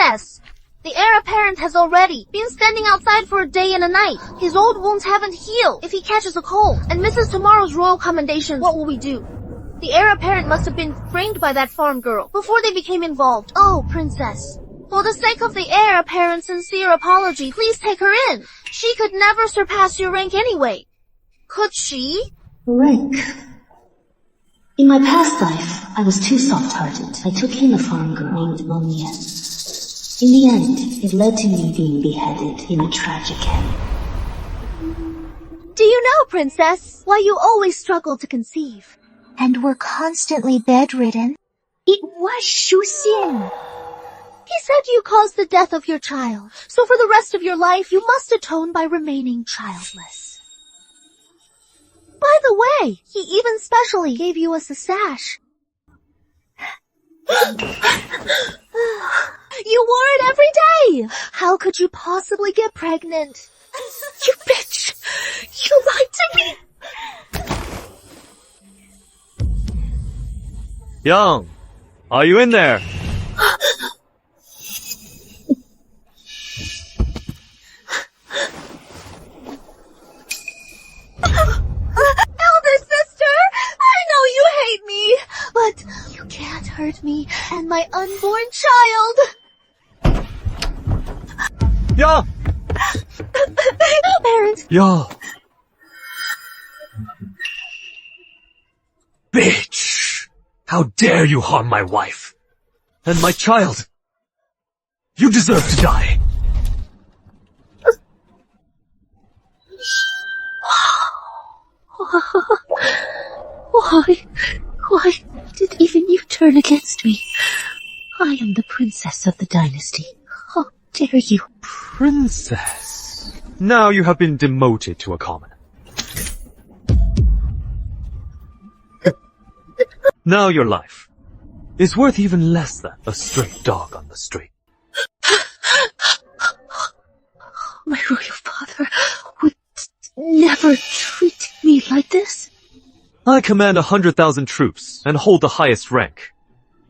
Princess! The heir apparent has already been standing outside for a day and a night. His old wounds haven't healed. If he catches a cold and misses tomorrow's royal commendations, what will we do? The heir apparent must have been framed by that farm girl before they became involved. Oh, Princess. For the sake of the heir apparent's sincere apology, please take her in. She could never surpass your rank anyway. Could she? Rank? In my past life, I was too soft-hearted. I took in a farm girl named Monienne. In the end, it led to me being beheaded in a tragic end. Do you know, Princess, why you always struggle to conceive? And were constantly bedridden? It was Shu Xin. He said you caused the death of your child, so for the rest of your life you must atone by remaining childless. By the way, he even specially gave you a sash. You wore it every day! How could you possibly get pregnant? You bitch! You lied to me! Young, are you in there? Elder sister, I know you hate me, but you can't hurt me and my unborn child. Yeah. Parent. Yeah. Bitch! How dare you harm my wife and my child? You deserve to die. Why did even you turn against me? I am the princess of the dynasty. How dare you? Princess? Now you have been demoted to a commoner. Now your life is worth even less than a stray dog on the street. My royal father would never treat me like this. I command 100,000 troops and hold the highest rank.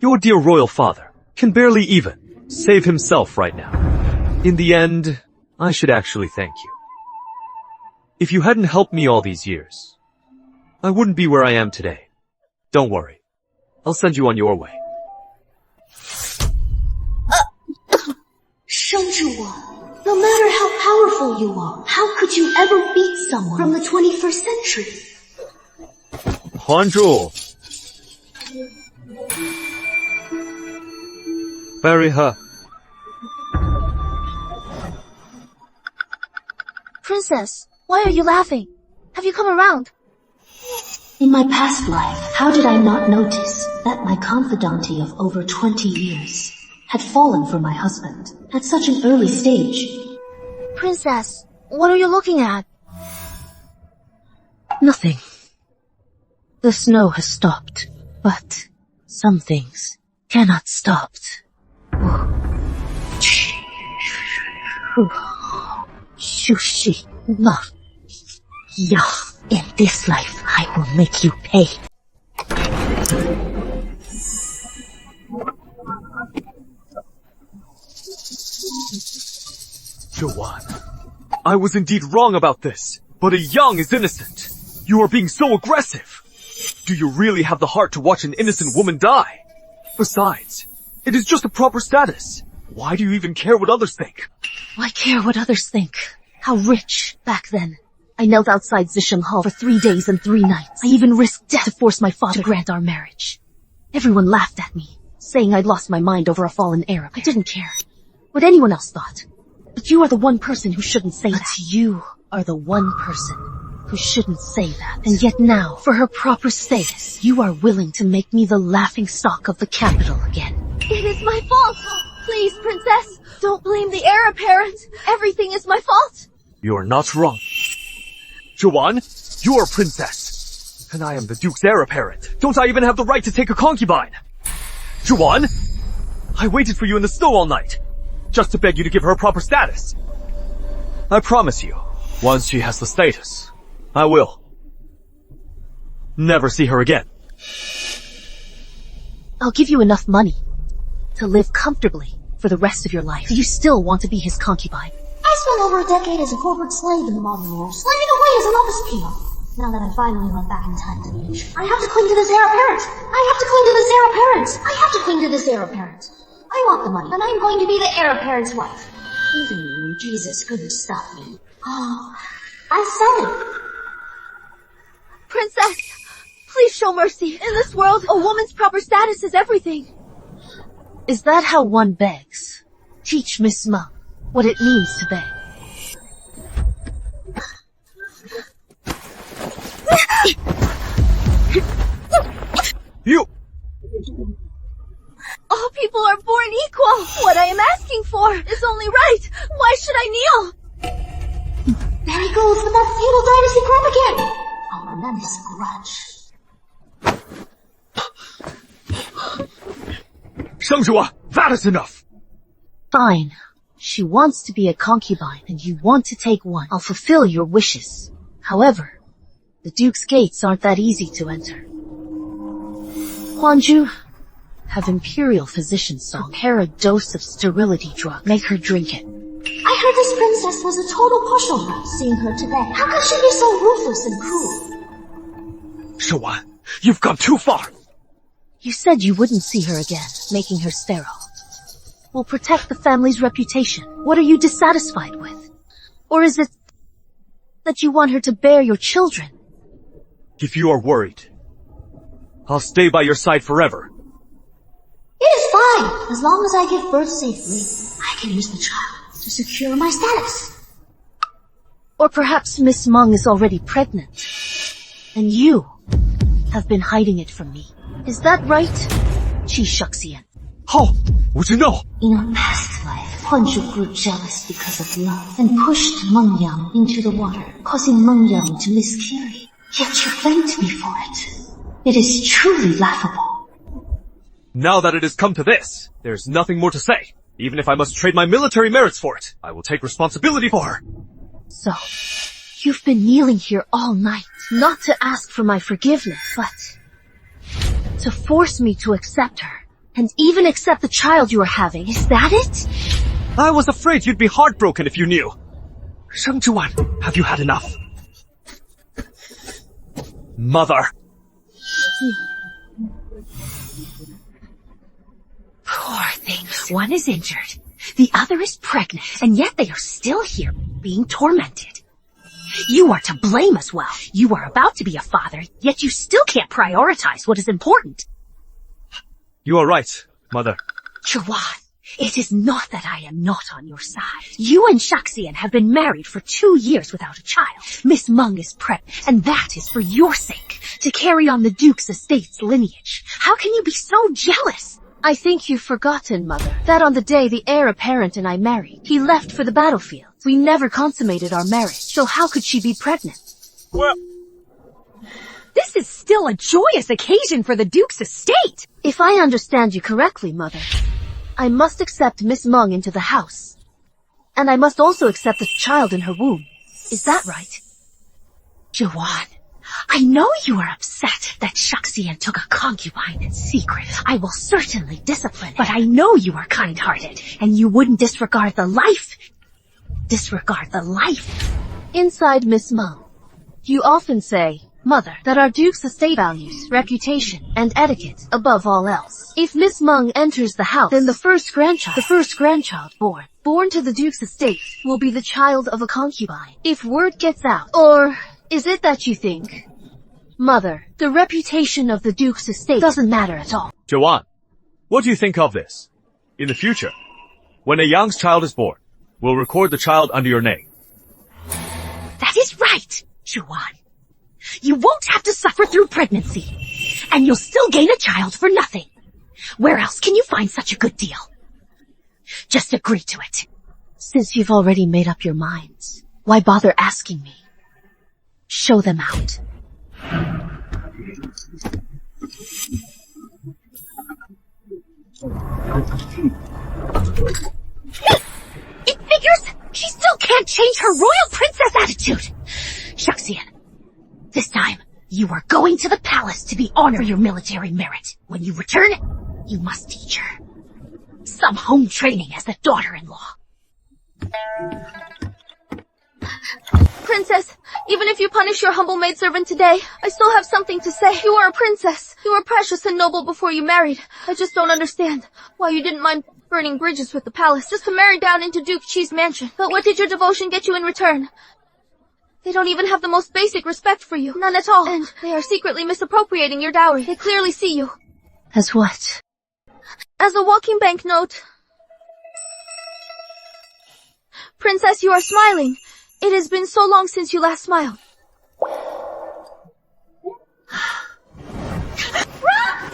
Your dear royal father can barely even save himself right now. In the end, I should actually thank you. If you hadn't helped me all these years, I wouldn't be where I am today. Don't worry. I'll send you on your way. Sheng Zhuwa, no matter how powerful you are, how could you ever beat someone from the 21st century? Huan Zhu. Bury her. Princess, why are you laughing? Have you come around? In my past life, how did I not notice that my confidante of over 20 years had fallen for my husband at such an early stage? Princess, what are you looking at? Nothing. The snow has stopped, but some things cannot stop. Shushi, not ya. In this life, I will make you pay. Joanne, I was indeed wrong about this, but a Yang is innocent. You are being so aggressive. Do you really have the heart to watch an innocent woman die? Besides, it is just a proper status. Why do you even care what others think? Why care what others think? How rich back then. I knelt outside Zisheng Hall for 3 days and 3 nights. I even risked death to force my father to grant our marriage. Everyone laughed at me, saying I'd lost my mind over a fallen Arab. I didn't care what anyone else thought. But you are the one person who shouldn't say that. But you are the one person who shouldn't say that. And yet now, for her proper status, you are willing to make me the laughingstock of the capital again. It is my fault. Please, Princess, don't blame the heir apparent. Everything is my fault. You are not wrong. Joanne, you are a princess, and I am the Duke's heir apparent. Don't I even have the right to take a concubine? Joanne, I waited for you in the snow all night, just to beg you to give her a proper status. I promise you, once she has the status, I will never see her again. I'll give you enough money to live comfortably for the rest of your life? Do you still want to be his concubine? I spent over a decade as a corporate slave in the modern world, slaving away as an office peon. Now that I finally went back in time to the age, I have to cling to this heir apparent. I have to cling to this heir apparent. I have to cling to this heir apparent. I want the money, and I'm going to be the heir apparent's wife. Even Jesus couldn't stop me. Oh, I said it. Princess, please show mercy. In this world, a woman's proper status is everything. Is that how one begs? Teach Miss Meng what it means to beg. You! All people are born equal. What I am asking for is only right. Why should I kneel? There he goes with that feudal dynasty crap again. Oh, and then his grudge. Shang Zhuan, that is enough! Fine. She wants to be a concubine, and you want to take one. I'll fulfill your wishes. However, the Duke's gates aren't that easy to enter. Huanju, have Imperial physician Song prepare a dose of sterility drug. Make her drink it. I heard this princess was a total pushover. Seeing her today, how could she be so ruthless and cruel? Zhuan, you've gone too far! You said you wouldn't see her again, making her sterile. We'll protect the family's reputation. What are you dissatisfied with? Or is it that you want her to bear your children? If you are worried, I'll stay by your side forever. It is fine. As long as I give birth safely, I can use the child to secure my status. Or perhaps Miss Meng is already pregnant, and you have been hiding it from me. Is that right, Qi Shuxian? How would you know? In a past life, Huanzhu grew jealous because of love and pushed Meng Yang into the water, causing Meng Yang to miscarry. Yet you blamed me for it. It is truly laughable. Now that it has come to this, there's nothing more to say. Even if I must trade my military merits for it, I will take responsibility for her. So, you've been kneeling here all night, not to ask for my forgiveness, but to force me to accept her, and even accept the child you are having. Is that it? I was afraid you'd be heartbroken if you knew. Shang Zhuan, have you had enough? Mother! Poor things. One is injured, the other is pregnant, and yet they are still here, being tormented. You are to blame as well. You are about to be a father, yet you still can't prioritize what is important. You are right, Mother. Zhuan, it is not that I am not on your side. You and Shuxian have been married for 2 years without a child. Miss Meng is pregnant, and that is for your sake, to carry on the Duke's estate's lineage. How can you be so jealous? I think you've forgotten, Mother, that on the day the heir apparent and I married, he left for the battlefield. We never consummated our marriage, so how could she be pregnant? Well, this is still a joyous occasion for the Duke's estate! If I understand you correctly, Mother, I must accept Miss Meng into the house. And I must also accept the child in her womb. Is that right? Zhuan, I know you are upset that Shuxian took a concubine in secret. I will certainly discipline, but I know you are kind-hearted, and you wouldn't disregard the life. Inside Miss Meng, you often say, Mother, that our Duke's estate values reputation and etiquette above all else. If Miss Meng enters the house, then the first grandchild born to the Duke's estate will be the child of a concubine. If word gets out, or is it that you think, Mother, the reputation of the Duke's estate doesn't matter at all? Zhuan, what do you think of this? In the future, when a Yang's child is born, we'll record the child under your name. That is right, Zhuan. You won't have to suffer through pregnancy, and you'll still gain a child for nothing. Where else can you find such a good deal? Just agree to it. Since you've already made up your minds, why bother asking me? Show them out. It figures she still can't change her royal princess attitude. Shuxian, this time, you are going to the palace to be honored for your military merit. When you return, you must teach her. Some home training as the daughter-in-law. Princess, even if you punish your humble maidservant today, I still have something to say. You are a princess. You were precious and noble before you married. I just don't understand why you didn't mind burning bridges with the palace just to marry down into Duke Chi's mansion. But what did your devotion get you in return? They don't even have the most basic respect for you. None at all. And they are secretly misappropriating your dowry. They clearly see you. As what? As a walking banknote. Princess, you are smiling. It has been so long since you last smiled. Run,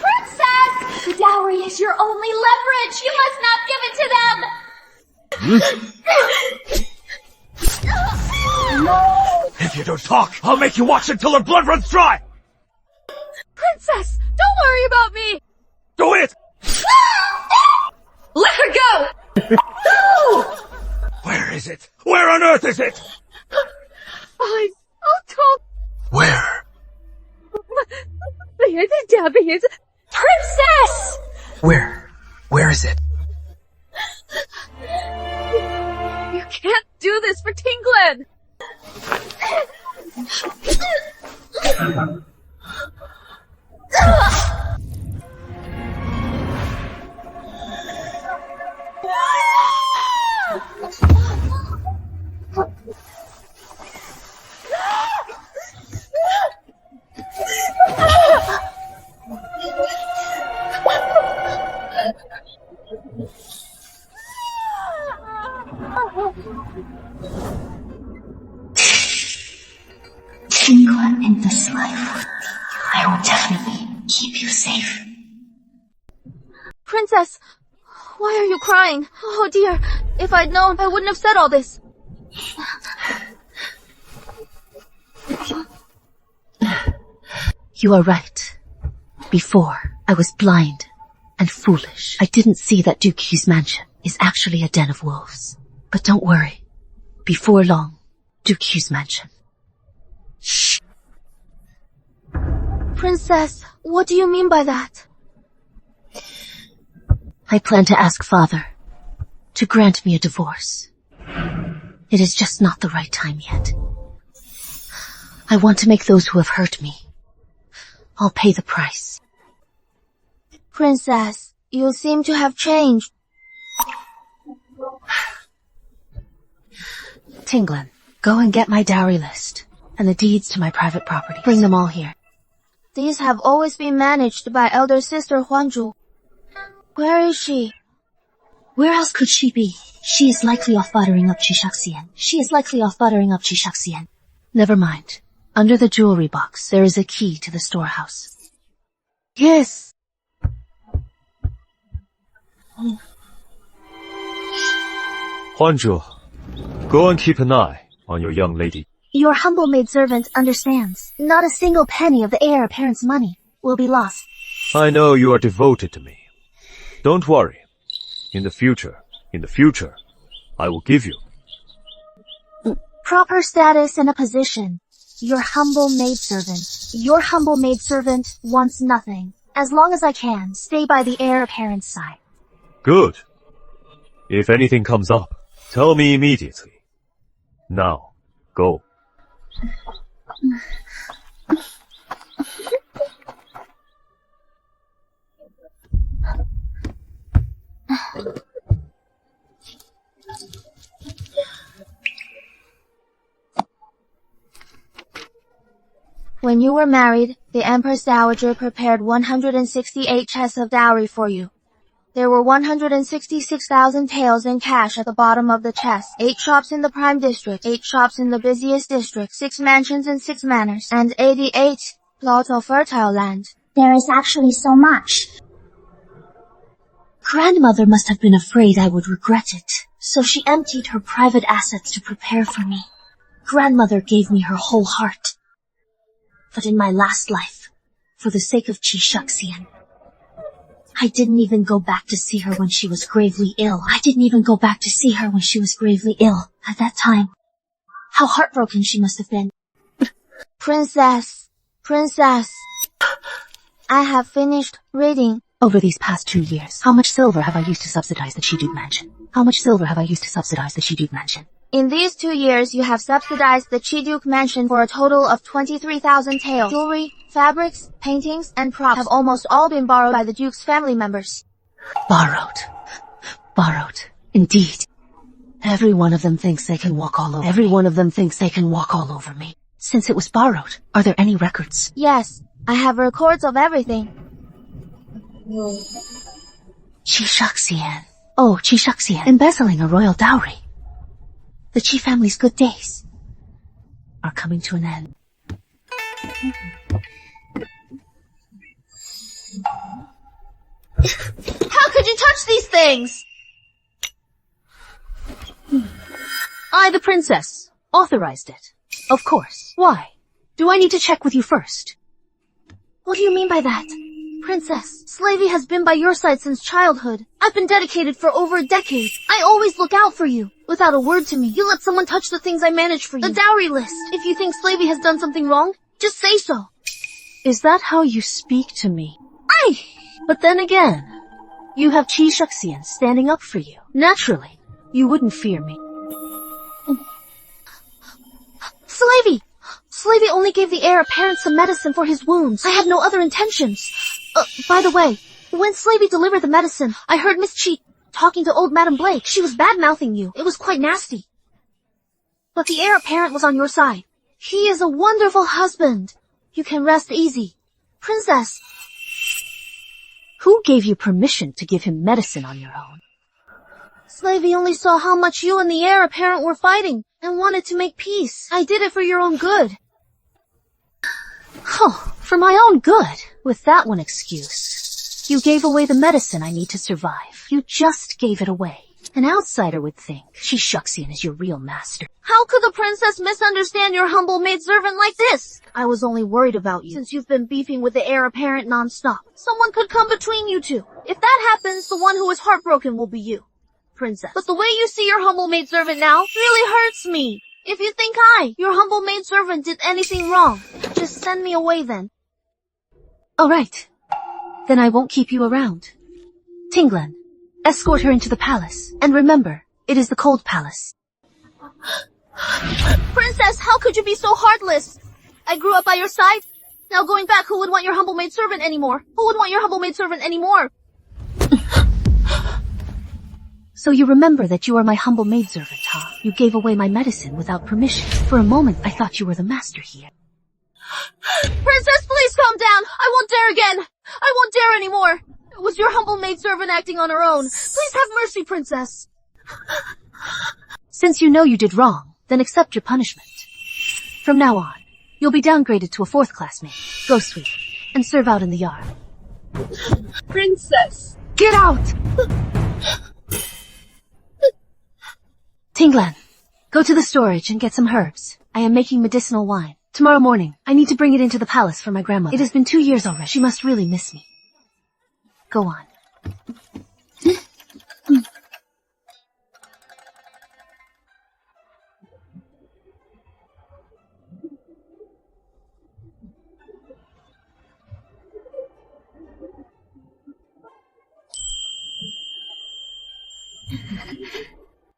princess! The dowry is your only leverage. You must not give it to them. If you don't talk, I'll make you watch until her blood runs dry! Princess, don't worry about me. Do it! Let her go. Where is it? Where on earth is it? I'll talk. Where? Princess! Where is it? You can't do this for Tinglan. Tinglan in this life, I will definitely keep you safe. Princess, why are you crying? Oh dear, if I'd known, I wouldn't have said all this. You are right. Before, I was blind and foolish. I didn't see that Duke Chi's mansion is actually a den of wolves. But don't worry. Before long, Duke Chi's mansion. Shh. Princess, what do you mean by that? I plan to ask Father to grant me a divorce. It is just not the right time yet. I want to make those who have hurt me. I'll pay the price. Princess, you seem to have changed. Tinglan, go and get my dowry list and the deeds to my private property. Bring them all here. These have always been managed by elder sister Huanzhu. Where is she? Where else could she be? She is likely off buttering up Qishaxian. Never mind. Under the jewelry box, there is a key to the storehouse. Yes. Huanzhu, go and keep an eye on your young lady. Your humble maidservant understands. Not a single penny of the heir apparent's money will be lost. I know you are devoted to me. Don't worry. In the future, I will give you. Proper status and a position. Your humble maidservant wants nothing. As long as I can, stay by the heir apparent's side. Good. If anything comes up, tell me immediately. Now, go. When you were married, the Empress Dowager prepared 168 chests of dowry for you. There were 166,000 taels in cash at the bottom of the chest, 8 shops in the prime district, 8 shops in the busiest district, 6 mansions and 6 manors, and 88 plots of fertile land. There is actually so much. Grandmother must have been afraid I would regret it, so she emptied her private assets to prepare for me. Grandmother gave me her whole heart. But in my last life, for the sake of Qishaxian, I didn't even go back to see her when she was gravely ill. At that time, how heartbroken she must have been. Princess, I have finished reading, Over these past 2 years, how much silver have I used to subsidize the CDrama mansion? How much silver have I used to subsidize the CDrama mansion? In these 2 years, you have subsidized the CDrama mansion for a total of 23,000 taels. Jewelry, fabrics, paintings, and props have almost all been borrowed by the Duke's family members. Borrowed. Borrowed. Indeed. Every one of them thinks they can walk all over Every one of them thinks they can walk all over me. Since it was borrowed, are there any records? Yes, I have records of everything. Qishaxian. Oh, Qishaxian. Embezzling a royal dowry. The Qi family's good days are coming to an end. How could you touch these things? I, the princess, authorized it. Of course. Why? Do I need to check with you first? What do you mean by that? Princess, Slavey has been by your side since childhood. I've been dedicated for over a decade. I always look out for you. Without a word to me, you let someone touch the things I managed for you. The dowry list. If you think Slavey has done something wrong, just say so. Is that how you speak to me? But then again, you have Qishaxian standing up for you. Naturally, you wouldn't fear me. Slavey! Slavey only gave the heir apparent some medicine for his wounds. I had no other intentions. By the way, when Slavey delivered the medicine, I heard Miss Chi talking to old Madam Blake. She was bad-mouthing you. It was quite nasty. But the heir apparent was on your side. He is a wonderful husband. You can rest easy. Princess! Who gave you permission to give him medicine on your own? Slavey only saw how much you and the heir apparent were fighting and wanted to make peace. I did it for your own good. Oh, for my own good. With that one excuse. You gave away the medicine I need to survive. You just gave it away. An outsider would think Qishaxian is your real master. How could the princess misunderstand your humble maidservant like this? I was only worried about you since you've been beefing with the heir apparent non-stop. Someone could come between you two. If that happens, the one who is heartbroken will be you, princess. But the way you see your humble maidservant now really hurts me. If you think I, your humble maidservant, did anything wrong, just send me away then. All right. Then I won't keep you around. Tinglan, escort her into the palace. And remember, it is the cold palace. Princess, how could you be so heartless? I grew up by your side. Now going back, who would want your humble maidservant anymore? Who would want your humble maidservant anymore? So you remember that you are my humble maidservant, huh? You gave away my medicine without permission. For a moment, I thought you were the master here. Princess, please calm down. I won't dare again. I won't dare anymore. It was your humble maidservant acting on her own. Please have mercy, princess. Since you know you did wrong, then accept your punishment. From now on, you'll be downgraded to a 4th-class maid. Go sweep, and serve out in the yard. Princess! Get out! Tinglan, go to the storage and get some herbs. I am making medicinal wine. Tomorrow morning, I need to bring it into the palace for my grandmother. It has been 2 years already. She must really miss me. Go on.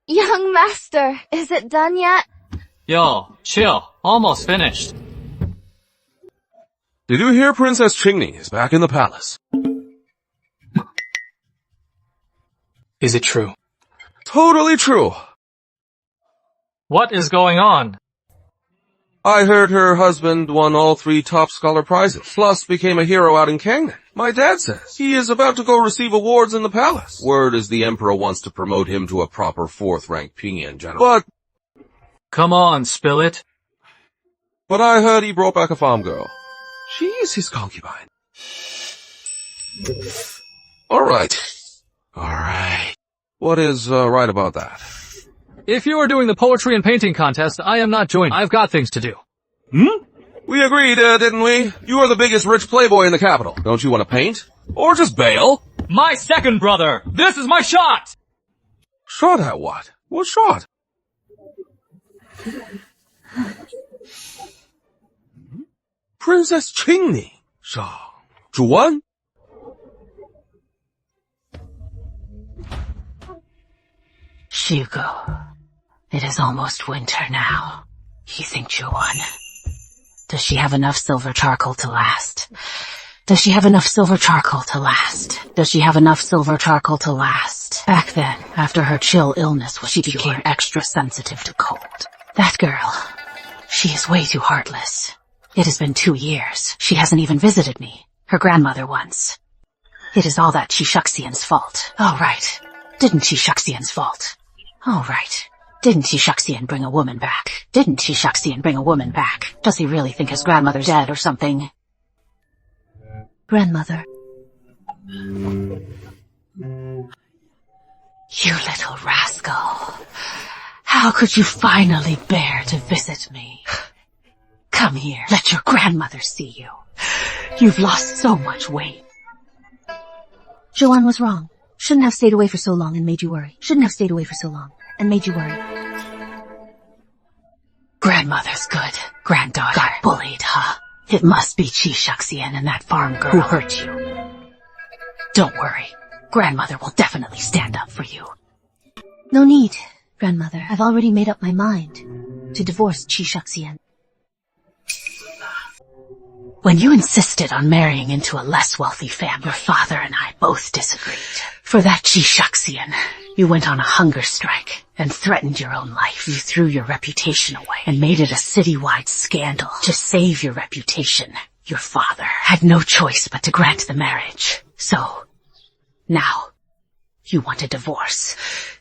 Young master, is it done yet? Yo, chill. Almost finished. Did you hear Princess Chingni is back in the palace? Is it true? Totally true. What is going on? I heard her husband won all 3 top scholar prizes, plus became a hero out in Kangnan. My dad says he is about to go receive awards in the palace. Word is the emperor wants to promote him to a proper 4th-rank Pingyan general. Come on, spill it. But I heard he brought back a farm girl. She is his concubine. Alright. What is right about that? If you are doing the poetry and painting contest, I am not joining. I've got things to do. We agreed, didn't we? You are the biggest rich playboy in the capital. Don't you want to paint? Or just bail? My second brother! This is my shot! Shot at what? What shot? Princess Chingni. 主完? Shugo, it is almost winter now. You think Juwon, does she have enough silver charcoal to last? Does she have enough silver charcoal to last? Does she have enough silver charcoal to last? Back then, after her chill illness, she became extra sensitive to cold. That girl, she is way too heartless. It has been 2 years. She hasn't even visited me. Her grandmother once. It is all that Chishuxian's fault. Oh right. Didn't Chishuxian's fault? Oh right. Didn't Chishuxian bring a woman back? Didn't Chishuxian bring a woman back? Does he really think his grandmother's dead or something? Grandmother. You little rascal. How could you finally bear to visit me? Come here, let your grandmother see you. You've lost so much weight. Juwon was wrong. Shouldn't have stayed away for so long and made you worry. Shouldn't have stayed away for so long and made you worry. Grandmother's good. Granddaughter got bullied, huh? It must be Chishuxian and that farm girl who hurt you. Don't worry. Grandmother will definitely stand up for you. No need, Grandmother. I've already made up my mind to divorce Chishuxian. When you insisted on marrying into a less wealthy family, your father and I both disagreed. For that Chishuxian, you went on a hunger strike and threatened your own life. You threw your reputation away and made it a citywide scandal. To save your reputation, your father had no choice but to grant the marriage. So, now, you want a divorce.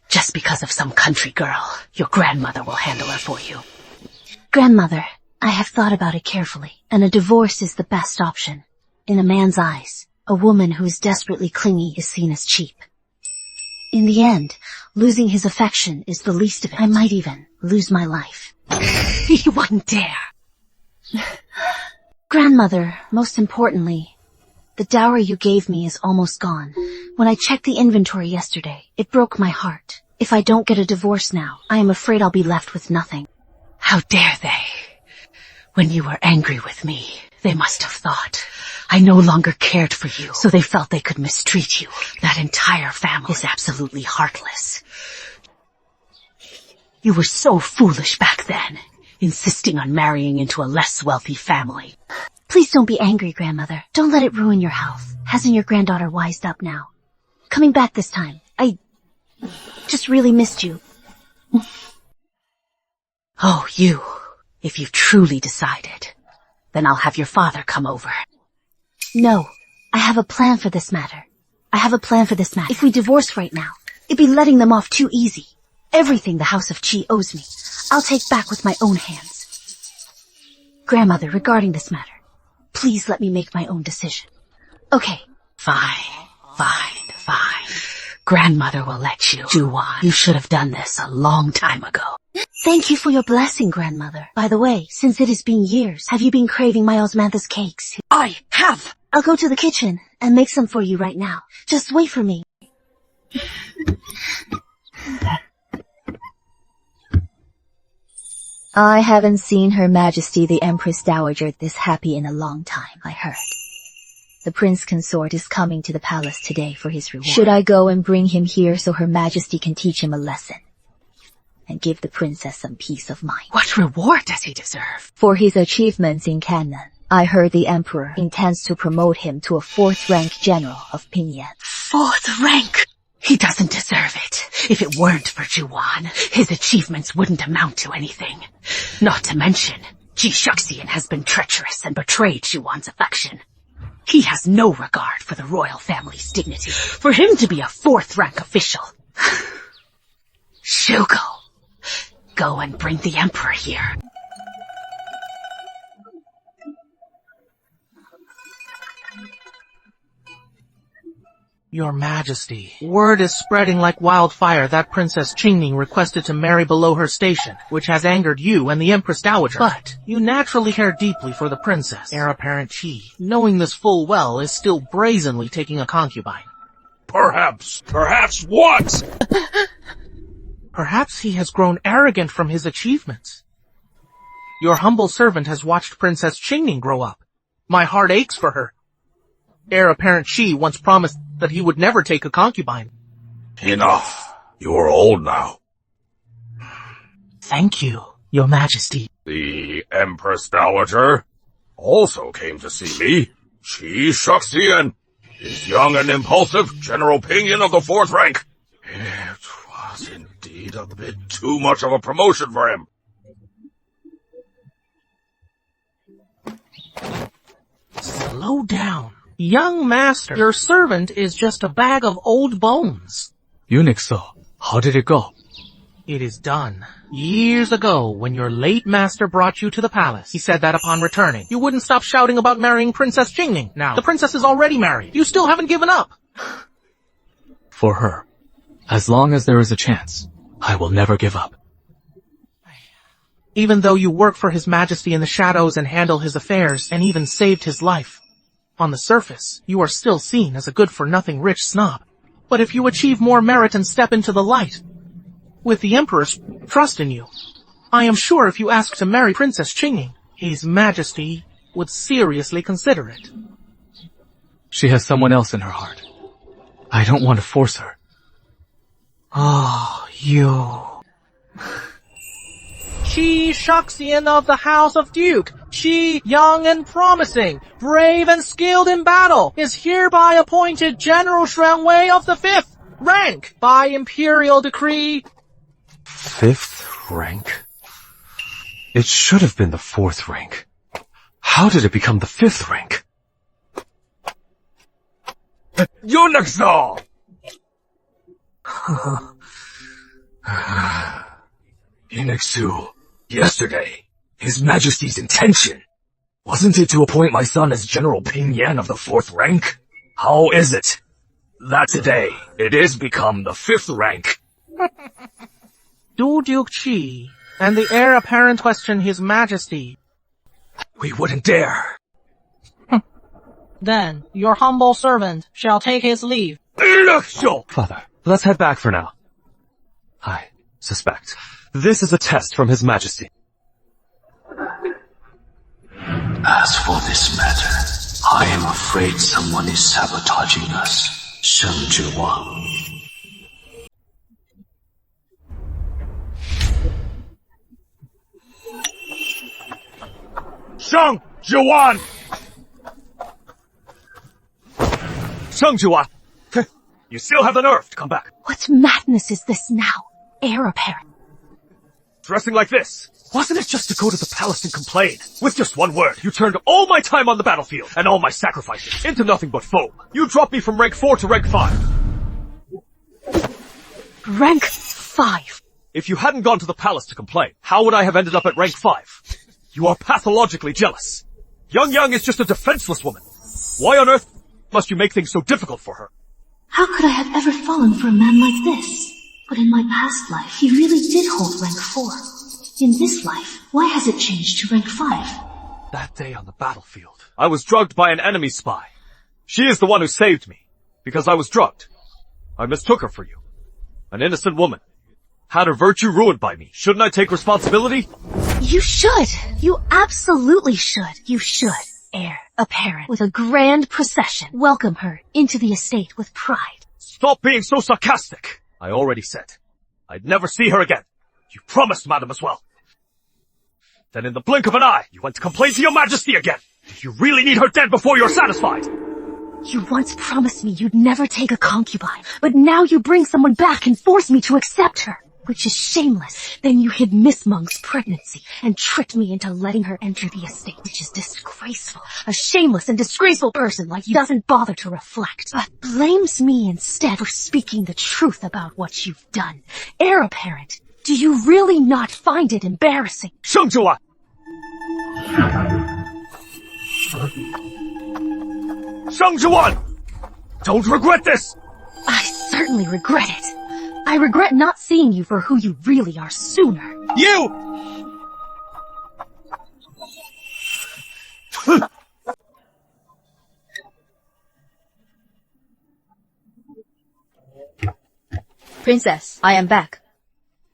Just because of some country girl. Your grandmother will handle her for you. Grandmother, I have thought about it carefully, and a divorce is the best option. In a man's eyes, a woman who is desperately clingy is seen as cheap. In the end, losing his affection is the least of it. I might even lose my life. You wouldn't dare. Grandmother, most importantly, the dowry you gave me is almost gone. When I checked the inventory yesterday, it broke my heart. If I don't get a divorce now, I am afraid I'll be left with nothing. How dare they? When you were angry with me, they must have thought I no longer cared for you, so they felt they could mistreat you. That entire family is absolutely heartless. You were so foolish back then, insisting on marrying into a less wealthy family. Please don't be angry, Grandmother. Don't let it ruin your health. Hasn't your granddaughter wised up now? Coming back this time. I just really missed you. Oh, you. If you've truly decided, then I'll have your father come over. No, I have a plan for this matter. If we divorce right now, it'd be letting them off too easy. Everything the House of Qi owes me, I'll take back with my own hands. Grandmother, regarding this matter, please let me make my own decision. Okay. Fine. Grandmother will let you. Juwon, you should have done this a long time ago. Thank you for your blessing, Grandmother. By the way, since it has been years, have you been craving my osmanthus cakes? I have! I'll go to the kitchen and make some for you right now. Just wait for me. I haven't seen Her Majesty the Empress Dowager this happy in a long time, I heard. The Prince Consort is coming to the palace today for his reward. Should I go and bring him here so Her Majesty can teach him a lesson? And give the princess some peace of mind. What reward does he deserve? For his achievements in Canaan, I heard the Emperor intends to promote him to a 4th rank general of Pinyin. 4th rank? He doesn't deserve it. If it weren't for Juwon, his achievements wouldn't amount to anything. Not to mention, Chishuxian has been treacherous and betrayed Juwon's affection. He has no regard for the royal family's dignity. For him to be a 4th rank official. Shugo, go and bring the Emperor here. Your Majesty, word is spreading like wildfire that Princess Qingning requested to marry below her station, which has angered you and the Empress Dowager. But you naturally care deeply for the princess. Heir apparent Qi, knowing this full well, is still brazenly taking a concubine. Perhaps what? Perhaps he has grown arrogant from his achievements. Your humble servant has watched Princess Qingning grow up. My heart aches for her. Heir apparent Qi once promised that he would never take a concubine. Enough. You are old now. Thank you, Your Majesty. The Empress Dowager also came to see me. She Shuxian, his young and impulsive general pinion of the 4th rank. It was indeed a bit too much of a promotion for him. Slow down. Young master, your servant is just a bag of old bones. Eunuch, how did it go? It is done. Years ago, when your late master brought you to the palace, he said that upon returning, you wouldn't stop shouting about marrying Princess Jingning. Now, the princess is already married. You still haven't given up. For her. As long as there is a chance, I will never give up. Even though you work for His Majesty in the shadows and handle his affairs, and even saved his life, on the surface, you are still seen as a good-for-nothing rich snob. But if you achieve more merit and step into the light, with the Emperor's trust in you, I am sure if you ask to marry Princess Jingning, His Majesty would seriously consider it. She has someone else in her heart. I don't want to force her. Oh, you. She Shuxian of the House of Duke. She, young and promising, brave and skilled in battle, is hereby appointed General Shuanwei of the 5th rank by imperial decree. 5th rank? It should have been the 4th rank. How did it become the 5th rank? Eunuch! Eunuch, yesterday, His Majesty's intention, wasn't it to appoint my son as General Ping-Yan of the 4th rank? How is it that today it is become the 5th rank? Du Duke Qi and the heir apparent question His Majesty. We wouldn't dare. Then your humble servant shall take his leave. Father, let's head back for now. I suspect this is a test from His Majesty. As for this matter, I am afraid someone is sabotaging us. Sheng Zhiwan. Sheng Zhiwan! Sheng Zhiwan! You still have the nerve to come back. What madness is this now? Heir apparent. Dressing like this. Wasn't it just to go to the palace and complain? With just one word, you turned all my time on the battlefield and all my sacrifices into nothing but foam. You dropped me from rank 4 to rank 5. Rank 5? If you hadn't gone to the palace to complain, how would I have ended up at rank 5? You are pathologically jealous. Yang is just a defenseless woman. Why on earth must you make things so difficult for her? How could I have ever fallen for a man like this? But in my past life, he really did hold rank 4. In this life, why has it changed to rank 5? That day on the battlefield, I was drugged by an enemy spy. She is the one who saved me, because I was drugged. I mistook her for you. An innocent woman. Had her virtue ruined by me. Shouldn't I take responsibility? You should. You absolutely should. You should. Heir apparent, with a grand procession, welcome her into the estate with pride. Stop being so sarcastic. I already said I'd never see her again. You promised, madam, as well. Then in the blink of an eye, you went to complain to your majesty again. Do you really need her dead before you're satisfied? You once promised me you'd never take a concubine, but now you bring someone back and force me to accept her, which is shameless. Then you hid Miss Monk's pregnancy and tricked me into letting her enter the estate, which is disgraceful. A shameless and disgraceful person like you doesn't bother to reflect, but blames me instead for speaking the truth about what you've done. Heir apparent, do you really not find it embarrassing? Sheng Zhiwan! Sheng Zhiwan! Don't regret this! I certainly regret it. I regret not seeing you for who you really are sooner. You! Princess, I am back.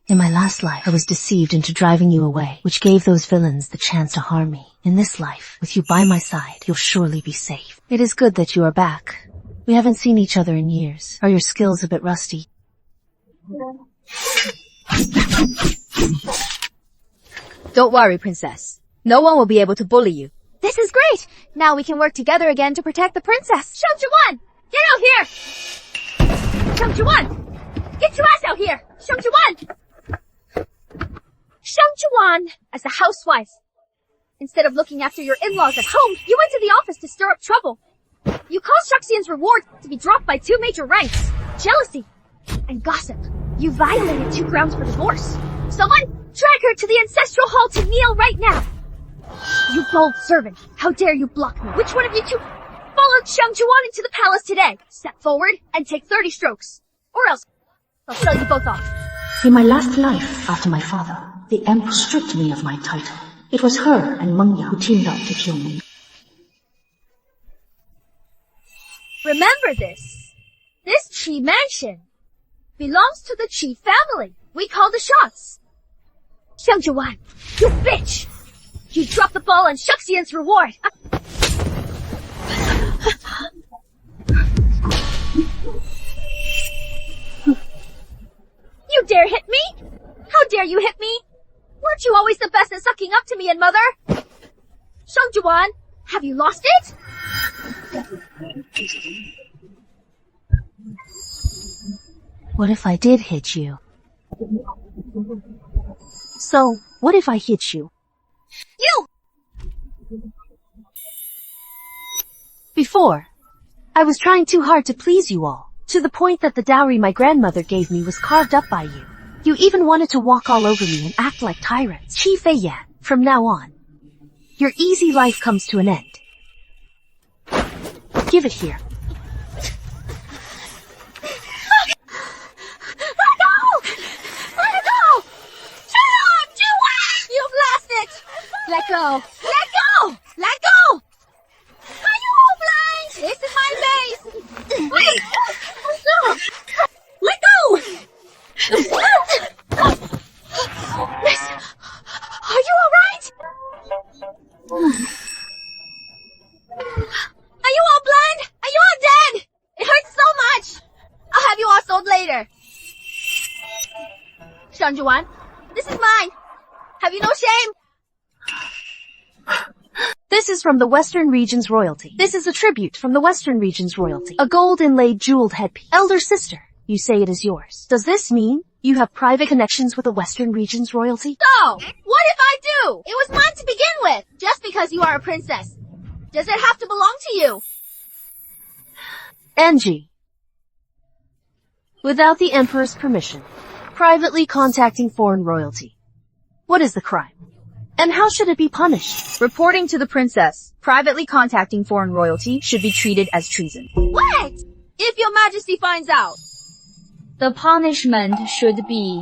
In my last life, I was deceived into driving you away, which gave those villains the chance to harm me. In this life, with you by my side, you'll surely be safe. It is good that you are back. We haven't seen each other in years. Are your skills a bit rusty? Don't worry, princess. No one will be able to bully you. This is great! Now we can work together again to protect the princess. Shang-Juan! Get out here! Shang-Juan! Get your ass out here! Shang-Juan! Shang-Juan, as a housewife, instead of looking after your in-laws at home, you went to the office to stir up trouble. You caused Shuxian's reward to be dropped by 2 major ranks. Jealousy and gossip. You violated 2 grounds for divorce. Someone drag her to the ancestral hall to kneel right now. You bold servant, how dare you block me? Which one of you 2 followed Shang-Juan into the palace today? Step forward and take 30 strokes. Or else, I'll sell you both off. In my last life, after my father, the Empress stripped me of my title. It was her and Mengya who teamed up to kill me. Remember this. This Qi mansion belongs to the Qi family. We call the shots. Shang-Juan, you bitch! You dropped the ball on Shuxian's reward. You dare hit me? How dare you hit me? Weren't you always the best at sucking up to me and mother? Shang-Juan, have you lost it? What if I did hit you? So, what if I hit you? You! Before, I was trying too hard to please you all, to the point that the dowry my grandmother gave me was carved up by you. You even wanted to walk all over me and act like tyrants. Qi Feiyan, from now on, your easy life comes to an end. Give it here. Let go! Let go! Shang-Juan! You've lost it! Let go! Let go! Let go! Are you all blind? This is my face! Wait! Let go! Miss, are you alright? Are you all blind? Are you all dead? It hurts so much! I'll have you all sold later. Shang-Juan, this is mine. Have you no shame? This is from the Western Region's royalty. This is a tribute from the Western Region's royalty. A gold inlaid jeweled headpiece. Elder sister, you say it is yours. Does this mean you have private connections with the Western Region's royalty? So, what if I do? It was mine to begin with. Just because you are a princess, does it have to belong to you? Angie. Without the Emperor's permission, privately contacting foreign royalty. What is the crime? And how should it be punished? Reporting to the princess, privately contacting foreign royalty should be treated as treason. What? If your majesty finds out? The punishment should be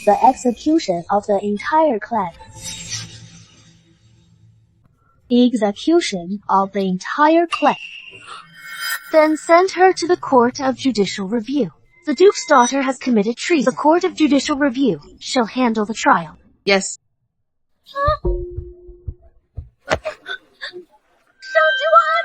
The execution of the entire clan. Execution of the entire clan. Then send her to the Court of Judicial Review. The Duke's daughter has committed treason. The Court of Judicial Review shall handle the trial. Yes. Shang-Juan,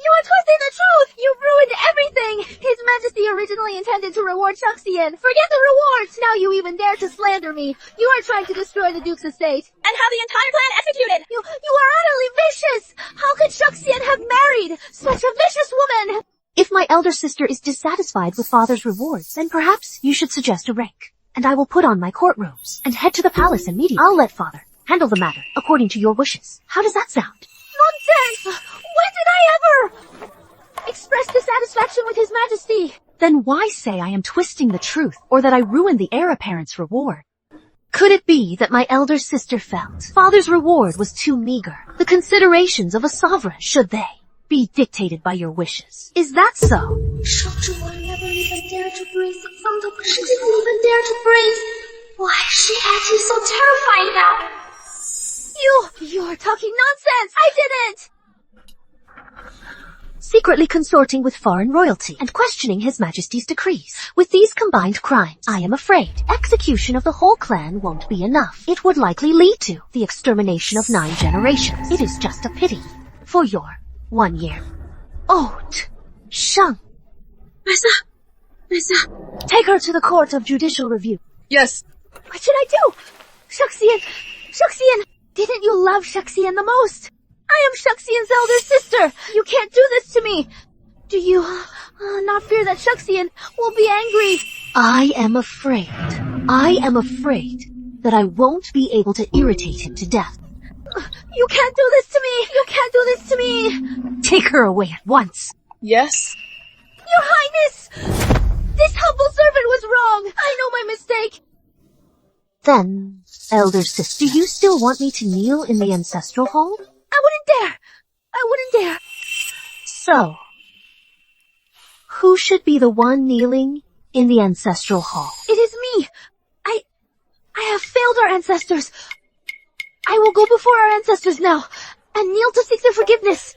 you are twisting the truth. You've ruined everything. His Majesty originally intended to reward Shuxian. Forget the rewards. Now you even dare to slander me. You are trying to destroy the Duke's estate and have the entire clan executed. You are utterly vicious. How could Shuxian have married such a vicious woman? If my elder sister is dissatisfied with father's rewards, then perhaps you should suggest a rank. And I will put on my court robes and head to the palace immediately. I'll let father handle the matter according to your wishes. How does that sound? Nonsense! When did I ever express dissatisfaction with His Majesty? Then why say I am twisting the truth, or that I ruined the heir apparent's reward? Could it be that my elder sister felt father's reward was too meager? The considerations of a sovereign, should they be dictated by your wishes? Is that so? Shang-Juan never even dared to breathe in front of her. She didn't even dare to breathe. Why is she acting so terrifying now? You're talking nonsense! I didn't! Secretly consorting with foreign royalty and questioning His Majesty's decrees. With these combined crimes, I am afraid execution of the whole clan won't be enough. It would likely lead to the extermination of 9 generations. It is just a pity for your 1 year old Shang. Mesa. Take her to the Court of Judicial Review. Yes. What should I do? Shuxian! Didn't you love Shuxian the most? I am Shuxian's elder sister! You can't do this to me! Do you not fear that Shuxian will be angry? I am afraid that I won't be able to irritate him to death. You can't do this to me! You can't do this to me! Take her away at once. Yes? Your Highness! This humble servant was wrong! I know my mistake! Then, elder sister, do you still want me to kneel in the ancestral hall? I wouldn't dare! So, who should be the one kneeling in the ancestral hall? It is me! I have failed our ancestors. I will go before our ancestors now, and kneel to seek their forgiveness.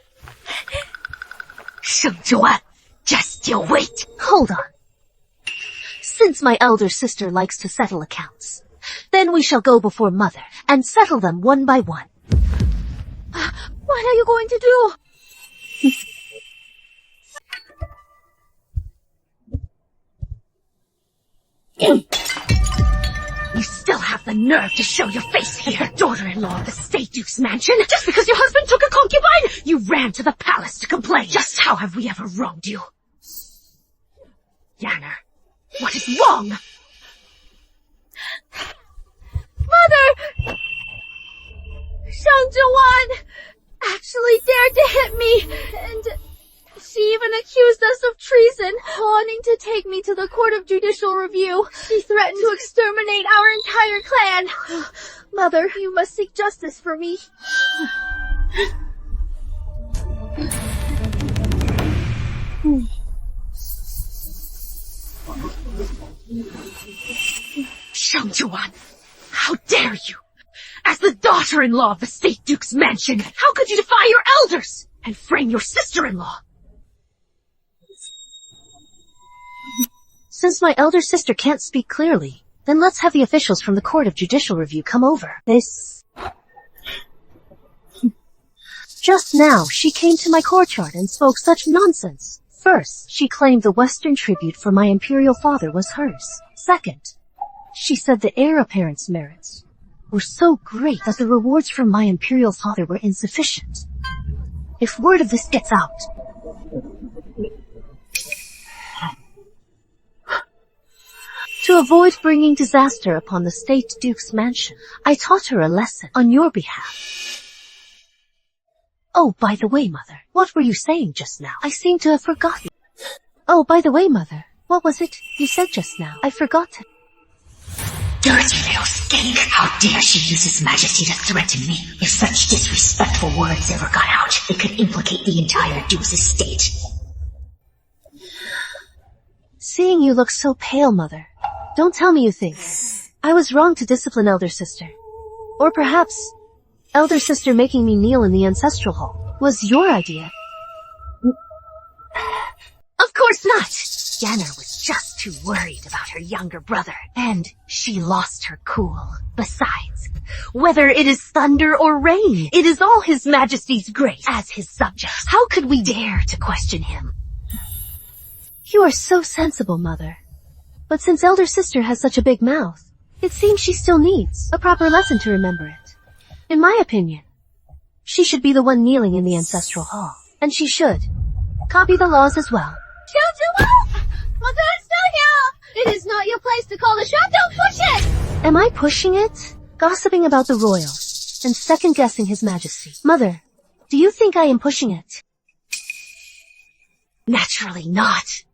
Shengjuan, just you wait. Hold on. Since my elder sister likes to settle accounts, then we shall go before mother and settle them one by one. What are you going to do? You still have the nerve to show your face here, daughter-in-law of the State Duke's mansion. Just because your husband took a concubine, you ran to the palace to complain. Just how have we ever wronged you? Yanner, what is wrong? Mother! Shangzhuan actually dared to hit me, and she even accused us of treason, wanting to take me to the Court of Judicial Review. She threatened to exterminate our entire clan. Mother, you must seek justice for me. Shangzhuan, how dare you! As the daughter-in-law of the State Duke's mansion, how could you defy your elders and frame your sister-in-law? Since my elder sister can't speak clearly, then let's have the officials from the Court of Judicial Review come over. Just now, she came to my courtyard and spoke such nonsense. First, she claimed the Western tribute for my imperial father was hers. Second, she said the heir apparent's merits were so great that the rewards from my imperial father were insufficient. If word of this gets out, to avoid bringing disaster upon the State Duke's mansion, I taught her a lesson on your behalf. Oh, by the way, Mother, what were you saying just now? I seem to have forgotten. Oh, by the way, Mother, what was it you said just now? I forgot. Dirty little skink! How dare she use His Majesty to threaten me? If such disrespectful words ever got out, it could implicate the entire Duke's estate. Seeing you look so pale, Mother, don't tell me you think I was wrong to discipline elder sister. Or perhaps elder sister making me kneel in the ancestral hall was your idea. Of course not! Yanner was just too worried about her younger brother, and she lost her cool. Besides, whether it is thunder or rain, it is all His Majesty's grace as his subjects. How could we dare to question him? You are so sensible, Mother. But since elder sister has such a big mouth, it seems she still needs a proper lesson to remember it. In my opinion, she should be the one kneeling in the ancestral hall, and she should copy the laws as well. Mother, still here! It is not your place to call the shot, don't push it! Am I pushing it? Gossiping about the royals, and second-guessing His Majesty. Mother, do you think I am pushing it? Naturally not.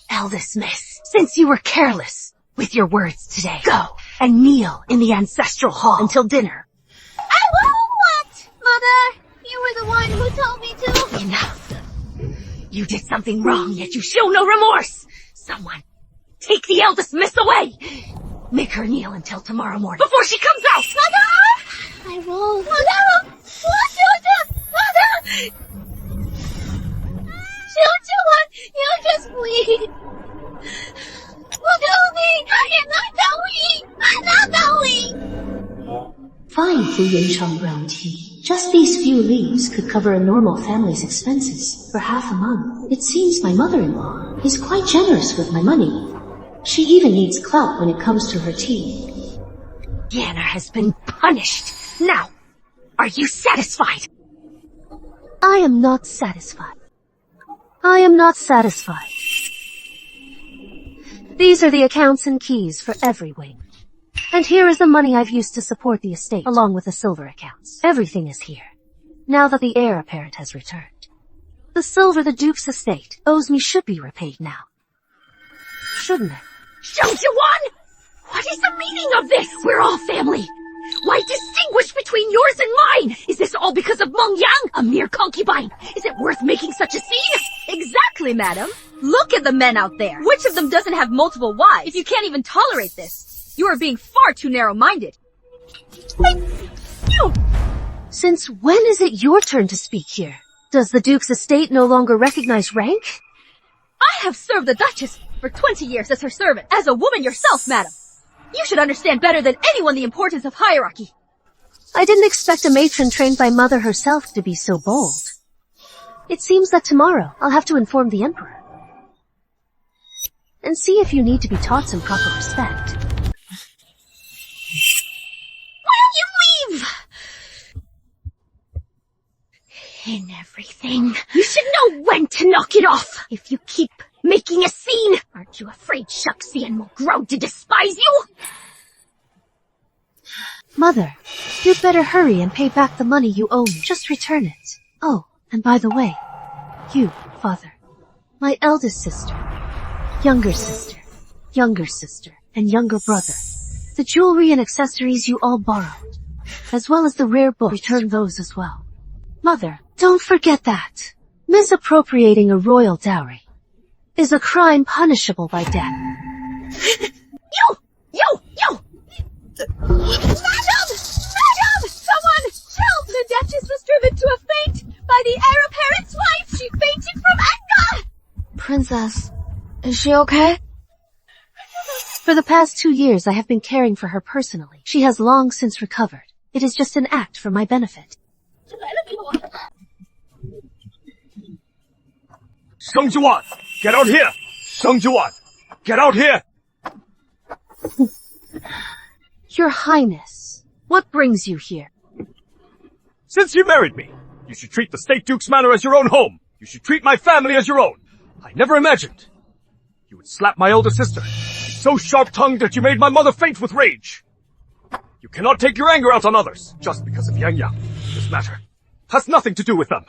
Eldest Miss, since you were careless with your words today, go and kneel in the ancestral hall until dinner. I won't! Mother, you were the one who told me to. Enough. You did something wrong, yet you show no remorse. Someone, take the eldest miss away. Make her kneel until tomorrow morning before she comes out. Mother! I won't. Mother! What you do? Mother! You just plead. Fine for Yunchang brown tea. Just these few leaves could cover a normal family's expenses for half a month. It seems my mother-in-law is quite generous with my money. She even needs clout when it comes to her tea. Yanner has been punished. Now, are you satisfied? I am not satisfied. I am not satisfied. These are the accounts and keys for every wing. And here is the money I've used to support the estate, along with the silver accounts. Everything is here, now that the heir apparent has returned. The silver the Duke's estate owes me should be repaid now. Shouldn't it? Shoujuan! What is the meaning of this? We're all family. Why distinguish between yours and mine? Is this all because of Meng Yang, a mere concubine? Is it worth making such a scene? Exactly, madam. Look at the men out there. Which of them doesn't have multiple wives? If you can't even tolerate this, you are being far too narrow-minded. Since when is it your turn to speak here? Does the Duke's estate no longer recognize rank? I have served the Duchess for 20 years as her servant. As a woman yourself, madam, you should understand better than anyone the importance of hierarchy. I didn't expect a matron trained by Mother herself to be so bold. It seems that tomorrow I'll have to inform the Emperor. And see if you need to be taught some proper respect. Why don't you leave? In everything, you should know when to knock it off. If you keep making a scene, aren't you afraid Shaxian will grow to despise you? Mother, you'd better hurry and pay back the money you owe me. Just return it. Oh, and by the way, you, Father, my eldest sister, younger sister, and younger brother, the jewelry and accessories you all borrowed, as well as the rare book, return those as well. Mother, don't forget that. Misappropriating a royal dowry is a crime punishable by death. You! Madam! Someone! Help! The Duchess was driven to a faint by the heir apparent's wife. She fainted from anger! Princess, is she okay? For the past 2 years, I have been caring for her personally. She has long since recovered. It is just an act for my benefit. Shengjuan, get out here! Shengjuan, get out here! Your Highness, what brings you here? Since you married me, you should treat the State Duke's manor as your own home. You should treat my family as your own. I never imagined you would slap my elder sister, be so sharp-tongued that you made my mother faint with rage. You cannot take your anger out on others just because of Yang Yang. This matter has nothing to do with them.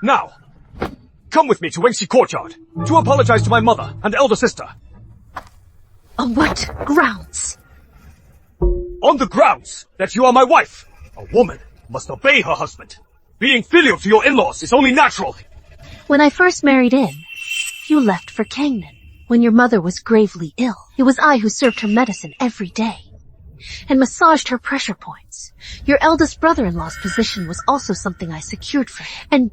Now, come with me to Wengxi Courtyard to apologize to my mother and elder sister. On what grounds? On the grounds that you are my wife. A woman must obey her husband. Being filial to your in-laws is only natural. When I first married in, you left for Kangnan. When your mother was gravely ill, it was I who served her medicine every day and massaged her pressure points. Your eldest brother-in-law's position was also something I secured for him. And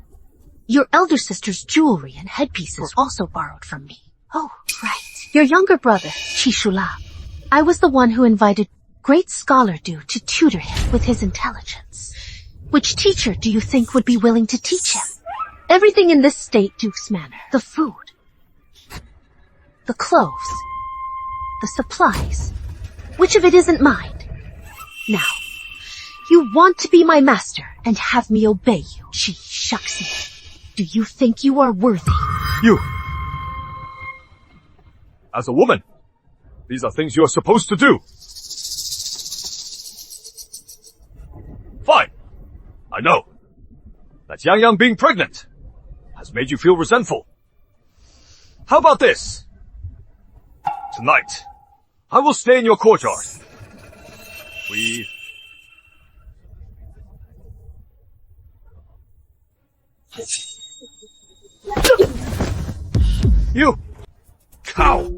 your elder sister's jewelry and headpieces were also borrowed from me. Oh, right. Your younger brother, Chishula. I was the one who invited great scholar Du to tutor him with his intelligence. Which teacher do you think would be willing to teach him? Everything in this State Duke's manor. The food. The clothes. The supplies. Which of it isn't mine? Now, you want to be my master and have me obey you, Shaxi. Do you think you are worthy? You! As a woman, these are things you are supposed to do. Fine. I know that Yang Yang being pregnant has made you feel resentful. How about this? Tonight, I will stay in your courtyard. You! Cow!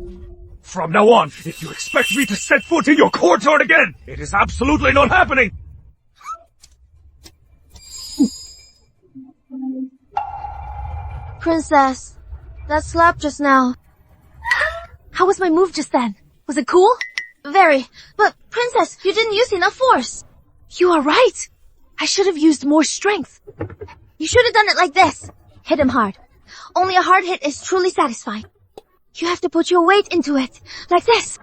From now on, if you expect me to set foot in your courtyard again, it is absolutely not happening! Princess, that slap just now. How was my move just then? Was it cool? Very. But, Princess, you didn't use enough force. You are right. I should have used more strength. You should have done it like this. Hit him hard. Only a hard hit is truly satisfying. You have to put your weight into it. Like this.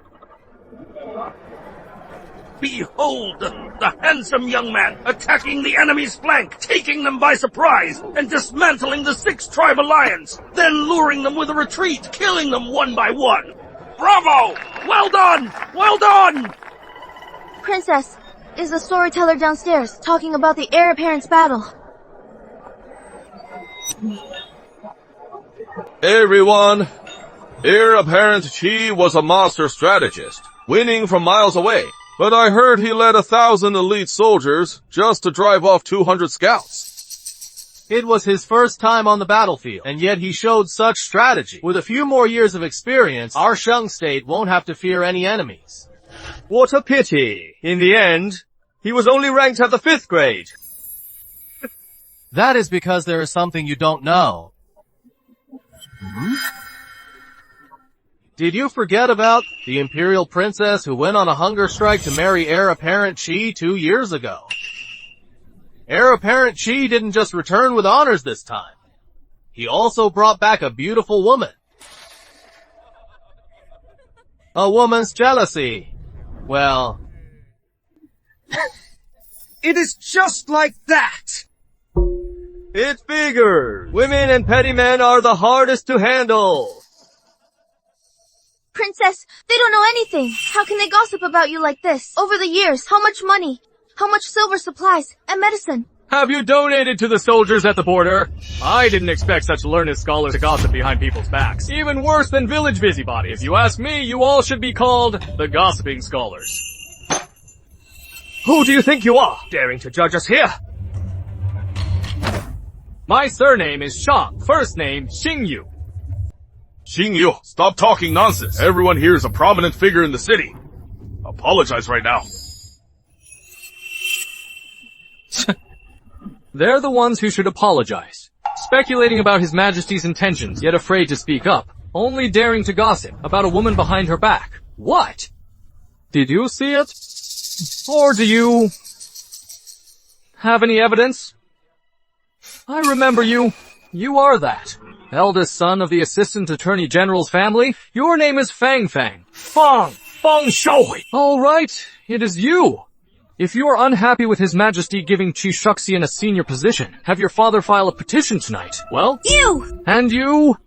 Behold, the handsome young man attacking the enemy's flank, taking them by surprise, and dismantling the 6 tribe alliance, then luring them with a retreat, killing them one by one. Bravo! Well done! Well done! Princess, is the storyteller downstairs talking about the heir apparent's battle? Everyone, heir apparent Qi was a master strategist, winning from miles away. But I heard he led 1,000 elite soldiers just to drive off 200 scouts. It was his first time on the battlefield, and yet he showed such strategy. With a few more years of experience, our Shang state won't have to fear any enemies. What a pity. In the end, he was only ranked at the 5th grade. That is because there is something you don't know. Did you forget about the Imperial Princess who went on a hunger strike to marry Heir Apparent Qi 2 years ago? Heir Apparent Qi didn't just return with honors this time. He also brought back a beautiful woman. A woman's jealousy. Well... It is just like that! It figures. Women and petty men are the hardest to handle. Princess, they don't know anything. How can they gossip about you like this? Over the years, how much money? How much silver supplies and medicine? Have you donated to the soldiers at the border? I didn't expect such learned scholars to gossip behind people's backs. Even worse than village busybodies. If you ask me, you all should be called the gossiping scholars. Who do you think you are, daring to judge us here? My surname is Shang, first name Xingyu. Xingyu, stop talking nonsense. Everyone here is a prominent figure in the city. Apologize right now. They're the ones who should apologize. Speculating about His Majesty's intentions, yet afraid to speak up. Only daring to gossip about a woman behind her back. What? Did you see it? Or do you... have any evidence? I remember you. You are that. Eldest son of the Assistant Attorney General's family. Your name is Fang Fang. Fang Shaohui. All right, it is you. If you are unhappy with His Majesty giving Qi Shuxian a senior position, have your father file a petition tonight. Well? You! And you?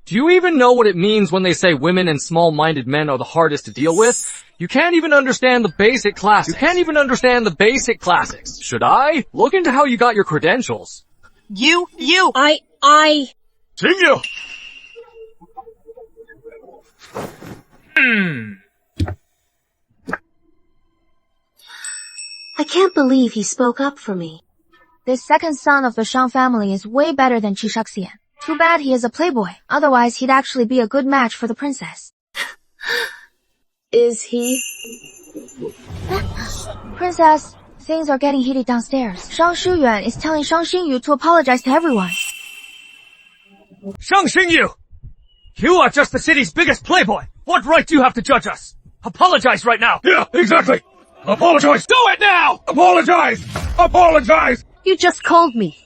Do you even know what it means when they say women and small-minded men are the hardest to deal with? You can't even understand the basic classics. Should I? Look into how you got your credentials. Xingyu! I can't believe he spoke up for me. This second son of the Shang family is way better than Qi Shuxian. Too bad he is a playboy. Otherwise, he'd actually be a good match for the princess. Is he? Princess, things are getting heated downstairs. Shang Shuyuan is telling Shang Xingyu to apologize to everyone. Shang Xingyu! You are just the city's biggest playboy! What right do you have to judge us? Apologize right now! Yeah, exactly! Apologize! Do it now! Apologize! Apologize! You just called me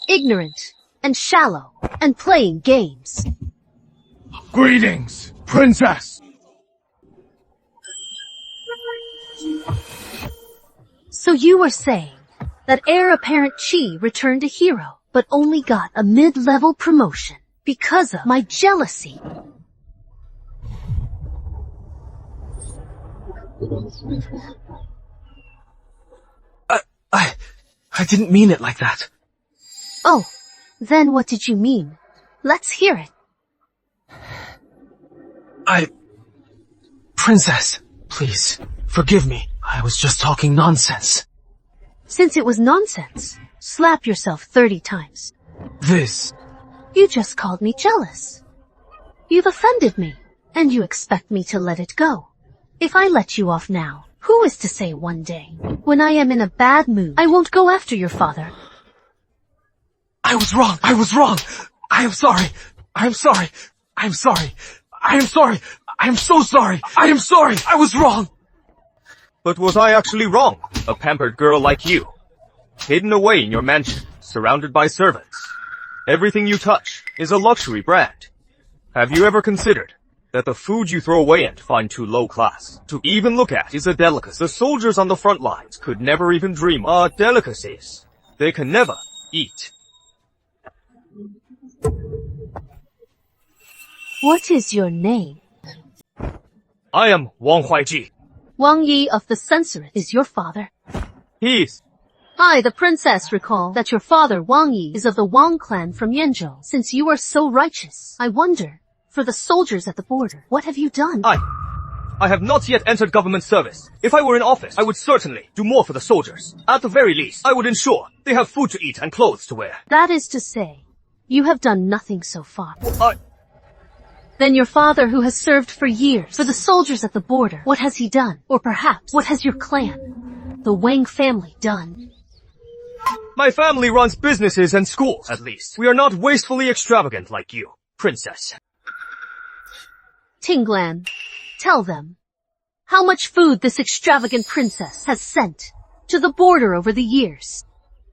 ignorant and shallow and playing games. Greetings, Princess! So you were saying that Heir Apparent Qi returned a hero, but only got a mid-level promotion because of my jealousy. I didn't mean it like that. Oh, then what did you mean? Let's hear it. Princess, please, forgive me. I was just talking nonsense. Since it was nonsense, slap yourself 30 times. You just called me jealous. You've offended me, and you expect me to let it go. If I let you off now, who is to say one day, when I am in a bad mood, I won't go after your father? I was wrong. I am sorry. I am so sorry. I was wrong. But was I actually wrong? A pampered girl like you, hidden away in your mansion, surrounded by servants. Everything you touch is a luxury brand. Have you ever considered that the food you throw away and find too low class to even look at is a delicacy. The soldiers on the front lines could never even dream of delicacies. They can never eat. What is your name? I am Wang Huaiji. Wang Yi of the Censorate is your father. He's... I, the princess, recall that your father, Wang Yi, is of the Wang clan from Yanzhou. Since you are so righteous, I wonder, for the soldiers at the border, what have you done? I have not yet entered government service. If I were in office, I would certainly do more for the soldiers. At the very least, I would ensure they have food to eat and clothes to wear. That is to say, you have done nothing so far. I... Then your father, who has served for years for the soldiers at the border, what has he done? Or perhaps, what has your clan, the Wang family, done? My family runs businesses and schools, at least. We are not wastefully extravagant like you, princess. Tinglan, tell them how much food this extravagant princess has sent to the border over the years.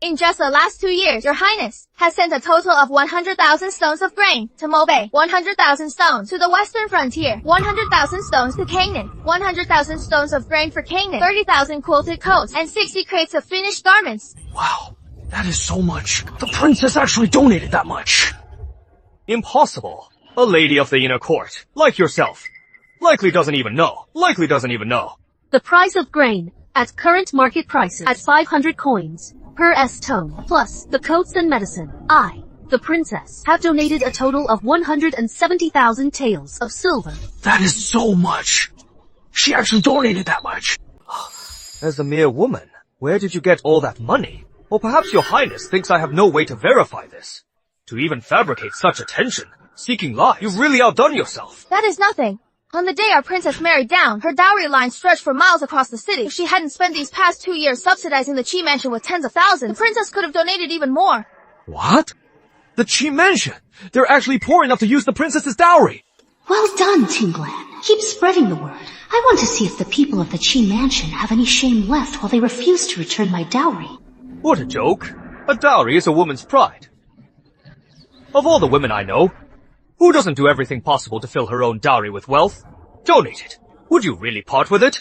In just the last 2 years, Your Highness has sent a total of 100,000 stones of grain to Mobei, 100,000 stones to the western frontier, 100,000 stones to Canaan, 100,000 stones of grain for Canaan, 30,000 quilted coats, and 60 crates of finished garments. Wow, that is so much. The princess actually donated that much. Impossible. A lady of the inner court, like yourself, likely doesn't even know. The price of grain, at current market prices, at 500 coins per S-tone, plus the coats and medicine, I, the princess, have donated a total of 170,000 taels of silver. That is so much. She actually donated that much. As a mere woman, where did you get all that money? Or perhaps your highness thinks I have no way to verify this. To even fabricate such attention, seeking lies, you've really outdone yourself. That is nothing. On the day our princess married down, her dowry line stretched for miles across the city. If she hadn't spent these past 2 years subsidizing the Qi mansion with tens of thousands, the princess could have donated even more. What? The Qi mansion? They're actually poor enough to use the princess's dowry. Well done, Tinglan. Keep spreading the word. I want to see if the people of the Qi mansion have any shame left while they refuse to return my dowry. What a joke. A dowry is a woman's pride. Of all the women I know, who doesn't do everything possible to fill her own dowry with wealth? Donate it. Would you really part with it?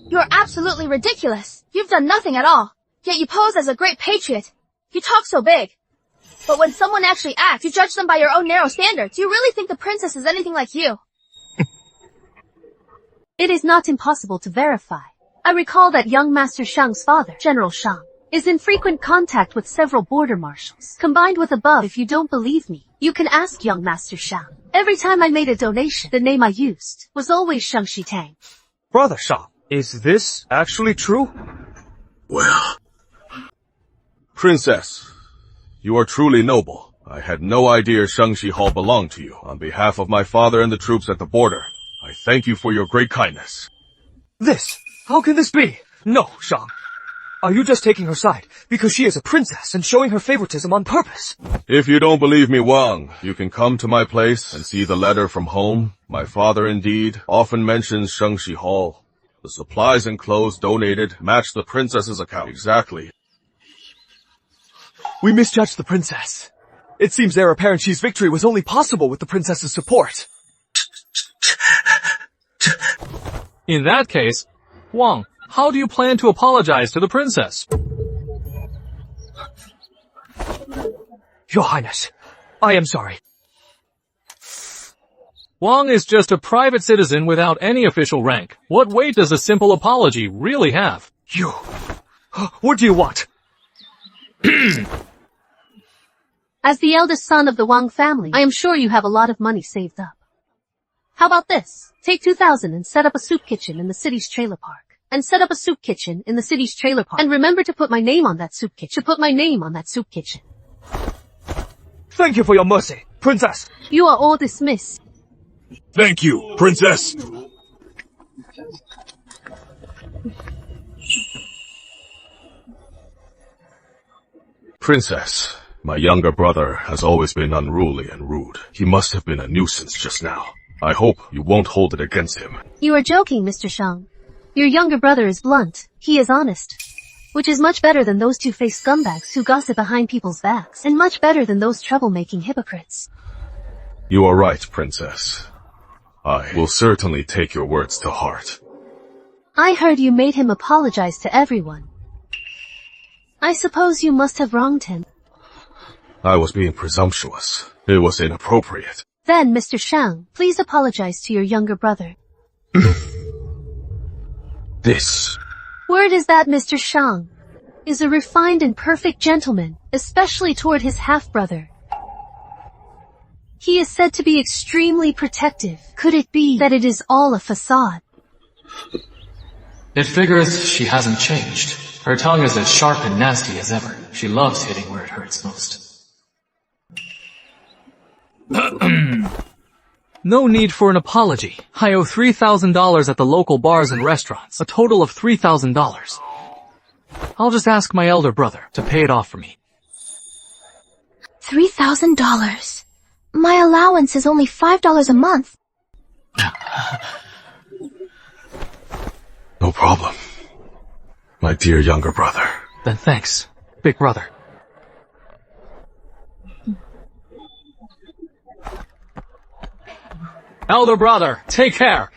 You're absolutely ridiculous. You've done nothing at all. Yet you pose as a great patriot. You talk so big. But when someone actually acts, you judge them by your own narrow standards. You really think the princess is anything like you? It is not impossible to verify. I recall that young Master Shang's father, General Shang, is in frequent contact with several border marshals. Combined with above, if you don't believe me, you can ask young Master Shang. Every time I made a donation, the name I used was always Shang Shitang. Brother Shang, is this actually true? Well... Princess, you are truly noble. I had no idea Shangxi Hall belonged to you. On behalf of my father and the troops at the border, I thank you for your great kindness. This? How can this be? No, Shang. Are you just taking her side because she is a princess and showing her favoritism on purpose? If you don't believe me, Wang, you can come to my place and see the letter from home. My father, indeed, often mentions Shangxi Hall. The supplies and clothes donated match the princess's account exactly. We misjudged the princess. It seems heir apparent Xi's victory was only possible with the princess's support. In that case, Wang, how do you plan to apologize to the princess? Your Highness, I am sorry. Wang is just a private citizen without any official rank. What weight does a simple apology really have? You... What do you want? As the eldest son of the Wang family, I am sure you have a lot of money saved up. How about this? Take 2,000 and set up a soup kitchen in the city's trailer park. And remember to put my name on that soup kitchen. Thank you for your mercy, princess. You are all dismissed. Thank you, princess. Princess, my younger brother has always been unruly and rude. He must have been a nuisance just now. I hope you won't hold it against him. You are joking, Mr. Shang. Your younger brother is blunt. He is honest. Which is much better than those two-faced scumbags who gossip behind people's backs, and much better than those troublemaking hypocrites. You are right, princess. I will certainly take your words to heart. I heard you made him apologize to everyone. I suppose you must have wronged him. I was being presumptuous. It was inappropriate. Then, Mr. Shang, please apologize to your younger brother. This. Word is that Mr. Shang is a refined and perfect gentleman, especially toward his half-brother. He is said to be extremely protective. Could it be that it is all a facade? It figures she hasn't changed. Her tongue is as sharp and nasty as ever. She loves hitting where it hurts most. No need for an apology. I owe $3,000 at the local bars and restaurants. A total of $3,000. I'll just ask my elder brother to pay it off for me. $3,000. My allowance is only $5 a month. No problem. My dear younger brother. Then thanks, big brother. Elder brother, take care!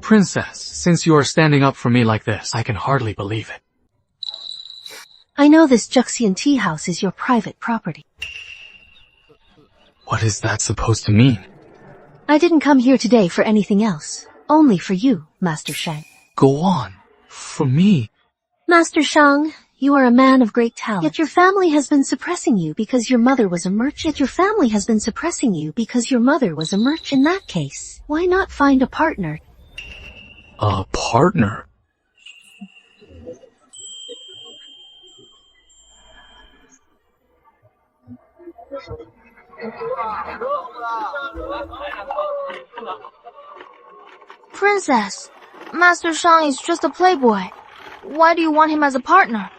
Princess, since you are standing up for me like this, I can hardly believe it. I know this Juxian tea house is your private property. What is that supposed to mean? I didn't come here today for anything else. Only for you, Master Shang. Go on. For me. Master Shang, you are a man of great talent. Yet your family has been suppressing you because your mother was a merchant. In that case, why not find a partner? A partner? Princess, Master Shang is just a playboy. Why do you want him as a partner?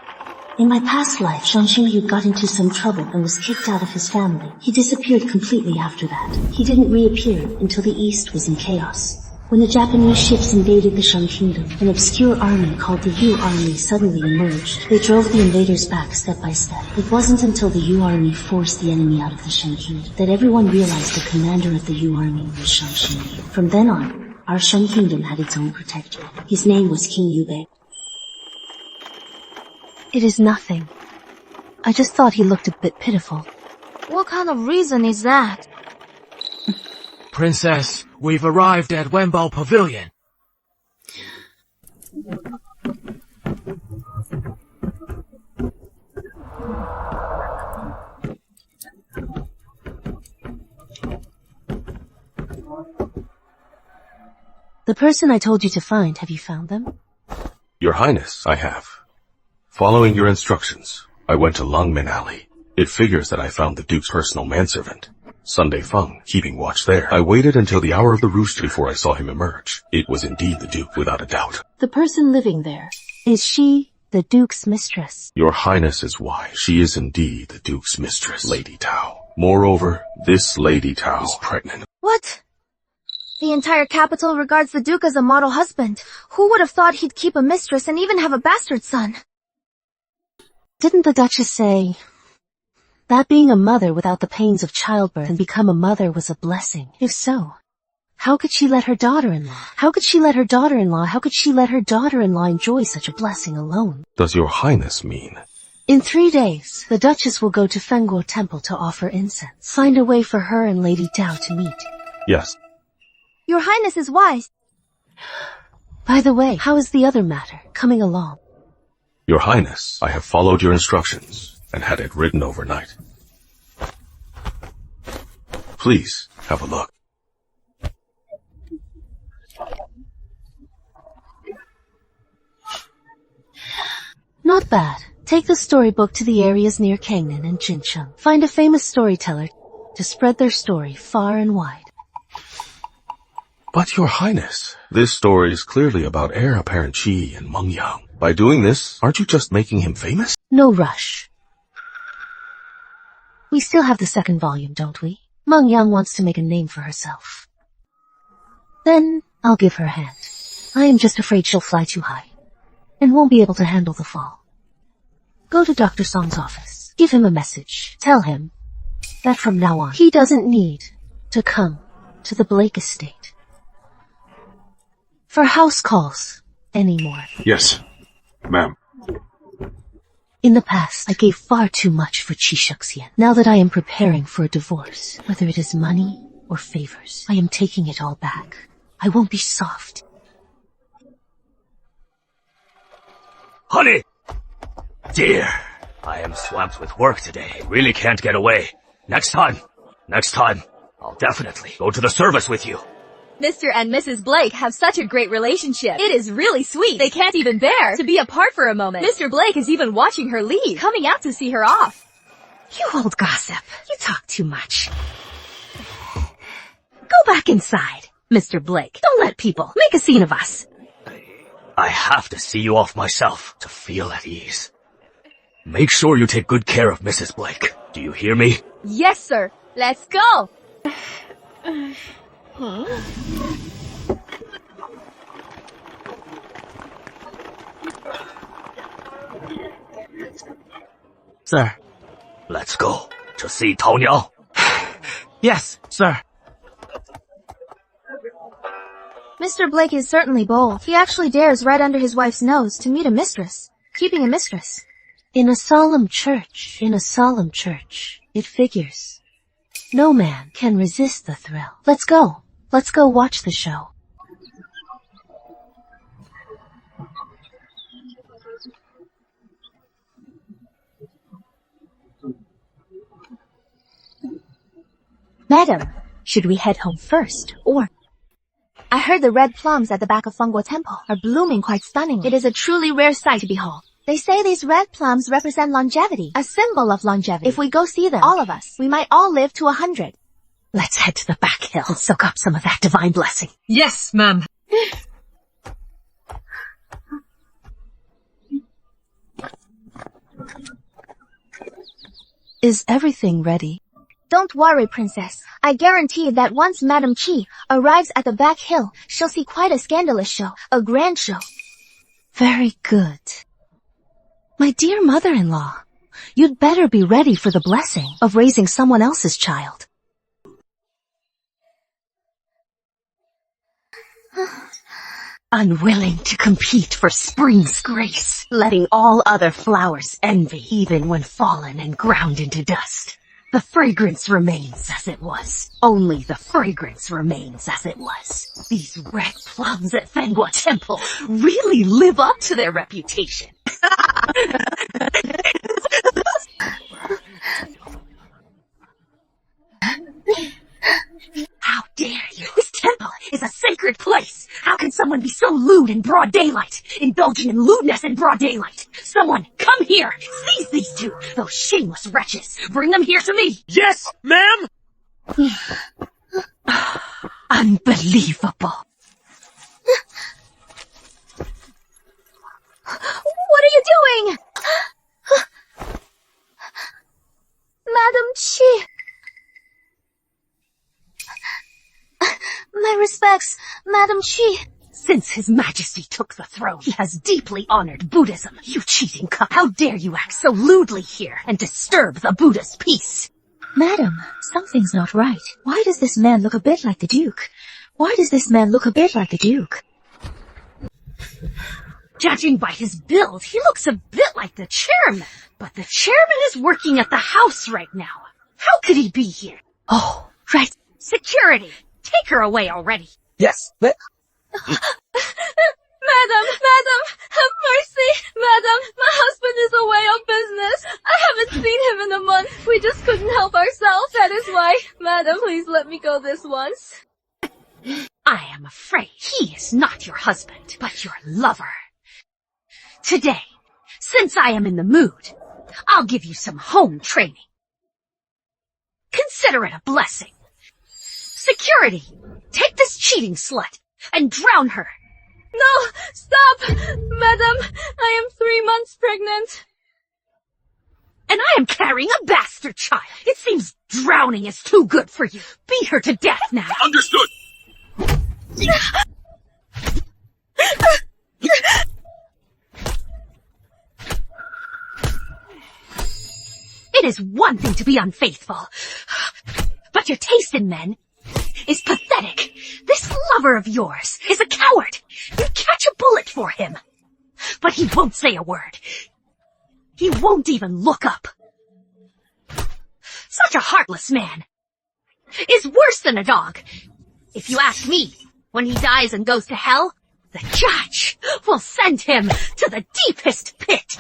In my past life, Shang Xingyu got into some trouble and was kicked out of his family. He disappeared completely after that. He didn't reappear until the East was in chaos. When the Japanese ships invaded the Shang Kingdom, an obscure army called the Yu Army suddenly emerged. They drove the invaders back step by step. It wasn't until the Yu Army forced the enemy out of the Shang Kingdom that everyone realized the commander of the Yu Army was Shang Xingyu. From then on, our Shang Kingdom had its own protector. His name was King Yubei. It is nothing. I just thought he looked a bit pitiful. What kind of reason is that? Princess, we've arrived at Wenbao Pavilion. The person I told you to find, have you found them? Your Highness, I have. Following your instructions, I went to Longmen Alley. It figures that I found the Duke's personal manservant, Sunday Feng, keeping watch there. I waited until the hour of the rooster before I saw him emerge. It was indeed the Duke, without a doubt. The person living there, is she the Duke's mistress? Your Highness is wise. She is indeed the Duke's mistress, Lady Tao. Moreover, this Lady Tao is pregnant. What? The entire capital regards the Duke as a model husband. Who would have thought he'd keep a mistress and even have a bastard son? Didn't the Duchess say that being a mother without the pains of childbirth and become a mother was a blessing? If so, how could she let her daughter-in-law enjoy such a blessing alone? Does your Highness mean? In 3 days, the Duchess will go to Fenguo Temple to offer incense. Find a way for her and Lady Dao to meet. Yes. Your Highness is wise. By the way, how is the other matter coming along? Your Highness, I have followed your instructions and had it written overnight. Please, have a look. Not bad. Take the storybook to the areas near Kangnan and Jincheng. Find a famous storyteller to spread their story far and wide. But Your Highness, this story is clearly about heir apparent Qi and Meng Yang. By doing this, aren't you just making him famous? No rush. We still have the second volume, don't we? Meng Yang wants to make a name for herself. Then I'll give her a hand. I am just afraid she'll fly too high and won't be able to handle the fall. Go to Dr. Song's office. Give him a message. Tell him that from now on, he doesn't need to come to the Blake estate for house calls anymore. Yes, ma'am. In the past, I gave far too much for Chishuxian. Now that I am preparing for a divorce, whether it is money or favors, I am taking it all back. I won't be soft. Honey! Dear, I am swamped with work today. Really can't get away. Next time, I'll definitely go to the service with you. Mr. and Mrs. Blake have such a great relationship. It is really sweet. They can't even bear to be apart for a moment. Mr. Blake is even watching her leave, coming out to see her off. You old gossip. You talk too much. Go back inside, Mr. Blake. Don't let people make a scene of us. I have to see you off myself to feel at ease. Make sure you take good care of Mrs. Blake. Do you hear me? Yes, sir. Let's go. Sir. Let's go to see Tao Niao. Yes, sir. Mr. Blake is certainly bold. He actually dares right under his wife's nose to meet a mistress, keeping a mistress. In a solemn church, it figures. No man can resist the thrill. Let's go watch the show. Madam, should we head home first, or? I heard the red plums at the back of Fengguo Temple are blooming quite stunningly. It is a truly rare sight to behold. They say these red plums represent longevity, a symbol of longevity. If we go see them, all of us, we might all live to 100. Let's head to the back hill and soak up some of that divine blessing. Yes, ma'am. Is everything ready? Don't worry, Princess. I guarantee that once Madam Qi arrives at the back hill, she'll see quite a scandalous show, a grand show. Very good. My dear mother-in-law, you'd better be ready for the blessing of raising someone else's child. Unwilling to compete for spring's grace, letting all other flowers envy, even when fallen and ground into dust. The fragrance remains as it was. Only the fragrance remains as it was. These red plums at Fengguo Temple really live up to their reputation. How dare you? This temple is a sacred place. How can someone be so lewd in broad daylight? Indulging in lewdness in broad daylight. Someone, come here. Seize these two, those shameless wretches. Bring them here to me. Yes, ma'am! Unbelievable. What are you doing? Madam Qi. My respects, Madam Qi. Since His Majesty took the throne, he has deeply honored Buddhism. You cheating cup, how dare you act so lewdly here and disturb the Buddha's peace? Madam, something's not right. Why does this man look a bit like the Duke? Judging by his build, he looks a bit like the chairman. But the chairman is working at the house right now. How could he be here? Oh, right. Security! Take her away already. Yes, but... Madam, have mercy. Madam, my husband is away on business. I haven't seen him in a month. We just couldn't help ourselves. That is why. Madam, please let me go this once. I am afraid he is not your husband, but your lover. Today, since I am in the mood, I'll give you some home training. Consider it a blessing. Security, take this cheating slut and drown her. No, stop! Madam, I am 3 months pregnant. And I am carrying a bastard child. It seems drowning is too good for you. Beat her to death now. Understood! It is one thing to be unfaithful, but your taste in men is pathetic. This lover of yours is a coward. You catch a bullet for him, but he won't say a word. He won't even look up. Such a heartless man is worse than a dog. If you ask me, when he dies and goes to hell, the judge will send him to the deepest pit.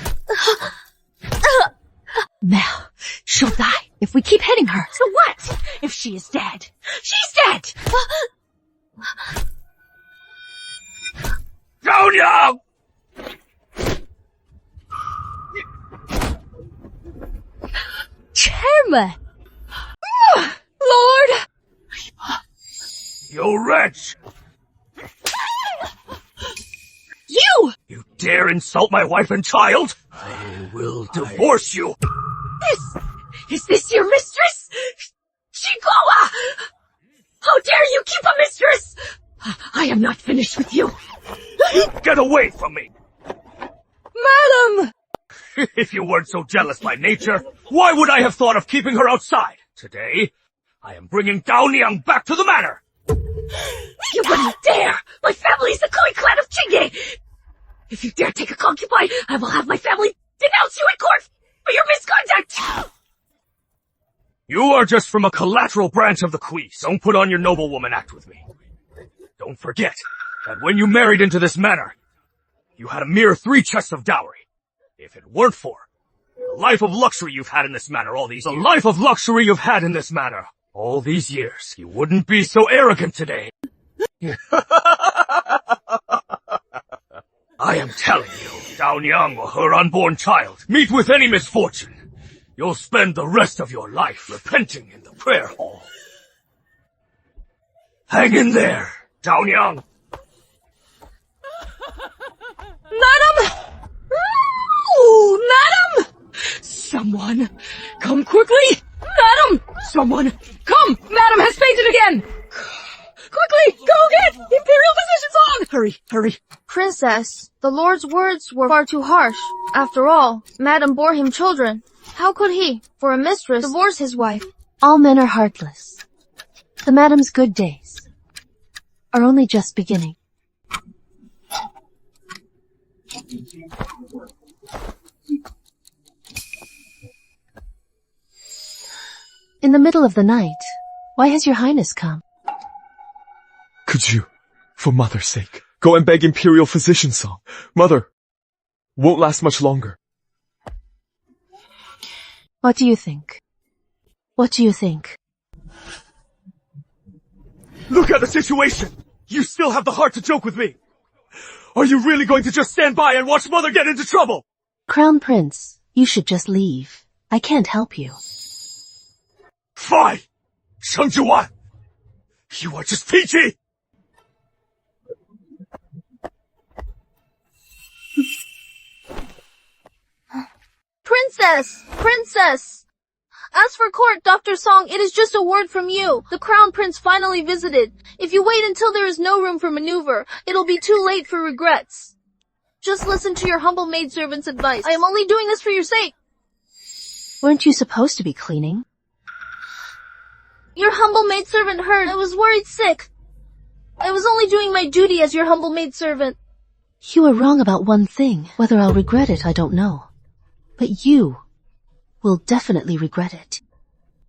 Mel, she'll die if we keep hitting her. So what if she is dead? She's dead! Junior! Chairman! Lord! You wretch! You dare insult my wife and child? I will divorce you! Is this your mistress? Chihuahua! How dare you keep a mistress? I am not finished with you. Get away from me! Madam! If you weren't so jealous by nature, why would I have thought of keeping her outside? Today, I am bringing Dao Niang back to the manor! You wouldn't dare! My family's the Kui clan of Chingay! If you dare take a concubine, I will have my family denounce you in court for your misconduct! You are just from a collateral branch of the Quis. Don't put on your noblewoman act with me. Don't forget that when you married into this manor, you had a mere 3 chests of dowry. If it weren't for the life of luxury you've had in this manor all these years, you wouldn't be so arrogant today. I am telling you, Dao Niang or her unborn child meet with any misfortune, you'll spend the rest of your life repenting in the prayer hall. Hang in there, Dao Niang. Madam! Ooh, madam! Someone, come quickly! Madam! Someone, come! Madam has fainted again! Quickly, go get Imperial physicians on! Hurry, hurry. Princess, the Lord's words were far too harsh. After all, Madam bore him children. How could he, for a mistress, divorce his wife? All men are heartless. The madam's good days are only just beginning. In the middle of the night, why has your highness come? Could you, for mother's sake, go and beg Imperial Physician Song? Mother won't last much longer. What do you think? What do you think? Look at the situation! You still have the heart to joke with me! Are you really going to just stand by and watch Mother get into trouble? Crown Prince, you should just leave. I can't help you. Fine! Sheng Juan! You are just peachy! Princess! Princess! As for court, Dr. Song, it is just a word from you. The Crown Prince finally visited. If you wait until there is no room for maneuver, it'll be too late for regrets. Just listen to your humble maidservant's advice. I am only doing this for your sake. Weren't you supposed to be cleaning? Your humble maidservant heard. I was worried sick. I was only doing my duty as your humble maidservant. You are wrong about one thing. Whether I'll regret it, I don't know. But you will definitely regret it.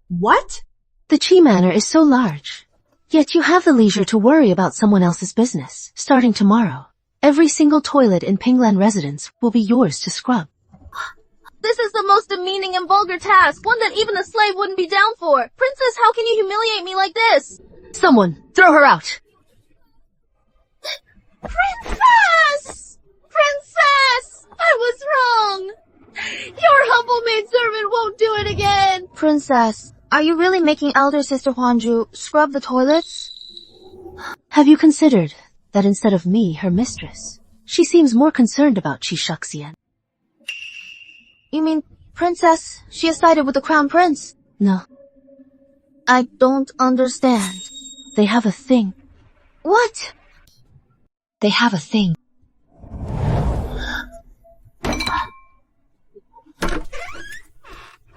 What? The Qi Manor is so large. Yet you have the leisure to worry about someone else's business. Starting tomorrow, every single toilet in Pinglan residence will be yours to scrub. This is the most demeaning and vulgar task, one that even a slave wouldn't be down for. Princess, how can you humiliate me like this? Someone, throw her out! Princess! Princess! I was wrong! Your humble maidservant won't do it again! Princess, are you really making elder sister Huanju scrub the toilets? Have you considered that instead of me, her mistress, she seems more concerned about Qi Shaxian? You mean, Princess, she has sided with the Crown Prince? No. I don't understand. They have a thing. What? They have a thing.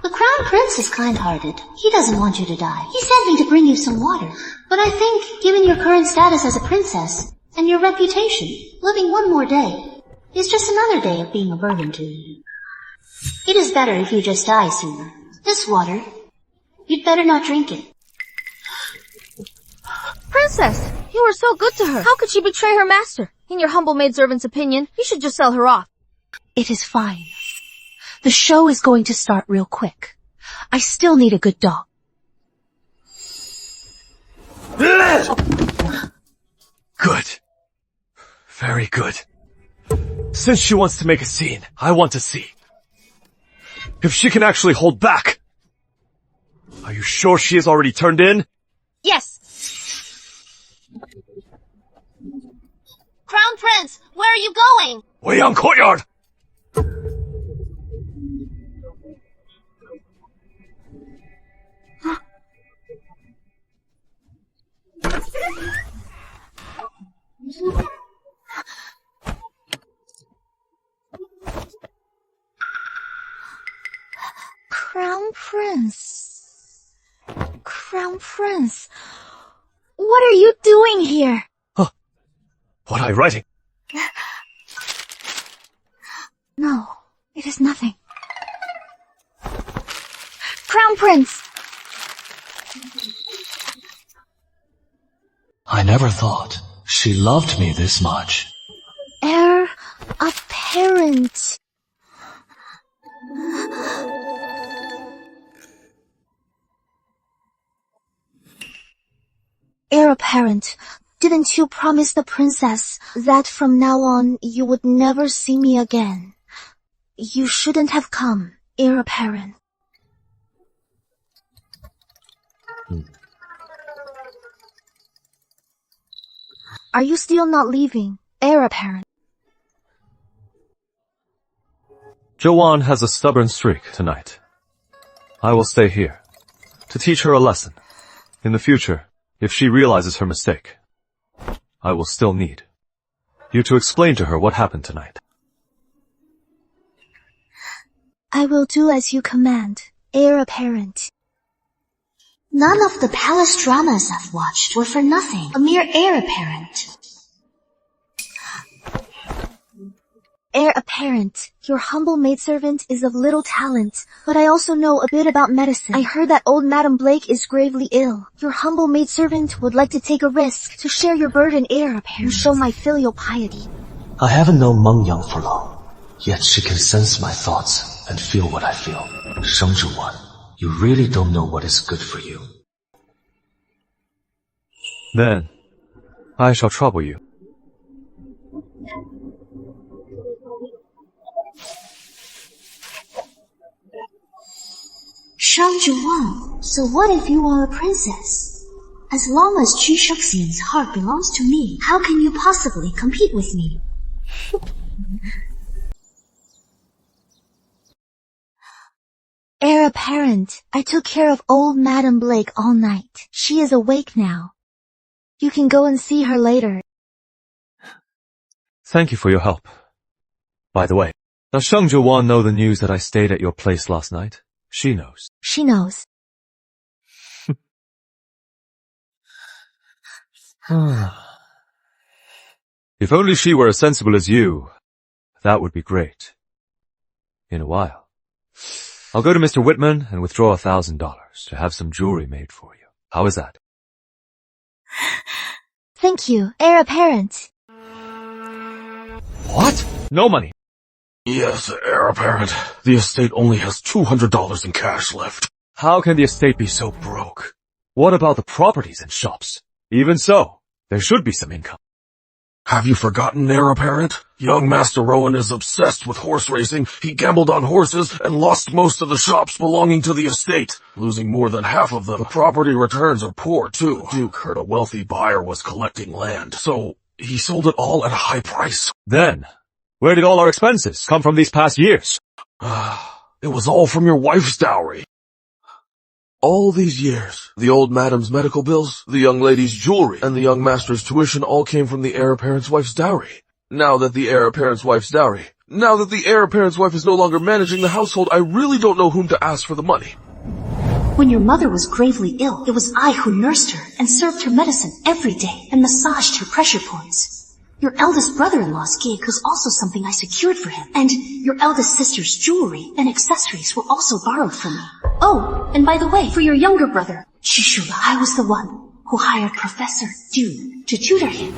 The Crown Prince is kind-hearted. He doesn't want you to die. He sent me to bring you some water. But I think, given your current status as a princess, and your reputation, living one more day is just another day of being a burden to you. It is better if you just die sooner. This water, you'd better not drink it. Princess, you were so good to her. How could she betray her master? In your humble maidservant's opinion, you should just sell her off. It is fine. The show is going to start real quick. I still need a good dog. Good. Very good. Since she wants to make a scene, I want to see if she can actually hold back. Are you sure she has already turned in? Yes. Crown Prince, where are you going? Weiyang Courtyard! Crown Prince. Crown Prince. What are you doing here? Huh. What are you writing? No, it is nothing. Crown Prince! I never thought she loved me this much. Heir apparent. Heir apparent, didn't you promise the princess that from now on you would never see me again? You shouldn't have come, heir apparent. Are you still not leaving, heir apparent? Joanne has a stubborn streak tonight. I will stay here to teach her a lesson. In the future, if she realizes her mistake, I will still need you to explain to her what happened tonight. I will do as you command, heir apparent. None of the palace dramas I've watched were for nothing. A mere heir apparent. Heir apparent, your humble maidservant is of little talent, but I also know a bit about medicine. I heard that old Madam Blake is gravely ill. Your humble maidservant would like to take a risk to share your burden, heir apparent. You show my filial piety. I haven't known Meng Yang for long, yet she can sense my thoughts and feel what I feel. Sheng Zhiwan, you really don't know what is good for you. Then, I shall trouble you. Shang Zhiwan, so what if you are a princess? As long as Qu Shuxian's heart belongs to me, how can you possibly compete with me? Heir apparent, I took care of old Madam Blake all night. She is awake now. You can go and see her later. Thank you for your help. By the way, does Sheng Zhiwan know the news that I stayed at your place last night? She knows. She knows. If only she were as sensible as you, that would be great. In a while, I'll go to Mr. Whitman and withdraw $1,000 to have some jewelry made for you. How is that? Thank you, heir apparent. What? No money. Yes, heir apparent. The estate only has $200 in cash left. How can the estate be so broke? What about the properties and shops? Even so, there should be some income. Have you forgotten, heir apparent? Young Master Rowan is obsessed with horse racing. He gambled on horses and lost most of the shops belonging to the estate, losing more than half of them. The property returns are poor, too. The Duke heard a wealthy buyer was collecting land, so he sold it all at a high price. Then, where did all our expenses come from these past years? It was all from your wife's dowry. All these years, the old madam's medical bills, the young lady's jewelry, and the young master's tuition all came from the heir apparent's wife's dowry. Now that the heir apparent's wife's dowry Now that the heir apparent's wife is no longer managing the household, I really don't know whom to ask for the money. When your mother was gravely ill, it was I who nursed her and served her medicine every day and massaged her pressure points. Your eldest brother-in-law's gig was also something I secured for him, and your eldest sister's jewelry and accessories were also borrowed from me. Oh, and by the way, for your younger brother, Shishula, I was the one who hired Professor Du to tutor him.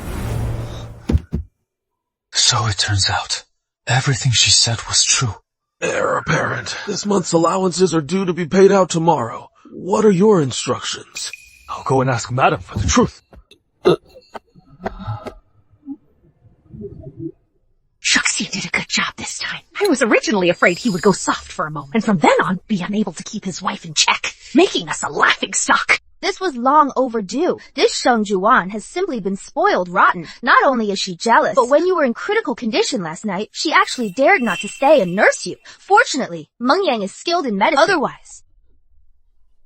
So it turns out, everything she said was true. Heir apparent, this month's allowances are due to be paid out tomorrow. What are your instructions? I'll go and ask Madam for the truth. Shuxi did a good job this time. I was originally afraid he would go soft for a moment, and from then on be unable to keep his wife in check, making us a laughingstock. This was long overdue. This Sheng Juan has simply been spoiled rotten. Not only is she jealous, but when you were in critical condition last night, she actually dared not to stay and nurse you. Fortunately, Meng Yang is skilled in medicine. Otherwise,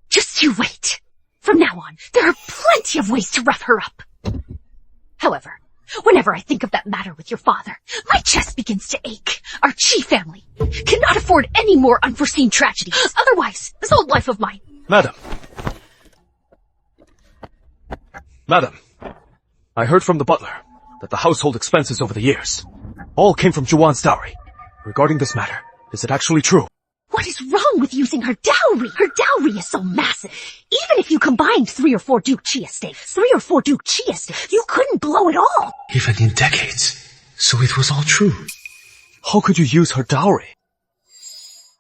just you wait. From now on, there are plenty of ways to rough her up. However, whenever I think of that matter with your father, my chest begins to ache. Our Chi family cannot afford any more unforeseen tragedies. Otherwise, this old life of mine... Madam, I heard from the butler that the household expenses over the years all came from Juwan's dowry. Regarding this matter, is it actually true? What is wrong with using her dowry? Her dowry is so massive. Even if you combined 3 or 4 Duke Chi estates, you couldn't blow it all. Even in decades. So it was all true. How could you use her dowry?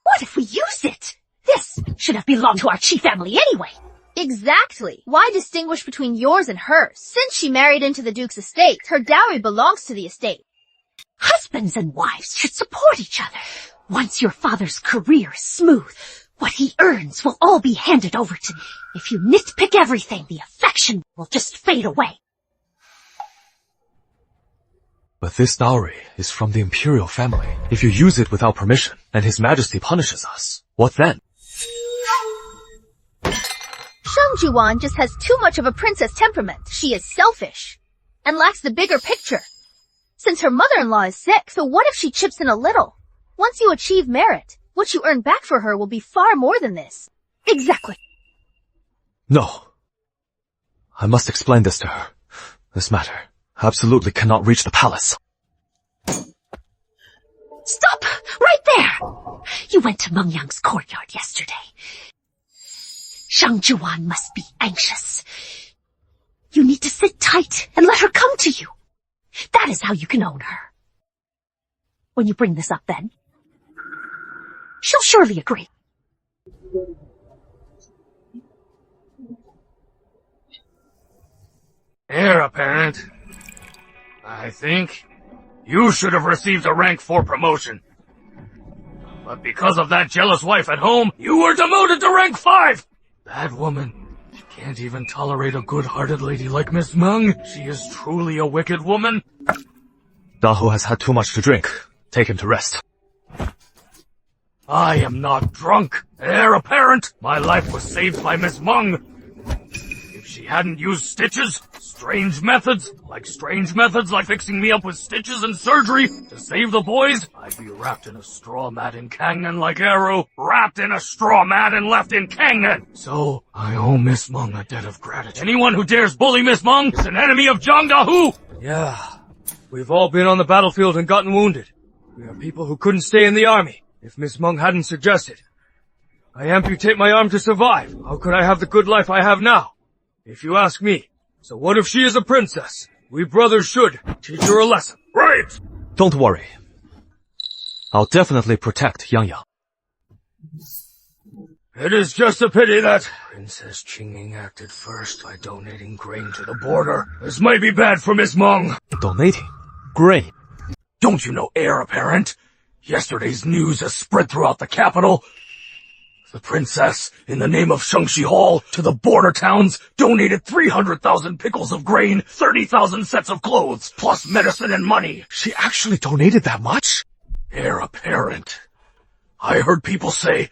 What if we use it? This should have belonged to our Chi family anyway. exactly. Why distinguish between yours and hers? Since she married into the Duke's estate, her dowry belongs to the estate. Husbands and wives should support each other. Once your father's career is smooth, what he earns will all be handed over to me. If you nitpick everything, the affection will just fade away. But this dowry is from the imperial family. If you use it without permission, and His Majesty punishes us, what then? Shang Juan just has too much of a princess temperament. She is selfish, and lacks the bigger picture. Since her mother-in-law is sick, so what if she chips in a little? Once you achieve merit, what you earn back for her will be far more than this. Exactly. No. I must explain this to her. This matter absolutely cannot reach the palace. Stop! Right there! You went to Meng Yang's courtyard yesterday. Shang Juan must be anxious. You need to sit tight and let her come to you. That is how you can own her. When you bring this up then, she'll surely agree. Heir apparent. I think you should have received a rank 4 promotion. But because of that jealous wife at home, you were demoted to rank 5! That woman can't even tolerate a good-hearted lady like Miss Meng. She is truly a wicked woman. Dahu has had too much to drink. Take him to rest. I am not drunk. Heir apparent. My life was saved by Miss Meng. If she hadn't used stitches, strange methods like fixing me up with stitches and surgery to save the boys, I'd be wrapped in a straw mat in Kangnan like Arrow, wrapped in a straw mat and left in Kangnan. So, I owe Miss Meng a debt of gratitude. Anyone who dares bully Miss Meng is an enemy of Zhang Dahu! Yeah, we've all been on the battlefield and gotten wounded. We are people who couldn't stay in the army, if Miss Meng hadn't suggested. I amputate my arm to survive. How could I have the good life I have now? If you ask me. So what if she is a princess? We brothers should teach her a lesson. Right! Don't worry. I'll definitely protect Yang Yang. It is just a pity that Princess Qingming acted first by donating grain to the border. This might be bad for Miss Meng. Donating? Grain? Don't you know, heir apparent? Yesterday's news has spread throughout the capital. The princess, in the name of Shengxi Hall, to the border towns, donated 300,000 pickles of grain, 30,000 sets of clothes, plus medicine and money. She actually donated that much? Heir apparent. I heard people say,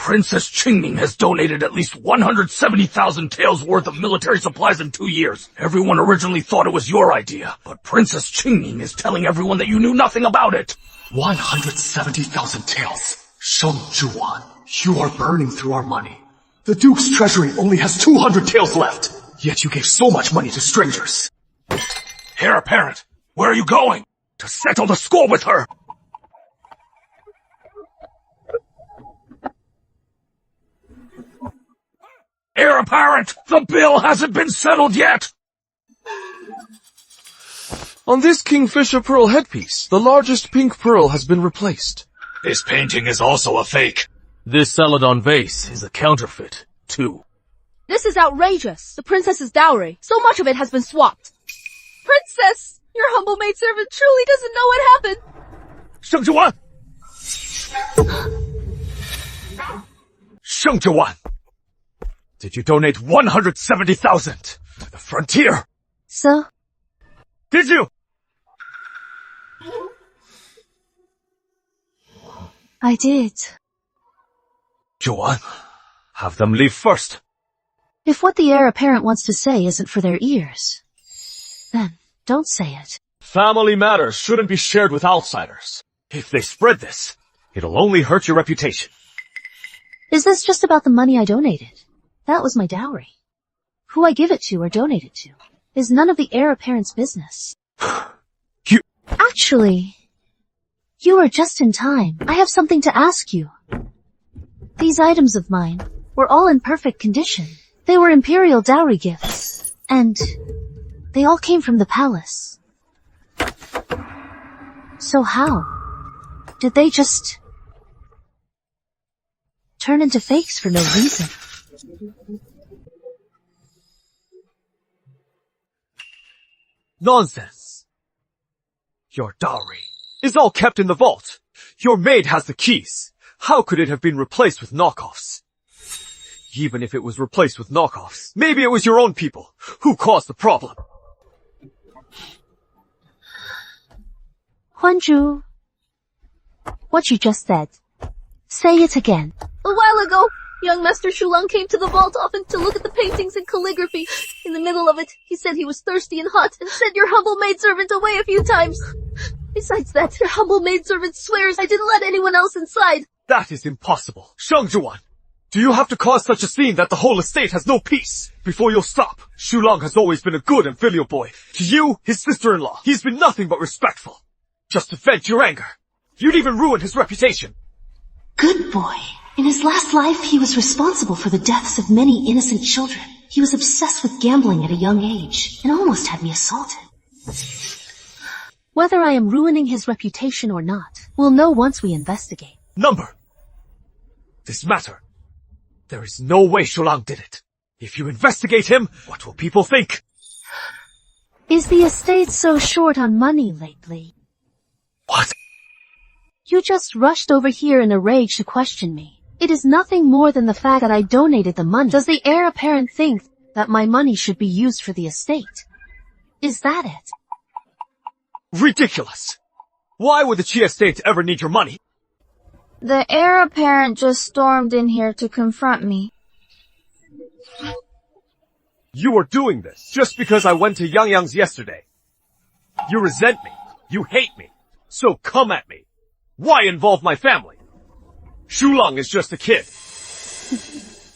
Princess Qingming has donated at least 170,000 taels worth of military supplies in 2 years. Everyone originally thought it was your idea, but Princess Qingming is telling everyone that you knew nothing about it. 170,000 taels. Sheng Zhuan, you are burning through our money. The Duke's treasury only has 200 taels left, yet you gave so much money to strangers. Heir apparent, where are you going? To settle the score with her! Heir apparent, the bill hasn't been settled yet! On this Kingfisher pearl headpiece, the largest pink pearl has been replaced. This painting is also a fake. This Celadon vase is a counterfeit, too. This is outrageous. The princess's dowry. So much of it has been swapped. Princess! Your humble maidservant truly doesn't know what happened. Sheng Zhuan! Did you donate 170,000 to the frontier? So? Did you? I did. Zhuan, have them leave first. If what the heir apparent wants to say isn't for their ears, then don't say it. Family matters shouldn't be shared with outsiders. If they spread this, it'll only hurt your reputation. Is this just about the money I donated? That was my dowry. Who I give it to or donate it to is none of the heir apparent's business. Actually, you are just in time. I have something to ask you. These items of mine were all in perfect condition. They were imperial dowry gifts, and they all came from the palace. So how did they just turn into fakes for no reason? Nonsense. Your dowry is all kept in the vault. Your maid has the keys. How could it have been replaced with knockoffs? Even if it was replaced with knockoffs, maybe it was your own people who caused the problem. Huanzhu, what you just said. Say it again. A while ago, young Master Shulang came to the vault often to look at the paintings and calligraphy. In the middle of it, he said he was thirsty and hot and sent your humble maidservant away a few times. Besides that, your humble maidservant swears I didn't let anyone else inside. That is impossible. Sheng Zhuan, do you have to cause such a scene that the whole estate has no peace before you'll stop? Shulang has always been a good and filial boy. To you, his sister-in-law, he's been nothing but respectful. Just to vent your anger. You'd even ruin his reputation. Good boy. In his last life, he was responsible for the deaths of many innocent children. He was obsessed with gambling at a young age and almost had me assaulted. Whether I am ruining his reputation or not, we'll know once we investigate. Number. This matter. There is no way Shulang did it. If you investigate him, what will people think? Is the estate so short on money lately? What? You just rushed over here in a rage to question me. It is nothing more than the fact that I donated the money. Does the heir apparent think that my money should be used for the estate? Is that it? Ridiculous. Why would the Qi estate ever need your money? The heir apparent just stormed in here to confront me. You are doing this just because I went to Yang Yang's yesterday. You resent me. You hate me. So come at me. Why involve my family? Shulang is just a kid.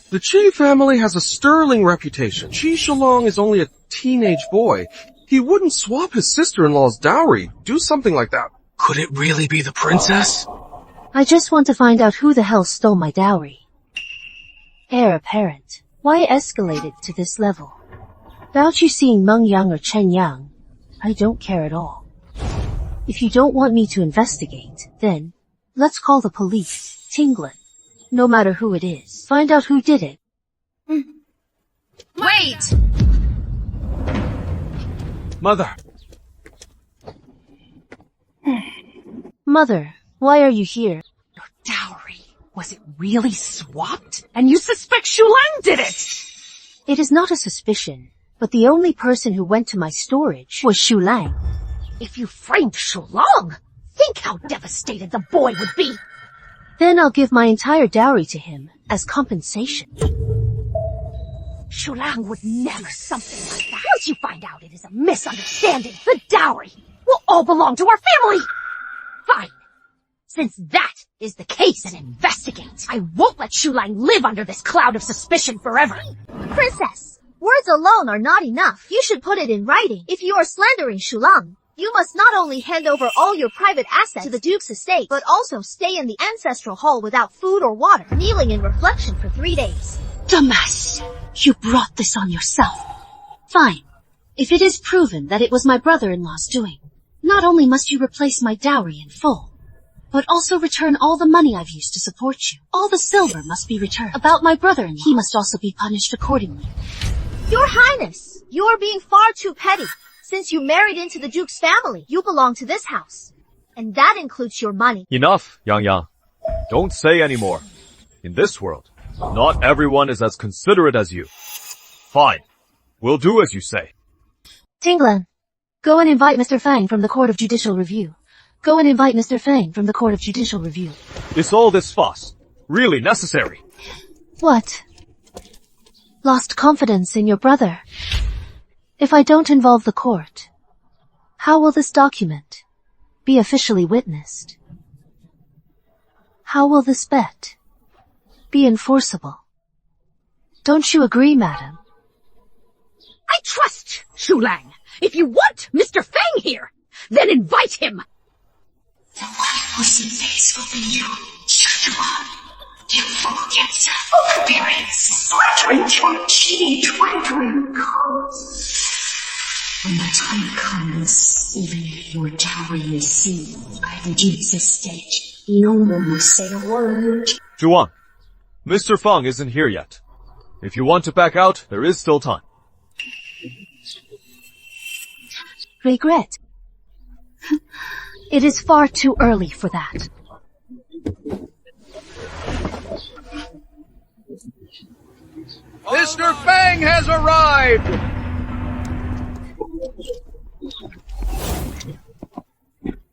The Qi family has a sterling reputation. Qi Shulang is only a teenage boy. He wouldn't swap his sister-in-law's dowry. Do something like that. Could it really be the princess? I just want to find out who the hell stole my dowry. Heir apparent. Why escalate it to this level? About you seeing Meng Yang or Chen Yang, I don't care at all. If you don't want me to investigate, then let's call the police. Tinglan. No matter who it is. Find out who did it. Wait! Mother. Mother, why are you here? Your dowry. Was it really swapped? And you suspect Shulang did it! It is not a suspicion, but the only person who went to my storage was Shulang. If you framed Shulang, think how devastated the boy would be. Then I'll give my entire dowry to him, as compensation. Shulang would never something like that. Once you find out it is a misunderstanding, the dowry will all belong to our family. Fine. Since that is the case, then investigate. I won't let Shulang live under this cloud of suspicion forever. Princess, words alone are not enough. You should put it in writing. If you are slandering Shulang, you must not only hand over all your private assets to the Duke's estate, but also stay in the ancestral hall without food or water, kneeling in reflection for 3 days. Dumbass! You brought this on yourself. Fine. If it is proven that it was my brother-in-law's doing, not only must you replace my dowry in full, but also return all the money I've used to support you. All the silver must be returned. About my brother-in-law, he must also be punished accordingly. Your Highness, you are being far too petty. Since you married into the Duke's family, you belong to this house. And that includes your money. Enough, Yang Yang. Don't say any more. In this world, not everyone is as considerate as you. Fine. We'll do as you say. Tinglan, go and invite Mr. Fang from the Court of Judicial Review. Go and invite Mr. Fang from the Court of Judicial Review. Is all this fuss really necessary? What? Lost confidence in your brother? If I don't involve the court, how will this document be officially witnessed? How will this bet be enforceable? Don't you agree, madam? I trust Shulang. If you want Mr. Fang here, then invite him. The one whose face will be you, Shadua. You forget forbearance, flattering your cheat, wandering cause. When the time comes, even if your dowry is sealed by the Duke's estate, no one will say a word. Zhuang, Mr. Fang isn't here yet. If you want to back out, there is still time. Regret. It is far too early for that. Mr. Fang has arrived!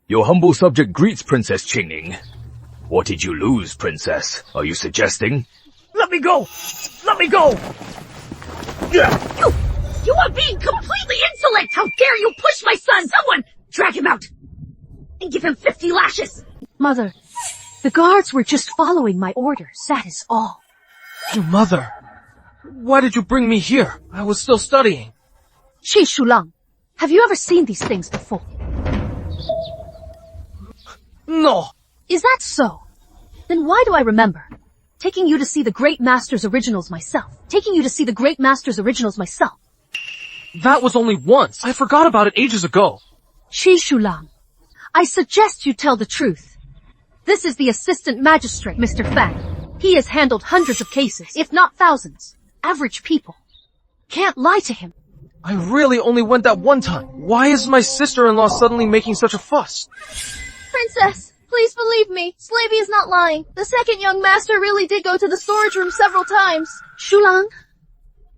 Your humble subject greets Princess Qingning. What did you lose, Princess? Are you suggesting? Let me go! Let me go! You are being completely insolent! How dare you push my son! Someone drag him out! And give him 50 lashes! Mother, the guards were just following my orders, that is all. Your mother. Why did you bring me here? I was still studying. Shi Shulang, have you ever seen these things before? No. Is that so? Then why do I remember taking you to see the Great Master's originals myself? That was only once. I forgot about it ages ago. Shi Shulang, I suggest you tell the truth. This is the assistant magistrate, Mr. Fang. He has handled hundreds of cases, if not thousands. Average people can't lie to him. I really only went that one time. Why is my sister-in-law suddenly making such a fuss? Princess, please believe me. Slavey is not lying. The second young master really did go to the storage room several times. Shulang,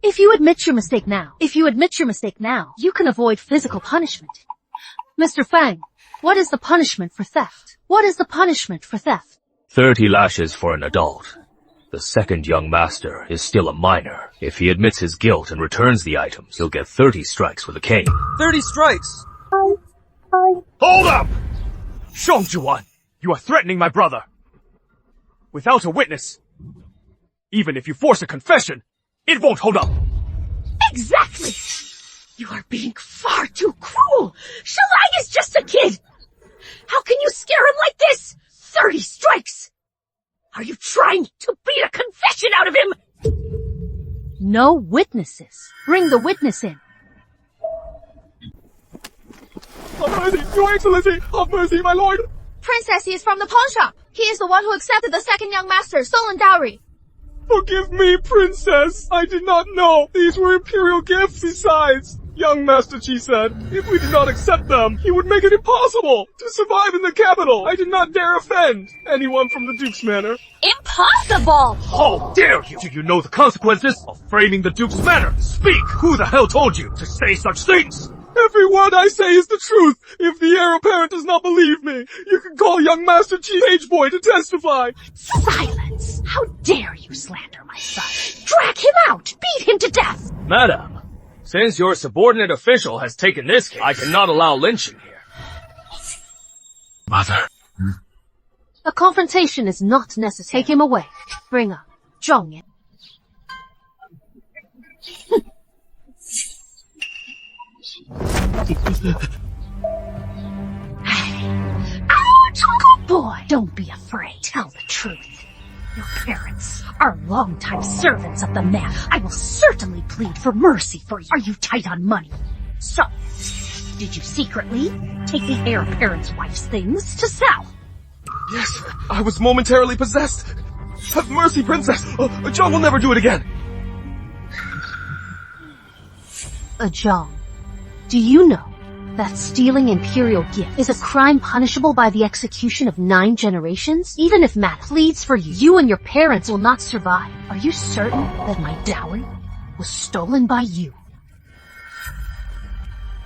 if you admit your mistake now, you can avoid physical punishment. Mr. Fang, what is the punishment for theft? 30 lashes for an adult. The second young master is still a minor. If he admits his guilt and returns the items, he'll get 30 strikes with a cane. 30 strikes? Hold up! Shang Zhuan, you are threatening my brother. Without a witness, even if you force a confession, it won't hold up. Exactly! You are being far too cruel! Shulang is just a kid! How can you scare him like this? 30 strikes! Are you trying to beat a confession out of him? No witnesses. Bring the witness in. Have mercy, Your Excellency! Have mercy, my lord! Princess, he is from the pawn shop. He is the one who accepted the second young master's stolen dowry. Forgive me, Princess! I did not know. These were imperial gifts besides. Young Master Qi said, if we did not accept them, he would make it impossible to survive in the capital. I did not dare offend anyone from the Duke's manor. Impossible! How dare you! Do you know the consequences of framing the Duke's manor? Speak! Who the hell told you to say such things? Every word I say is the truth. If the heir apparent does not believe me, you can call young Master Qi's page boy to testify. Silence! prince. How dare you slander my son? Drag him out! Beat him to death! Madam, since your subordinate official has taken this case, I cannot allow lynching here. Mother. A confrontation is not necessary. Take him away. Bring up Zhong Yan. Ouch! Good boy! Don't be afraid. Tell the truth. Your parents are longtime servants of the man. I will certainly plead for mercy for you. Are you tight on money? So, did you secretly take the heir apparent's wife's things to sell? Yes, I was momentarily possessed. Have mercy, princess. John will never do it again. Zhong, do you know that stealing imperial gifts is a crime punishable by the execution of 9 generations? Even if Matt pleads for you, you and your parents will not survive. Are you certain that my dowry was stolen by you?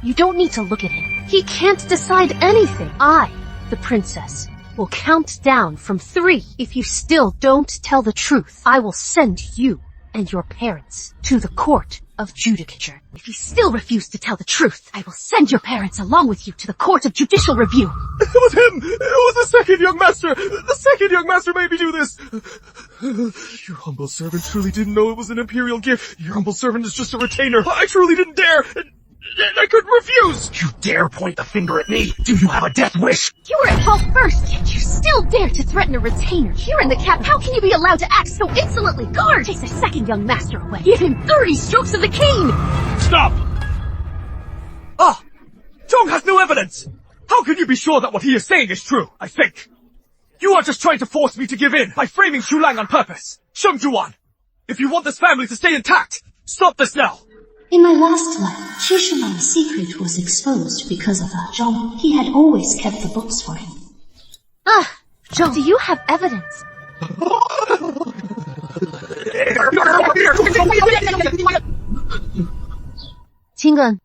You don't need to look at him. He can't decide anything. I, the princess, will count down from 3. If you still don't tell the truth, I will send you and your parents to the court of judicature. If you still refuse to tell the truth, I will send your parents along with you to the court of judicial review. It was him! It was the second young master! The second young master made me do this! Your humble servant truly didn't know it was an imperial gift. Your humble servant is just a retainer. I truly didn't dare! I couldn't refuse! You dare point the finger at me? Do you have a death wish? You were at fault first, yet you still dare to threaten a retainer. Here in the cap, how can you be allowed to act so insolently? Guard! Take the second young master away. Give him 30 strokes of the cane! Stop! Ah! Zhong has no evidence! How can you be sure that what he is saying is true? I think you are just trying to force me to give in by framing Shulang on purpose. Sheng Zhuan, if you want this family to stay intact, stop this now! In my last life, Shishulang's secret was exposed because of that Zhong. He had always kept the books for him. Zhong, do you have evidence? Qing'an.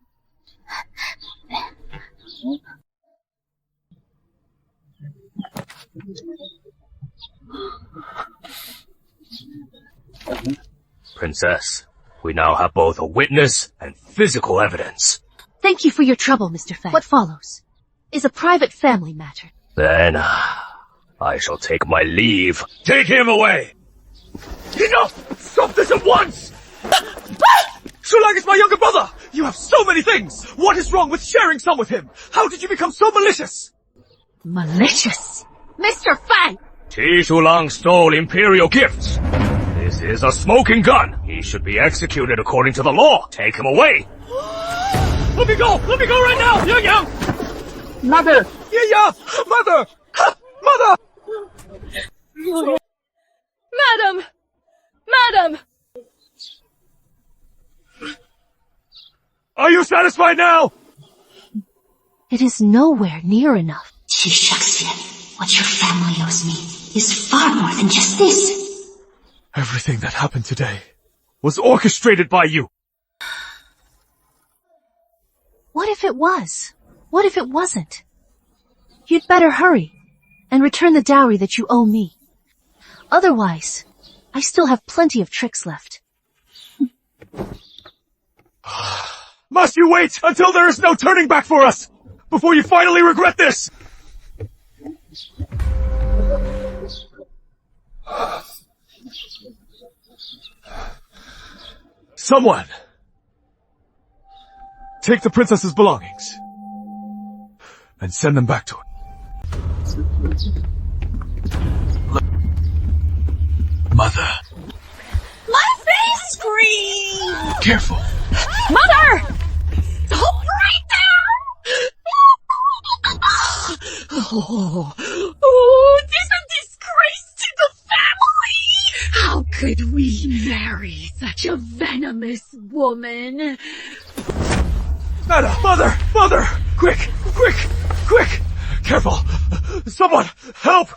Princess, we now have both a witness and physical evidence. Thank you for your trouble, Mr. Fang. What follows is a private family matter. Then, I shall take my leave. Take him away! Enough! Stop this at once! Shulang is my younger brother! You have so many things! What is wrong with sharing some with him? How did you become so malicious? Malicious? Mr. Fang! Shulang stole imperial gifts. This is a smoking gun. He should be executed according to the law. Take him away. Let me go! Let me go right now! Yang Yang! Mother! Yeah! Mother! Mother! Madam! Madam! Are you satisfied now? It is nowhere near enough. Shuxian, what your family owes me is far more than just this. Everything that happened today was orchestrated by you. What if it was? What if it wasn't? You'd better hurry and return the dowry that you owe me. Otherwise, I still have plenty of tricks left. Must you wait until there is no turning back for us before you finally regret this? Someone, take the princess's belongings and send them back to her. Mother. My face scream! Careful. Mother! Stop right there! Oh, this is a disgrace to the family! How could we marry such a venomous woman? Mother! Quick! Careful! Someone! Help!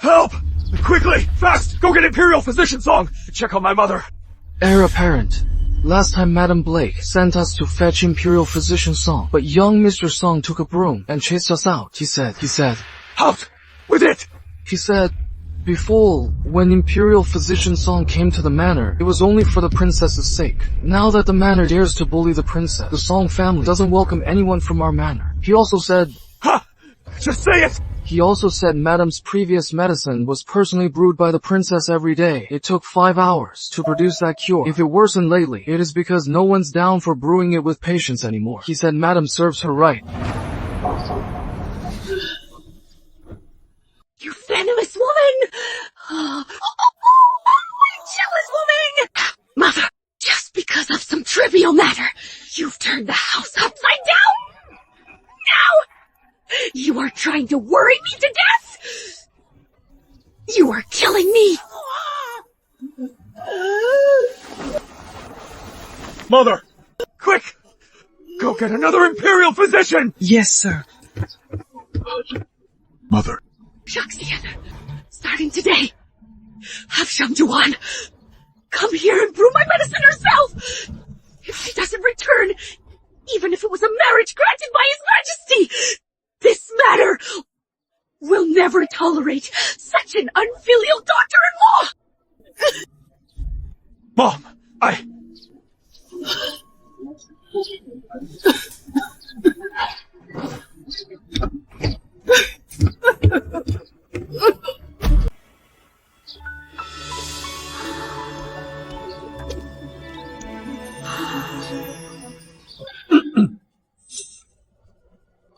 Quickly! Fast! Go get Imperial Physician Song! Check on my mother! Heir apparent. Last time Madam Blake sent us to fetch Imperial Physician Song, but young Mr. Song took a broom and chased us out. He said, Out! With it! He said, Before, when Imperial Physician Song came to the manor, it was only for the princess's sake. Now that the manor dares to bully the princess, the Song family doesn't welcome anyone from our manor. He also said... Ha! Just say it! He also said Madame's previous medicine was personally brewed by the princess every day. It took 5 hours to produce that cure. If it worsened lately, it is because no one's down for brewing it with patience anymore. He said Madame serves her right. You venomous woman! Oh, jealous woman! Mother, just because of some trivial matter, you've turned the house upside down! Now, you are trying to worry me to death! You are killing me! Mother! Quick! Go get another Imperial physician! Yes, sir. Mother. Shaxian, starting today, have Shangjuan come here and brew my medicine herself! If she doesn't return, even if it was a marriage granted by His Majesty, this matter will never tolerate such an unfilial daughter-in-law! Mom,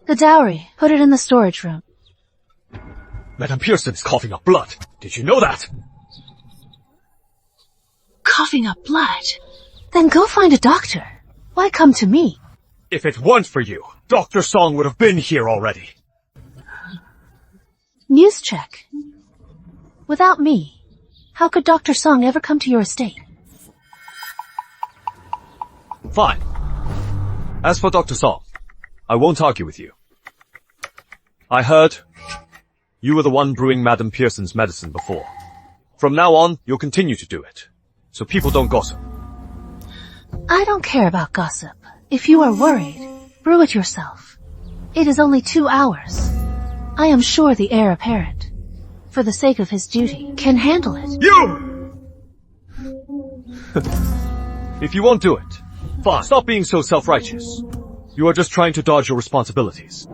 The dowry. Put it in the storage room. Madame Pearson is coughing up blood. Did you know that? Coughing up blood? Then go find a doctor. Why come to me? If it weren't for you, Dr. Song would have been here already. News check. Without me, how could Dr. Song ever come to your estate? Fine. As for Dr. Song, I won't argue with you. I heard you were the one brewing Madame Pearson's medicine before. From now on, you'll continue to do it, so people don't gossip. I don't care about gossip. If you are worried, brew it yourself. It is only 2 hours. I am sure the heir apparent, for the sake of his duty, can handle it. You! If you won't do it, fine. Stop being so self-righteous. You are just trying to dodge your responsibilities.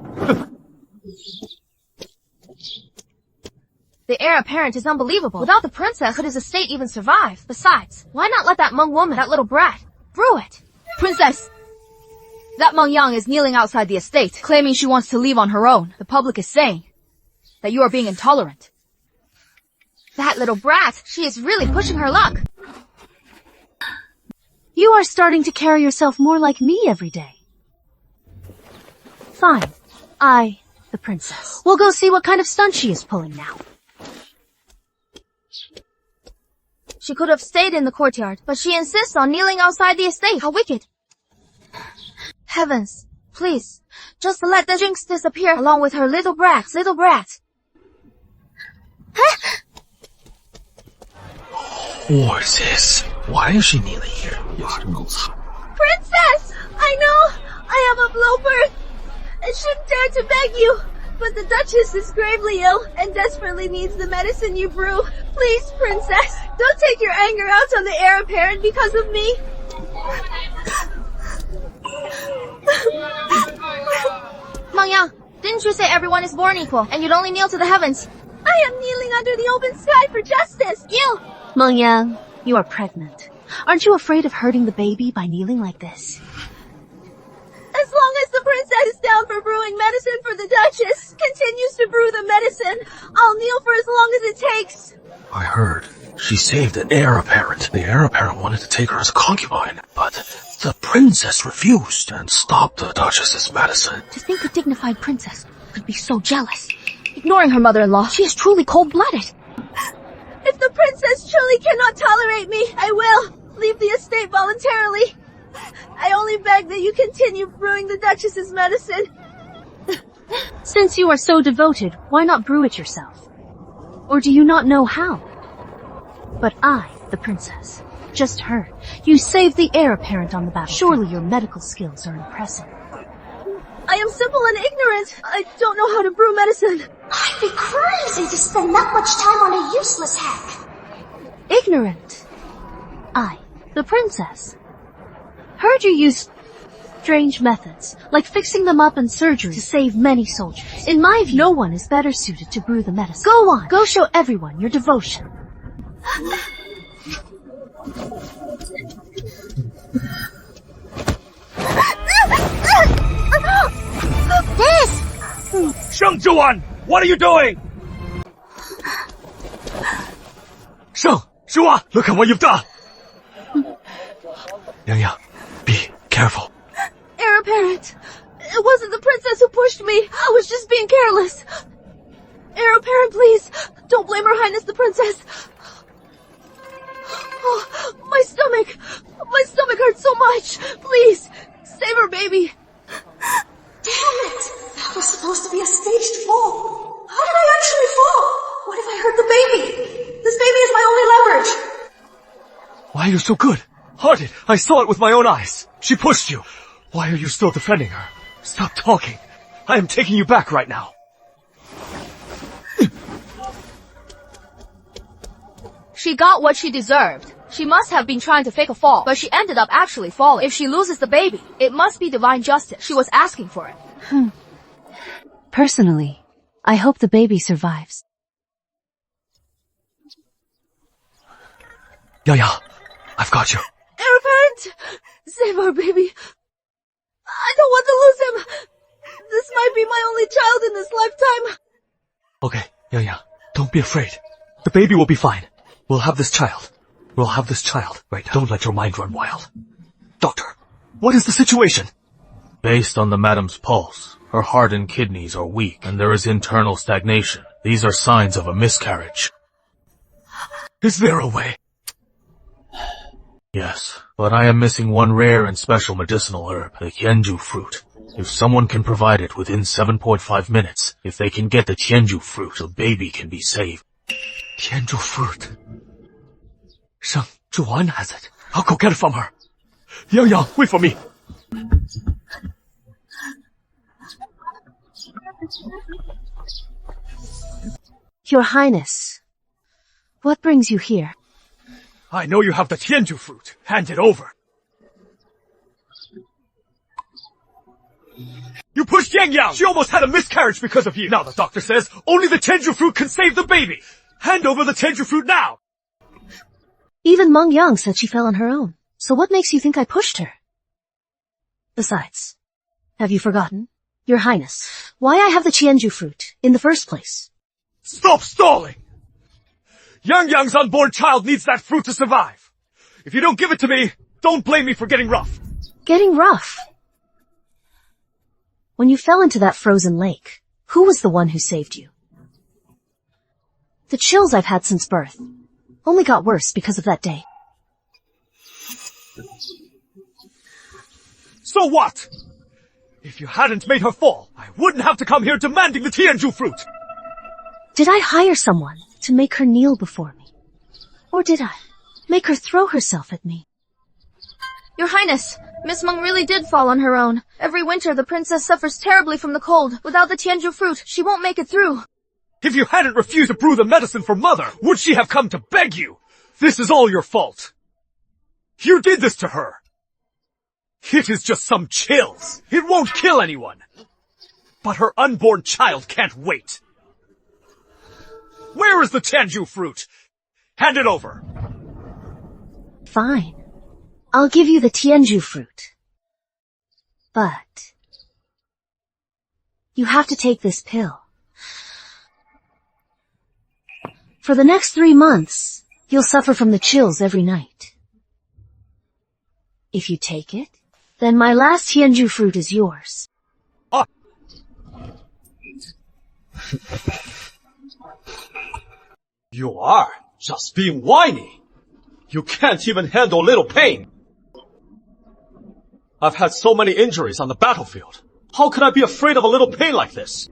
The heir apparent is unbelievable. Without the princess, could his estate even survive? Besides, why not let that Meng woman, that little brat, brew it? Princess! That Meng Yang is kneeling outside the estate, claiming she wants to leave on her own. The public is saying that you are being intolerant. That little brat, she is really pushing her luck. You are starting to carry yourself more like me every day. Fine. I, the princess, will go see what kind of stunt she is pulling now. She could have stayed in the courtyard, but she insists on kneeling outside the estate. How wicked. Heavens, please, just let the jinx disappear along with her little brat. What is this? Why is she kneeling here? Princess! I know! I am a blowbird! I shouldn't dare to beg you, but the Duchess is gravely ill and desperately needs the medicine you brew. Please, Princess, don't take your anger out on the heir apparent because of me. Meng Yang, didn't you say everyone is born equal and you'd only kneel to the heavens? I am kneeling under the open sky for justice. You! Meng Yang, you are pregnant. Aren't you afraid of hurting the baby by kneeling like this? As long as the princess is down for brewing medicine for the Duchess, continues to brew the medicine, I'll kneel for as long as it takes. I heard she saved the heir apparent. The heir apparent wanted to take her as a concubine, but the princess refused and stopped the Duchess's medicine. To think a dignified princess could be so jealous. Ignoring her mother-in-law, she is truly cold-blooded. If the princess truly cannot tolerate me, I will leave the estate voluntarily. I only beg that you continue brewing the Duchess's medicine. Since you are so devoted, why not brew it yourself? Or do you not know how? But I, the princess, just heard you saved the heir apparent on the battlefield. Surely your medical skills are impressive. I am simple and ignorant. I don't know how to brew medicine. I'd be crazy to spend that much time on a useless hack. Ignorant. I, the princess, heard you use strange methods, like fixing them up and surgery to save many soldiers. In my view, no one is better suited to brew the medicine. Go on, go show everyone your devotion. This! Sheng Zhuan, what are you doing? Sheng, Zhuan, look at what you've done. Yang Yang, be careful. Heir apparent. It wasn't the princess who pushed me. I was just being careless. Heir apparent, please. Don't blame Her Highness the Princess. Oh, my stomach. My stomach hurts so much. Please, save her baby. Damn it! That was supposed to be a staged fall. How did I actually fall? What if I hurt the baby? This baby is my only leverage. Why are you so good? Hearted, I saw it with my own eyes. She pushed you. Why are you still defending her? Stop talking. I am taking you back right now. She got what she deserved. She must have been trying to fake a fall, but she ended up actually falling. If she loses the baby, it must be divine justice. She was asking for it. Personally, I hope the baby survives. Yang, I've got you. Heir apparent! Save our baby. I don't want to lose him. This might be my only child in this lifetime. Okay, Yang, don't be afraid. The baby will be fine. We'll have this child. We'll have this child. Right, don't let your mind run wild. Doctor, what is the situation? Based on the madam's pulse, her heart and kidneys are weak, and there is internal stagnation. These are signs of a miscarriage. Is there a way? Yes, but I am missing one rare and special medicinal herb, the Tianju fruit. If someone can provide it within 7.5 minutes, if they can get the Tianju fruit, the baby can be saved. Tianju fruit. Sheng Zhuan has it. I'll go get it from her. Yang, wait for me. Your Highness, what brings you here? I know you have the Tianju fruit. Hand it over. You pushed Yang Yang! She almost had a miscarriage because of you! Now the doctor says only the Tianju fruit can save the baby! Hand over the Tianju fruit now! Even Meng Yang said she fell on her own. So what makes you think I pushed her? Besides, have you forgotten, Your Highness, why I have the Tianju fruit in the first place? Stop stalling! Yang Yang's unborn child needs that fruit to survive. If you don't give it to me, don't blame me for getting rough. Getting rough? When you fell into that frozen lake, who was the one who saved you? The chills I've had since birth only got worse because of that day. So what? If you hadn't made her fall, I wouldn't have to come here demanding the Tianju fruit. Did I hire someone to make her kneel before me? Or did I make her throw herself at me? Your Highness, Miss Meng really did fall on her own. Every winter the princess suffers terribly from the cold. Without the Tianju fruit, she won't make it through. If you hadn't refused to brew the medicine for Mother, would she have come to beg you? This is all your fault. You did this to her. It is just some chills. It won't kill anyone. But her unborn child can't wait. Where is the Tianju fruit? Hand it over. Fine. I'll give you the Tianju fruit. But you have to take this pill. For the next 3 months, you'll suffer from the chills every night. If you take it, then my last Tianju fruit is yours. You are just being whiny. You can't even handle little pain. I've had so many injuries on the battlefield. How could I be afraid of a little pain like this?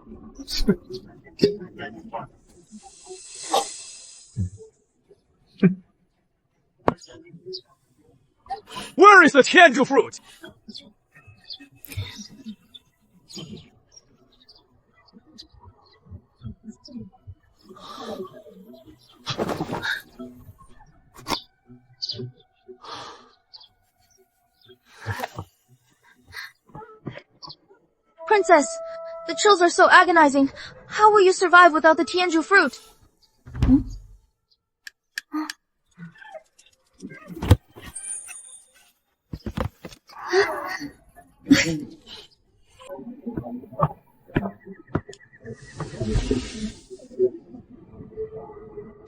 Where is the Tianju fruit? Princess, the chills are so agonizing. How will you survive without the Tianju fruit?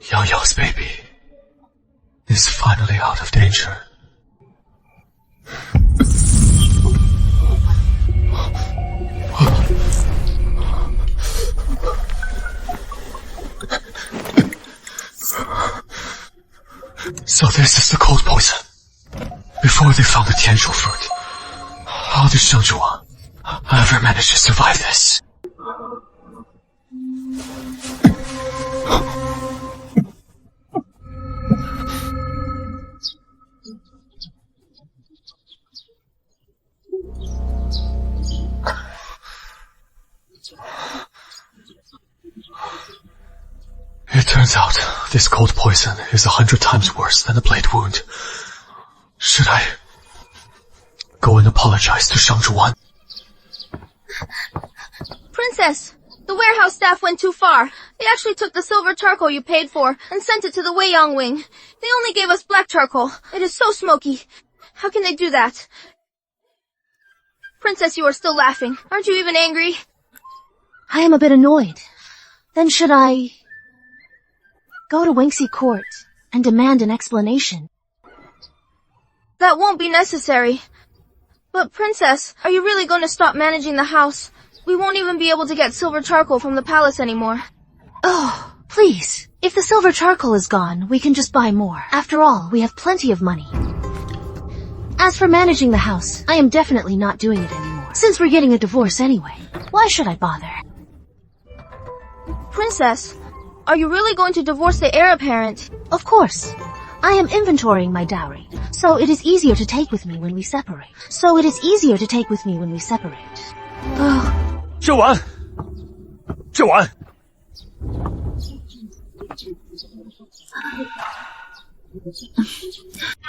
Yang Yang's baby is finally out of danger. So this is the cold poison. Before they found the Tianzhu fruit, how did Sheng Zhuan ever manage to survive this? It turns out this cold poison is 100 times worse than a blade wound. Should I go and apologize to Shang Zhuan? Princess, the warehouse staff went too far. They actually took the silver charcoal you paid for and sent it to the Weiyang wing. They only gave us black charcoal. It is so smoky. How can they do that? Princess, you are still laughing. Aren't you even angry? I am a bit annoyed. Then should I go to Wingxi Court and demand an explanation? That won't be necessary. But Princess, are you really going to stop managing the house? We won't even be able to get silver charcoal from the palace anymore. Oh, please. If the silver charcoal is gone, we can just buy more. After all, we have plenty of money. As for managing the house, I am definitely not doing it anymore. Since we're getting a divorce anyway, why should I bother? Princess, are you really going to divorce the heir apparent? Of course. I am inventorying my dowry, so it is easier to take with me when we separate. Oh. 纣丸，纣丸，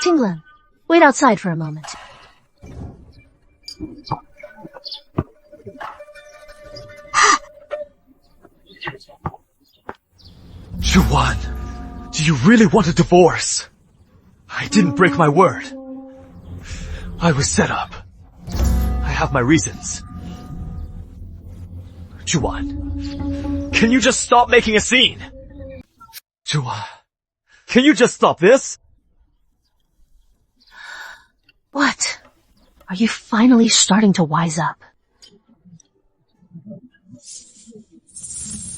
Tinglan, wait outside for a moment. Zhuan, do you really want a divorce? I didn't break my word. I was set up. I have my reasons. Zhuan, can you just stop making a scene? Zhuan, can you just stop this? What? Are you finally starting to wise up?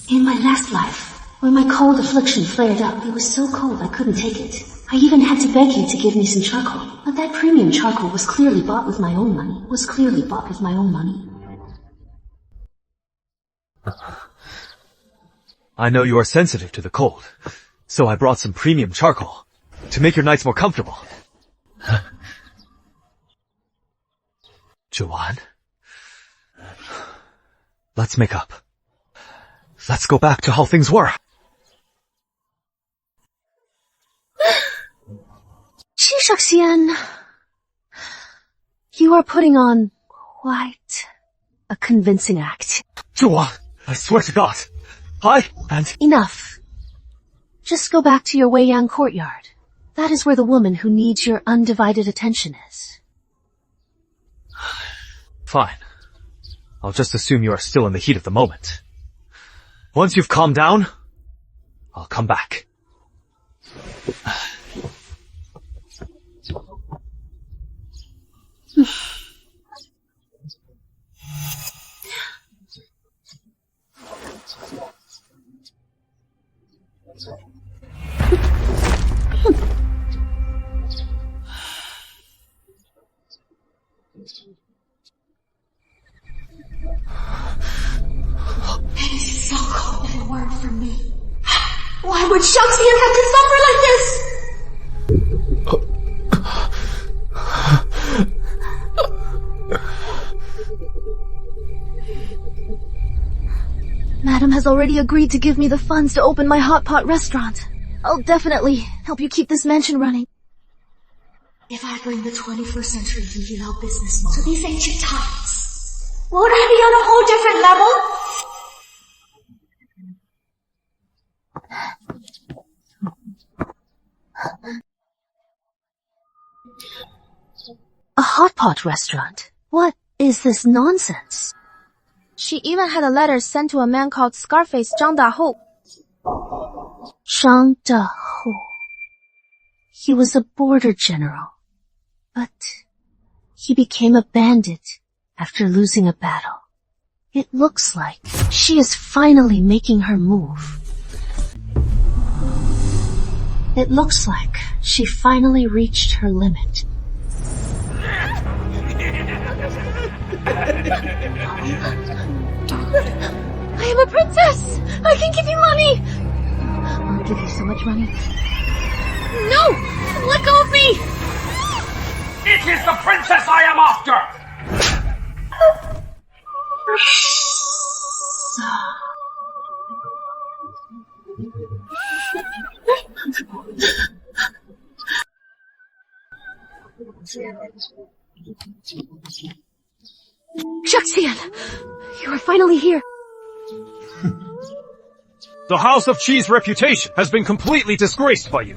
In my last life, when my cold affliction flared up, it was so cold I couldn't take it. I even had to beg you to give me some charcoal. But that premium charcoal was clearly bought with my own money. I know you are sensitive to the cold, so I brought some premium charcoal to make your nights more comfortable. Zhuan, let's make up. Let's go back to how things were. Shaxian, you are putting on quite a convincing act. Zhuan, I swear to God, Enough. Just go back to your Weiyang courtyard. That is where the woman who needs your undivided attention is. Fine. I'll just assume you are still in the heat of the moment. Once you've calmed down, I'll come back. It is so cold and a word from me. Why would Shaxian have to suffer like this? Madam has already agreed to give me the funds to open my hot pot restaurant. I'll definitely help you keep this mansion running. If I bring the 21st century Yu business model to these ancient times, won't I be on a whole different level? A hot pot restaurant? What is this nonsense? She even had a letter sent to a man called Scarface Zhang Daho. Zhang Daho. He was a border general, but he became a bandit after losing a battle. It looks like she is finally making her move. It looks like she finally reached her limit. I am a princess! I can give you money! I'll give you so much money. No! Let go of me! It is the princess I am after! Shuxian! You are finally here! The House of Chi's reputation has been completely disgraced by you.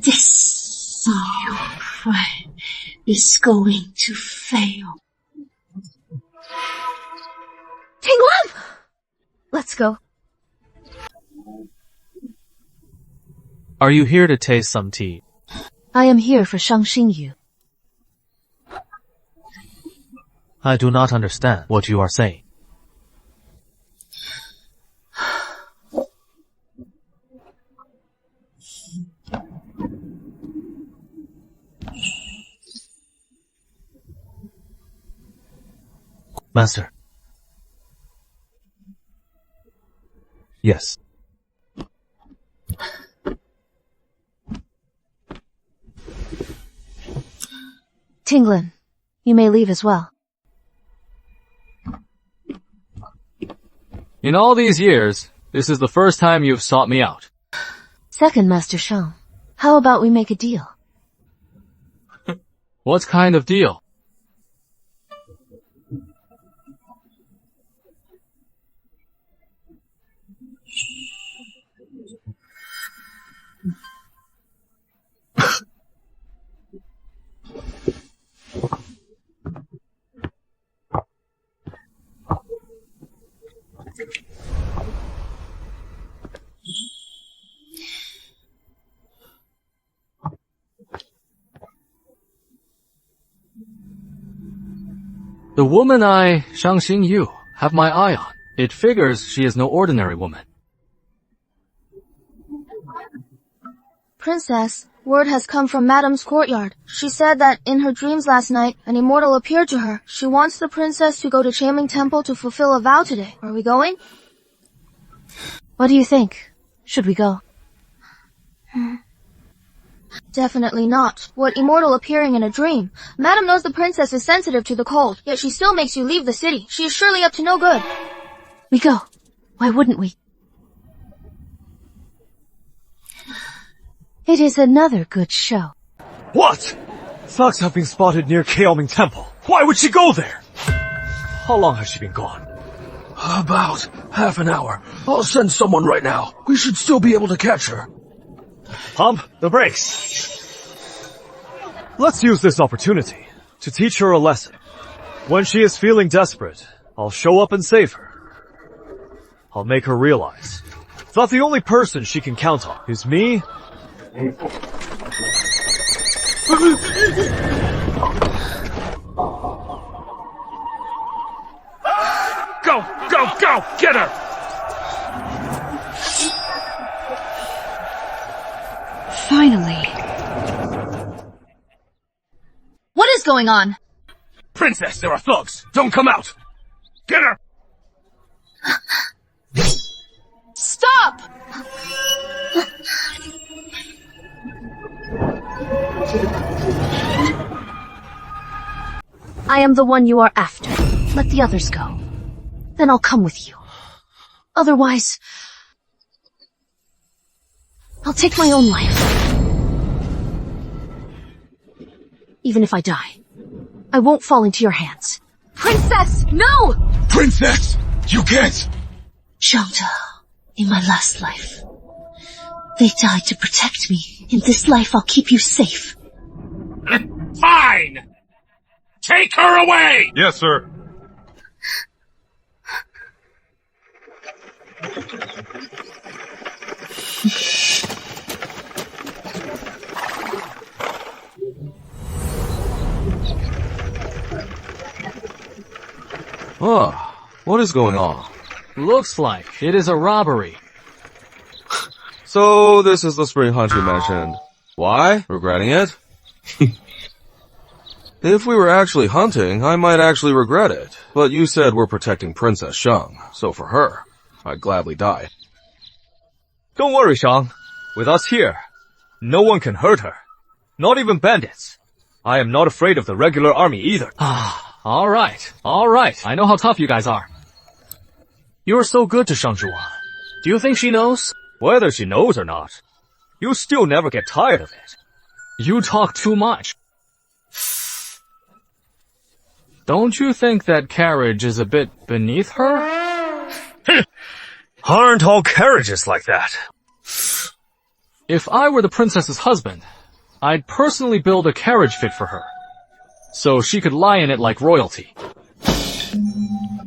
This plan is going to fail. Tinglam! Let's go. Are you here to taste some tea? I am here for Shang Xingyu. I do not understand what you are saying. Master. Yes. Tinglan, you may leave as well. In all these years, this is the first time you've sought me out. Second, Master Shang. How about we make a deal? What kind of deal? The woman Shang Xingyu, have my eye on. It figures she is no ordinary woman. Princess, word has come from Madam's courtyard. She said that in her dreams last night, an immortal appeared to her. She wants the princess to go to Chanming Temple to fulfill a vow today. Are we going? What do you think? Should we go? Definitely not. What immortal appearing in a dream? Madam knows the princess is sensitive to the cold, yet she still makes you leave the city. She is surely up to no good. We go. Why wouldn't we? It is another good show. What? Thugs have been spotted near Chanming Temple. Why would she go there? How long has she been gone? About half an hour. I'll send someone right now. We should still be able to catch her. Pump the brakes. Let's use this opportunity to teach her a lesson. When she is feeling desperate, I'll show up and save her. I'll make her realize that the only person she can count on is me. Go, go, go! Get her! Finally. What is going on? Princess, there are thugs! Don't come out! Get her! Stop! I am the one you are after. Let the others go. Then I'll come with you. Otherwise, I'll take my own life. Even if I die, I won't fall into your hands. Princess, no! Princess! You can't! Shangda, in my last life, they died to protect me. In this life, I'll keep you safe. Fine! Take her away! Yes, sir. Oh, what is going on? Looks like it is a robbery. So, this is the spring hunt you mentioned. Why? Regretting it? If we were actually hunting, I might actually regret it. But you said we're protecting Princess Shang, so for her, I'd gladly die. Don't worry, Shang. With us here, no one can hurt her. Not even bandits. I am not afraid of the regular army either. Alright. I know how tough you guys are. You're so good to Shang Zhuan. Do you think she knows? Whether she knows or not, you still never get tired of it. You talk too much. Don't you think that carriage is a bit beneath her? Aren't all carriages like that? If I were the princess's husband, I'd personally build a carriage fit for her, so she could lie in it like royalty.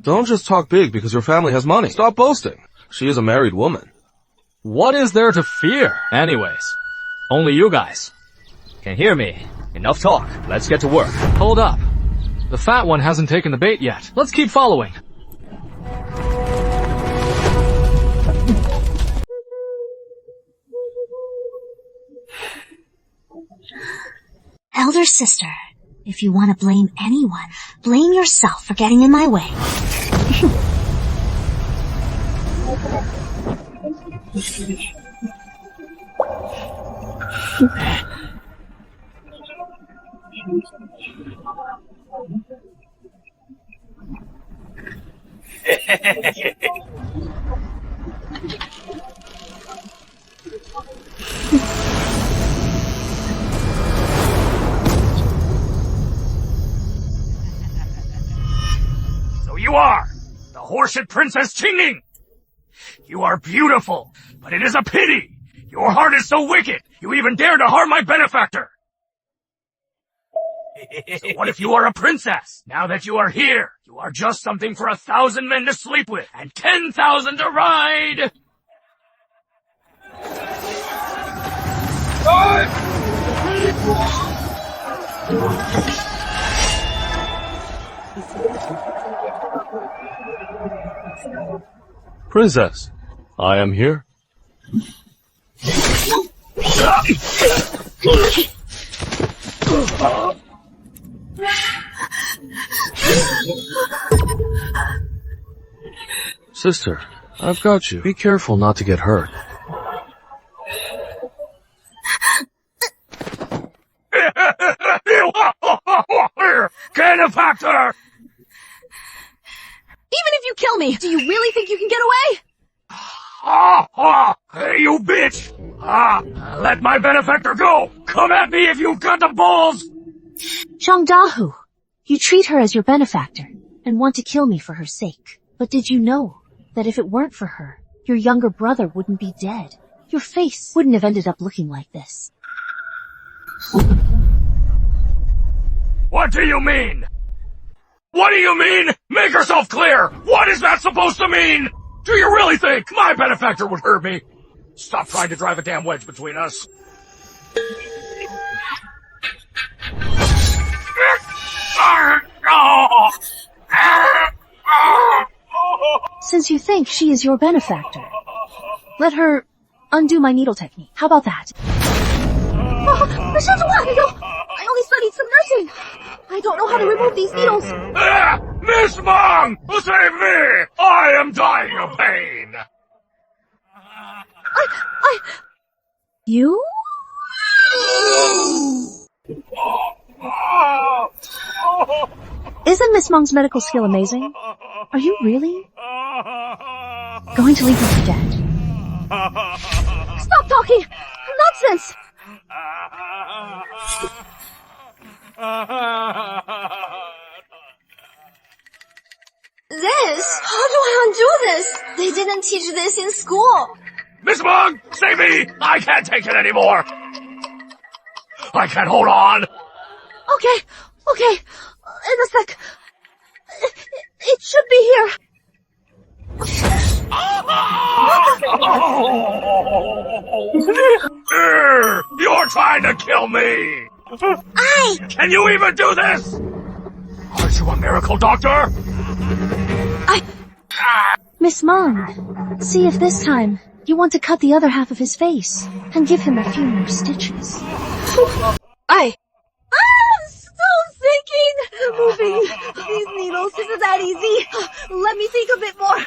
Don't just talk big because your family has money. Stop boasting. She is a married woman. What is there to fear? Anyways, only you guys can hear me. Enough talk. Let's get to work. Hold up. The fat one hasn't taken the bait yet. Let's keep following. Elder sister, if you want to blame anyone, blame yourself for getting in my way. So you are the horseshit Princess Qingning. You are beautiful, but it is a pity. Your heart is so wicked, you even dare to harm my benefactor. So what if you are a princess? Now that you are here, you are just something for 1,000 men to sleep with and 10,000 to ride. Princess, I am here. Sister, I've got you. Be careful not to get hurt. Benefactor! Even if you kill me, do you really think you can get away? Hey, you bitch! Let my benefactor go! Come at me if you've got the balls! Zhang Dahu, you treat her as your benefactor and want to kill me for her sake. But did you know that if it weren't for her, your younger brother wouldn't be dead? Your face wouldn't have ended up looking like this. What do you mean? What do you mean? Make yourself clear! What is that supposed to mean? Do you really think my benefactor would hurt me? Stop trying to drive a damn wedge between us. Since you think she is your benefactor, let her undo my needle technique. How about that? I only studied some nursing. I don't know how to remove these needles. Miss Mong! Save me! I am dying of pain! You? Miss Meng's medical skill amazing? Are you really going to leave me for dead? Stop talking! Nonsense! This? How do I undo this? They didn't teach this in school. Miss Meng, save me! I can't take it anymore! I can't hold on! Okay. In a sec. It should be here. You're trying to kill me! Can you even do this? Aren't you a miracle doctor? Miss Meng, see if this time you want to cut the other half of his face and give him a few more stitches. Still sinking! Moving. These needles isn't that easy. Let me think a bit more.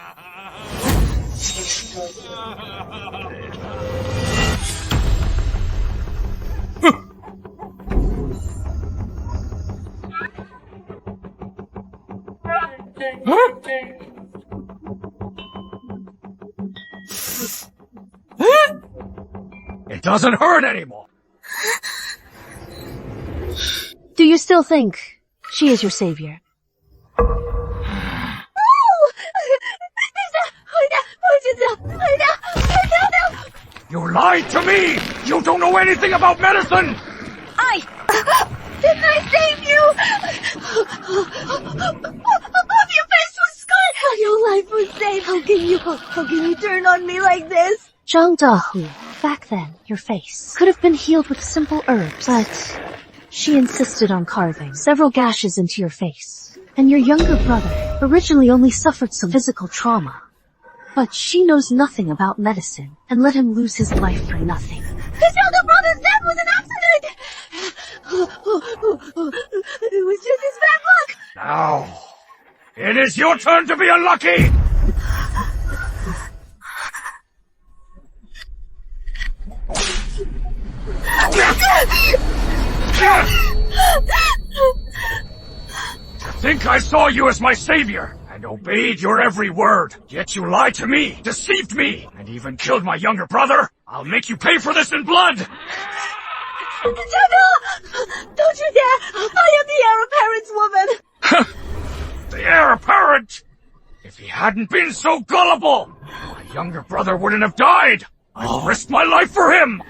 It doesn't hurt anymore! Do you still think she is your savior? You lied to me! You don't know anything about medicine! Didn't I save you? Your face was scarred! Your life was saved! How can you turn on me like this? Zhang Dahu, back then, your face could have been healed with simple herbs, but she insisted on carving several gashes into your face. And your younger brother originally only suffered some physical trauma. But she knows nothing about medicine and let him lose his life for nothing. His younger brother's death was an accident! It was just his bad luck! Now, it is your turn to be unlucky! To think I saw you as my savior, and obeyed your every word. Yet you lied to me, deceived me, and even killed my younger brother. I'll make you pay for this in blood! General! Don't you dare! I am the heir apparent's woman! The heir apparent! If he hadn't been so gullible, my younger brother wouldn't have died! I'd risk my life for him!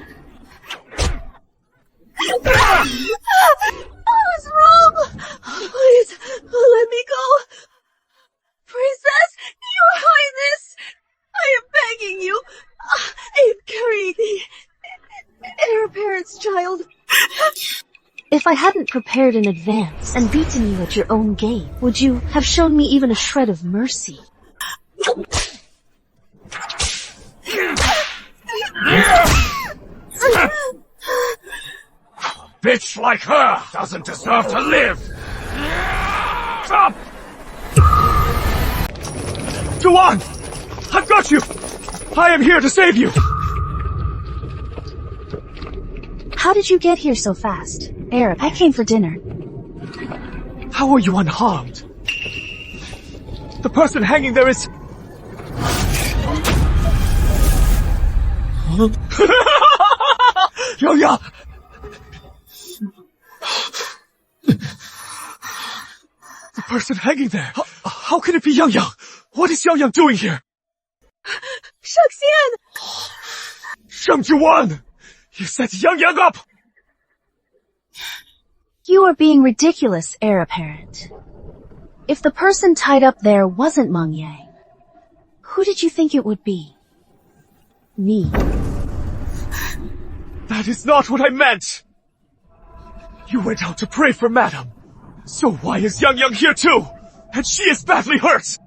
I was wrong! Please, let me go! Princess, Your Highness! I am begging you! I am carrying the heir apparent's child. If I hadn't prepared in advance and beaten you at your own game, would you have shown me even a shred of mercy? A bitch like her doesn't deserve to live! Stop! Juan! I've got you! I am here to save you! How did you get here so fast? Eric, I came for dinner. How are you unharmed? The person hanging there is... Yo-ya! The person hanging there. How can it be Yang Yang? What is Yang Yang doing here? Shaxian! Shang Juan! You set Yang Yang up! You are being ridiculous, heir apparent. If the person tied up there wasn't Meng Yang, who did you think it would be? Me. That is not what I meant! You went out to pray for Madame. So why is Yang Yang here too? And she is badly hurt!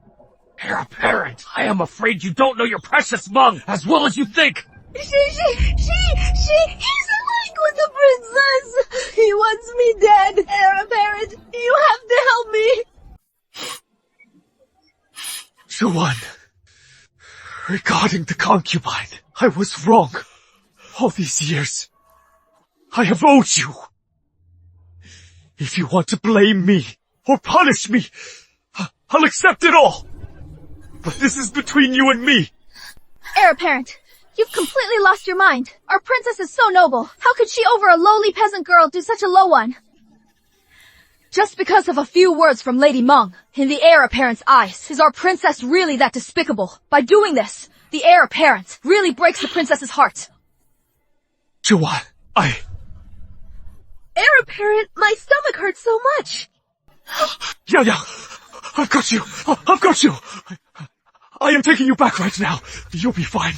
Heir apparent, I am afraid you don't know your precious Meng as well as you think! He's alike with the princess! He wants me dead, heir apparent! You have to help me! Juan, regarding the concubine, I was wrong. All these years, I have owed you. If you want to blame me, or punish me, I'll accept it all. But this is between you and me. Heir apparent, you've completely lost your mind. Our princess is so noble. How could she over a lowly peasant girl do such a low one? Just because of a few words from Lady Meng, in the heir apparent's eyes, is our princess really that despicable? By doing this, the heir apparent really breaks the princess's heart. Juwan, Heir apparent, my stomach hurts so much. Yeah, I've got you. I've got you. I am taking you back right now. You'll be fine.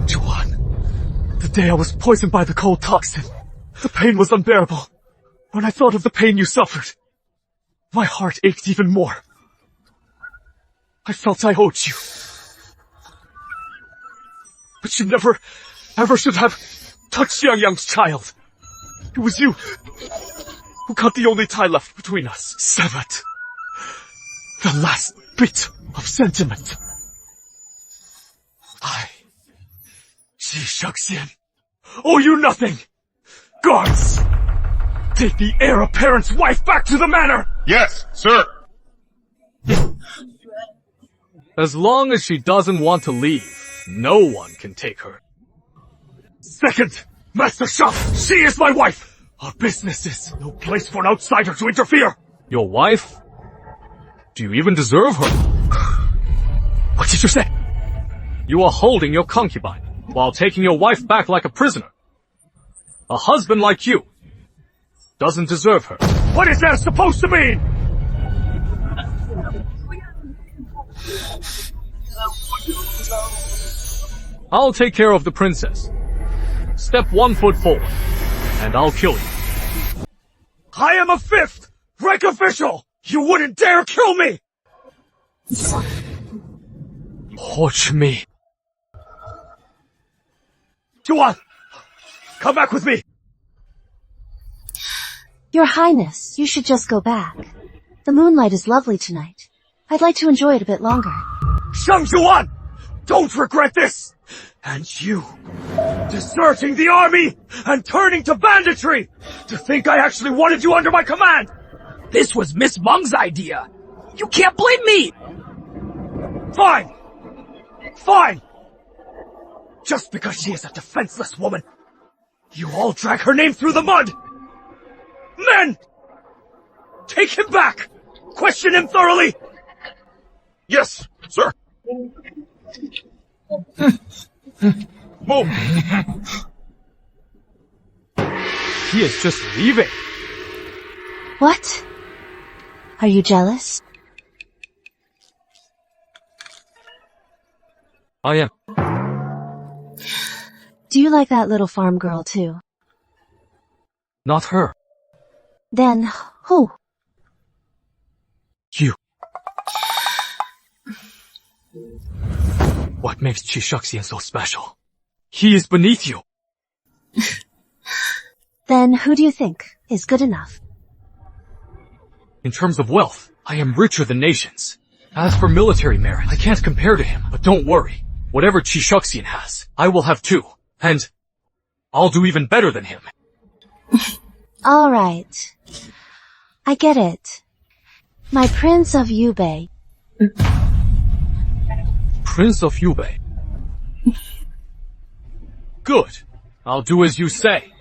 Juwan, the day I was poisoned by the cold toxin, the pain was unbearable. When I thought of the pain you suffered, my heart ached even more. I felt I owed you. But you never, ever should have touched Yang child. It was you who cut the only tie left between us. Severed the last bit of sentiment. Ji Shaxian, owe you nothing. Guards, take the heir apparent's wife back to the manor. Yes, sir. As long as she doesn't want to leave, no one can take her. Second, Master Shah, she is my wife. Our business is no place for an outsider to interfere. Your wife? Do you even deserve her? What did you say? You are holding your concubine, while taking your wife back like a prisoner. A husband like you doesn't deserve her. What is that supposed to mean? I'll take care of the princess. Step 1 foot forward, and I'll kill you. I am a 5th rank official! You wouldn't dare kill me! Watch me. Juwan, come back with me! Your Highness, you should just go back. The moonlight is lovely tonight. I'd like to enjoy it a bit longer. Shang Juwan! Don't regret this! And you, deserting the army and turning to banditry! To think I actually wanted you under my command! This was Miss Meng's idea. You can't blame me! Fine! Just because she is a defenseless woman, you all drag her name through the mud! Men! Take him back! Question him thoroughly! Yes, sir. Move! He is just leaving. What? Are you jealous? I am. Do you like that little farm girl too? Not her. Then, who? You. What makes Ji Shaxian so special? He is beneath you. Then who do you think is good enough? In terms of wealth, I am richer than nations. As for military merit, I can't compare to him, but don't worry. Whatever Ji Shaxian has, I will have too. And I'll do even better than him. All right. I get it. My Prince of Yubei. Prince of Yubei. Good. I'll do as you say.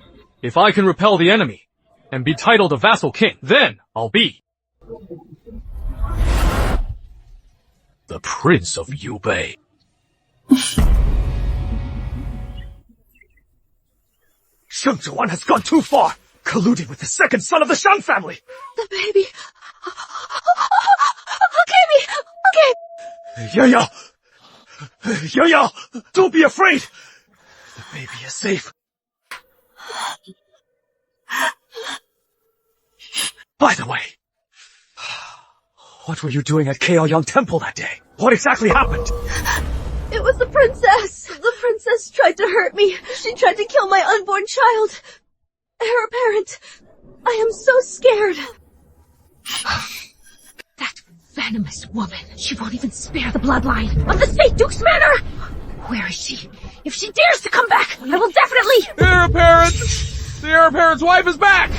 If I can repel the enemy and be titled a vassal king, then I'll be the Prince of Yubei. Shang Zhuan has gone too far, colluding with the second son of the Shang family. The baby. Okay. Yaya, don't be afraid. The baby is safe. By the way, what were you doing at Kaoyang Temple that day? What exactly happened? It was the princess. The princess tried to hurt me. She tried to kill my unborn child. Heir apparent. I am so scared. That venomous woman. She won't even spare the bloodline of the State Duke's manor. Where is she? If she dares to come back, I will definitely— Heir apparent! The heir apparent's wife is back!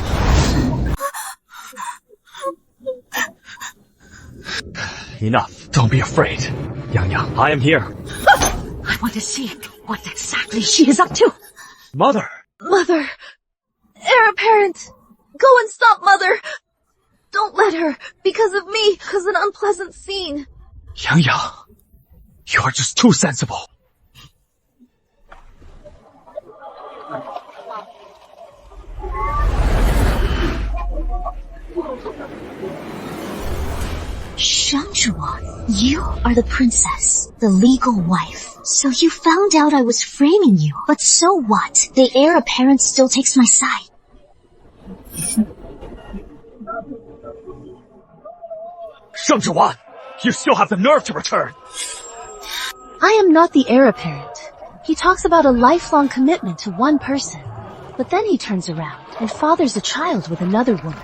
Enough. Don't be afraid. Yang Yang, I am here. I want to see what exactly she is up to. Mother! Mother! Heir apparent! Go and stop Mother! Don't let her, because of me, cause an unpleasant scene. Yang Yang, you are just too sensible. Shangzhuan, you are the princess, the legal wife. So you found out I was framing you. But so what? The heir apparent still takes my side. Shangzhuan, you still have the nerve to return. I am not the heir apparent. He talks about a lifelong commitment to one person, but then he turns around and fathers a child with another woman.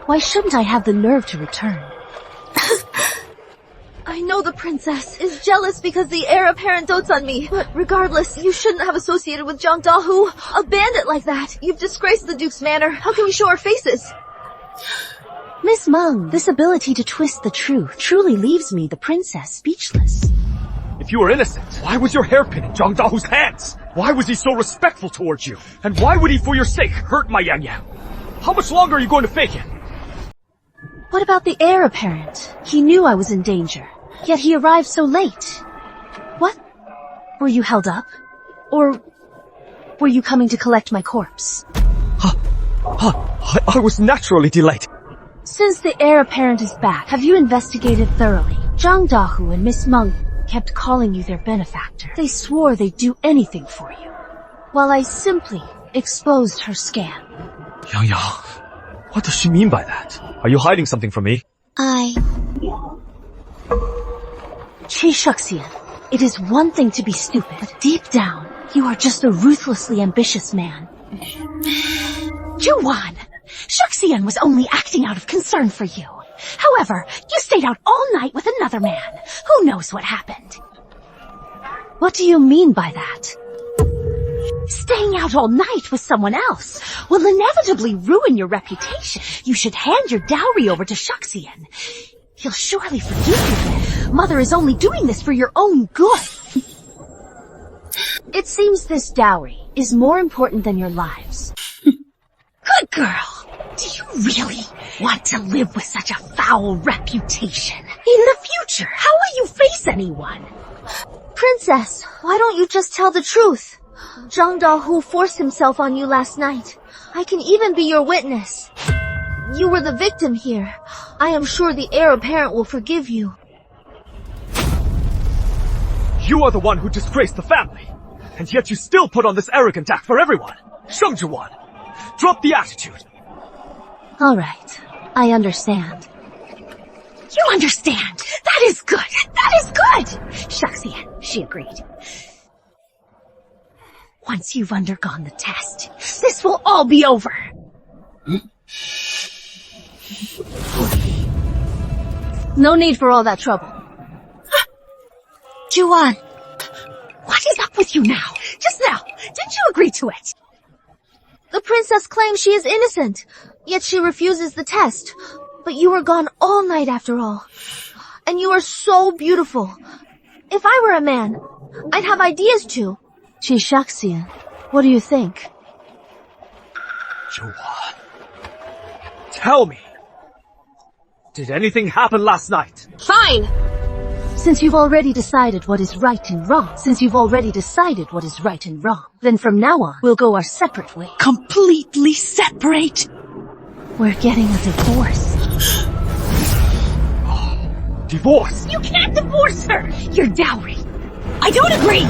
Why shouldn't I have the nerve to return? I know the princess is jealous because the heir apparent dotes on me, but regardless, you shouldn't have associated with Zhang Dahu. A bandit like that. You've disgraced the Duke's manor. How can we show our faces? Miss Meng, this ability to twist the truth truly leaves me, the princess, speechless. If you were innocent, why was your hairpin in Zhang Dahu's hands? Why was he so respectful towards you? And why would he, for your sake, hurt my Yang Yang? How much longer are you going to fake it? What about the heir apparent? He knew I was in danger, yet he arrived so late. What? Were you held up? Or were you coming to collect my corpse? I was naturally delayed. Since the heir apparent is back, have you investigated thoroughly? Zhang Dahu and Miss Meng kept calling you their benefactor. They swore they'd do anything for you, while I simply exposed her scam. Yang Yang, what does she mean by that? Are you hiding something from me? Qi Shuxian, it is one thing to be stupid, but deep down, you are just a ruthlessly ambitious man. Juwan! Shuxian was only acting out of concern for you. However, you stayed out all night with another man. Who knows what happened? What do you mean by that? Staying out all night with someone else will inevitably ruin your reputation. You should hand your dowry over to Shuxian. He'll surely forgive you. Mother is only doing this for your own good. It seems this dowry is more important than your lives. Good girl. Do you really want to live with such a foul reputation? In the future, how will you face anyone? Princess, why don't you just tell the truth? Zhang Dahu forced himself on you last night. I can even be your witness. You were the victim here. I am sure the heir apparent will forgive you. You are the one who disgraced the family, and yet you still put on this arrogant act for everyone. Shangzhuan, drop the attitude. All right, I understand. You understand? That is good. That is good. Shuxian, she agreed. Once you've undergone the test, this will all be over. No need for all that trouble. Juwan, what is up with you now? Just now, didn't you agree to it? The princess claims she is innocent, yet she refuses the test. But you were gone all night after all. And you are so beautiful. If I were a man, I'd have ideas too. Qi Shuxian, what do you think? Juwan, tell me. Did anything happen last night? Fine! Since you've already decided what is right and wrong, then from now on, we'll go our separate ways. Completely separate? We're getting a divorce. Divorce? You can't divorce her! Your dowry. I don't agree!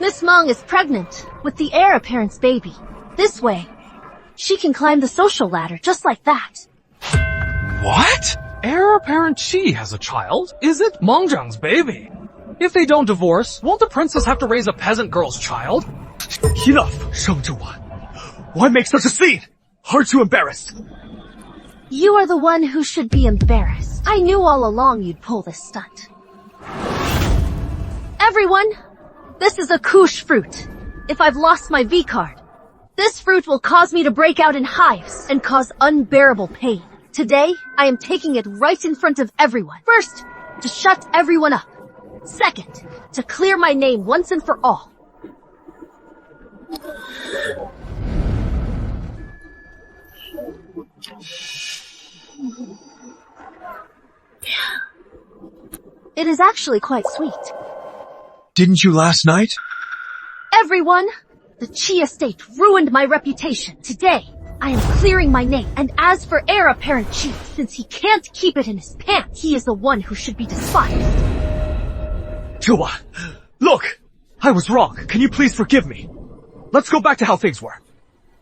Miss Meng is pregnant with the heir apparent's baby. This way, she can climb the social ladder just like that. What? Heir apparent Qi has a child? Is it Mengzhang's baby? If they don't divorce, won't the princess have to raise a peasant girl's child? Enough, Shangzhuan. Why make such a scene? Aren't you embarrassed? You are the one who should be embarrassed. I knew all along you'd pull this stunt. Everyone, This is a kush fruit. If I've lost my V card, this fruit will cause me to break out in hives and cause unbearable pain. Today, I am taking it right in front of everyone. First, to shut everyone up. Second, to clear my name once and for all. It is actually quite sweet. Didn't you last night? Everyone, the Chi estate ruined my reputation. Today, I am clearing my name. And as for heir apparent Chi, since he can't keep it in his pants, he is the one who should be despised. Chua, look! I was wrong. Can you please forgive me? Let's go back to how things were.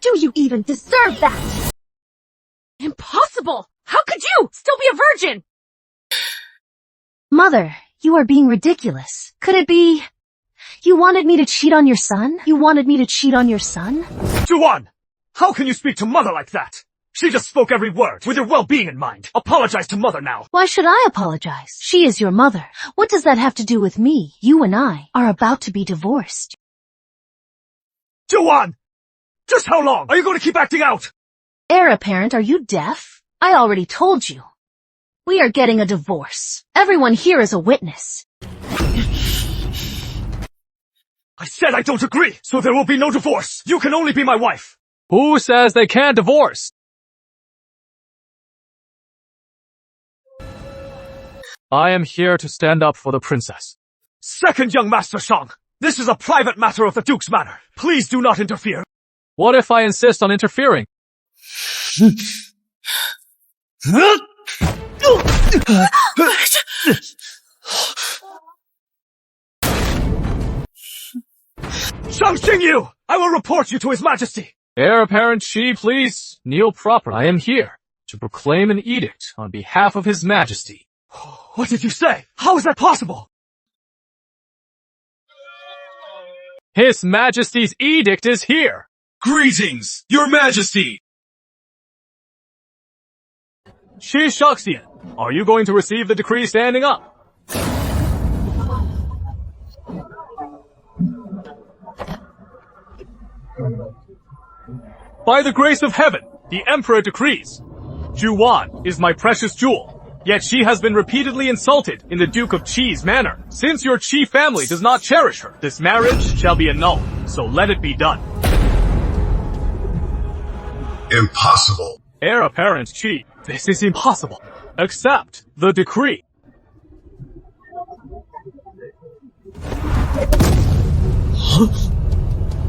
Do you even deserve that? Impossible! How could you still be a virgin? Mother, you are being ridiculous. Could it be... you wanted me to cheat on your son? You wanted me to cheat on your son? Juan! How can you speak to Mother like that? She just spoke every word, with your well-being in mind. Apologize to Mother now. Why should I apologize? She is your mother. What does that have to do with me? You and I are about to be divorced. Juan! Just how long are you going to keep acting out? Heir apparent, are you deaf? I already told you. We are getting a divorce. Everyone here is a witness. I said I don't agree, so there will be no divorce. You can only be my wife. Who says they can't divorce? I am here to stand up for the princess. Second young Master Shang, this is a private matter of the Duke's manor. Please do not interfere. What if I insist on interfering? Shang Xingyu! I will report you to His Majesty! Heir apparent Shi, please kneel proper. I am here to proclaim an edict on behalf of His Majesty. What did you say? How is that possible? His Majesty's edict is here! Greetings, Your Majesty! Shi Shaxian, are you going to receive the decree standing up? By the grace of heaven, the Emperor decrees. Juwan is my precious jewel, yet she has been repeatedly insulted in the Duke of Qi's manor. Since your Qi family does not cherish her, this marriage shall be annulled, so let it be done. Impossible. Heir apparent Qi, this is impossible. Accept the decree.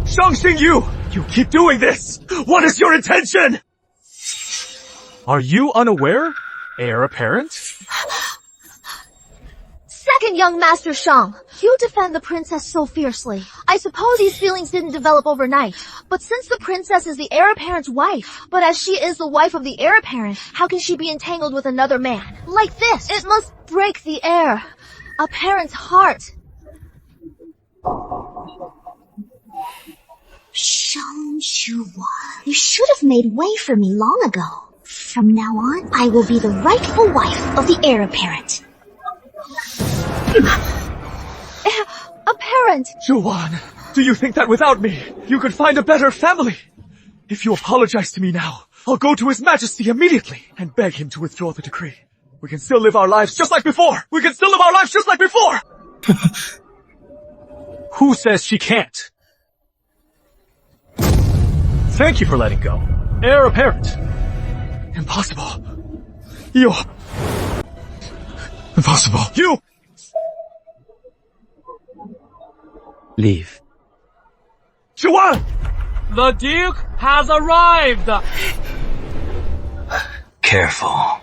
Shang Xingyu! You keep doing this! What is your intention? Are you unaware, heir apparent? Second young Master Shang, you defend the princess so fiercely. I suppose these feelings didn't develop overnight. But since the princess is the heir apparent's wife, but as she is the wife of the heir apparent, how can she be entangled with another man? Like this, it must break the heir apparent's heart. Shang Juwan, you should have made way for me long ago. From now on, I will be the rightful wife of the heir apparent. Apparent! Juwan, do you think that without me, you could find a better family? If you apologize to me now, I'll go to His Majesty immediately and beg him to withdraw the decree. We can still live our lives just like before! We can still live our lives just like before! Who says she can't? Thank you for letting go. Heir apparent. Impossible. You... Impossible. You... Leave. Juwan! The Duke has arrived! Careful.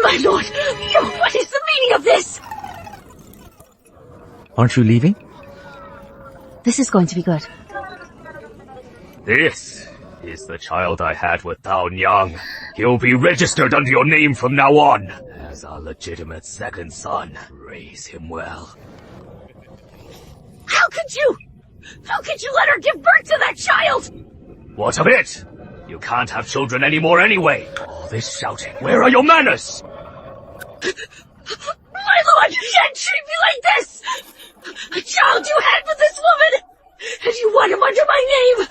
My lord, what is the meaning of this? Aren't you leaving? This is going to be good. This is the child I had with Dao Nyang. He'll be registered under your name from now on. As our legitimate second son. Raise him well. How could you let her give birth to that child? What of it? You can't have children anymore anyway. All this shouting. Where are your manners? My Anyone can't treat me like this! A child you had with this woman! And you want him under my name!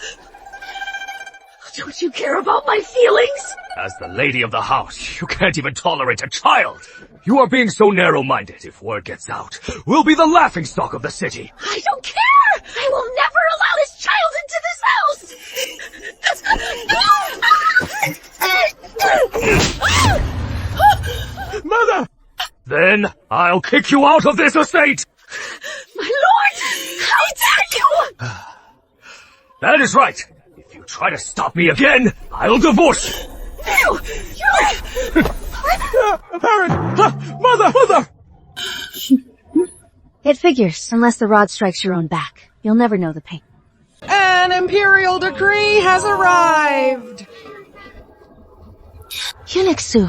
Don't you care about my feelings? As the lady of the house, you can't even tolerate a child. You are being so narrow-minded. If word gets out, we'll be the laughingstock of the city. I don't care! I will never allow this child into this house! Mother! Then I'll kick you out of this estate! My lord! How dare you! That is right. If you try to stop me again, I'll divorce you. You! Parent! Mother! It figures, unless the rod strikes your own back. You'll never know the pain. An imperial decree has arrived! Eunuch Su,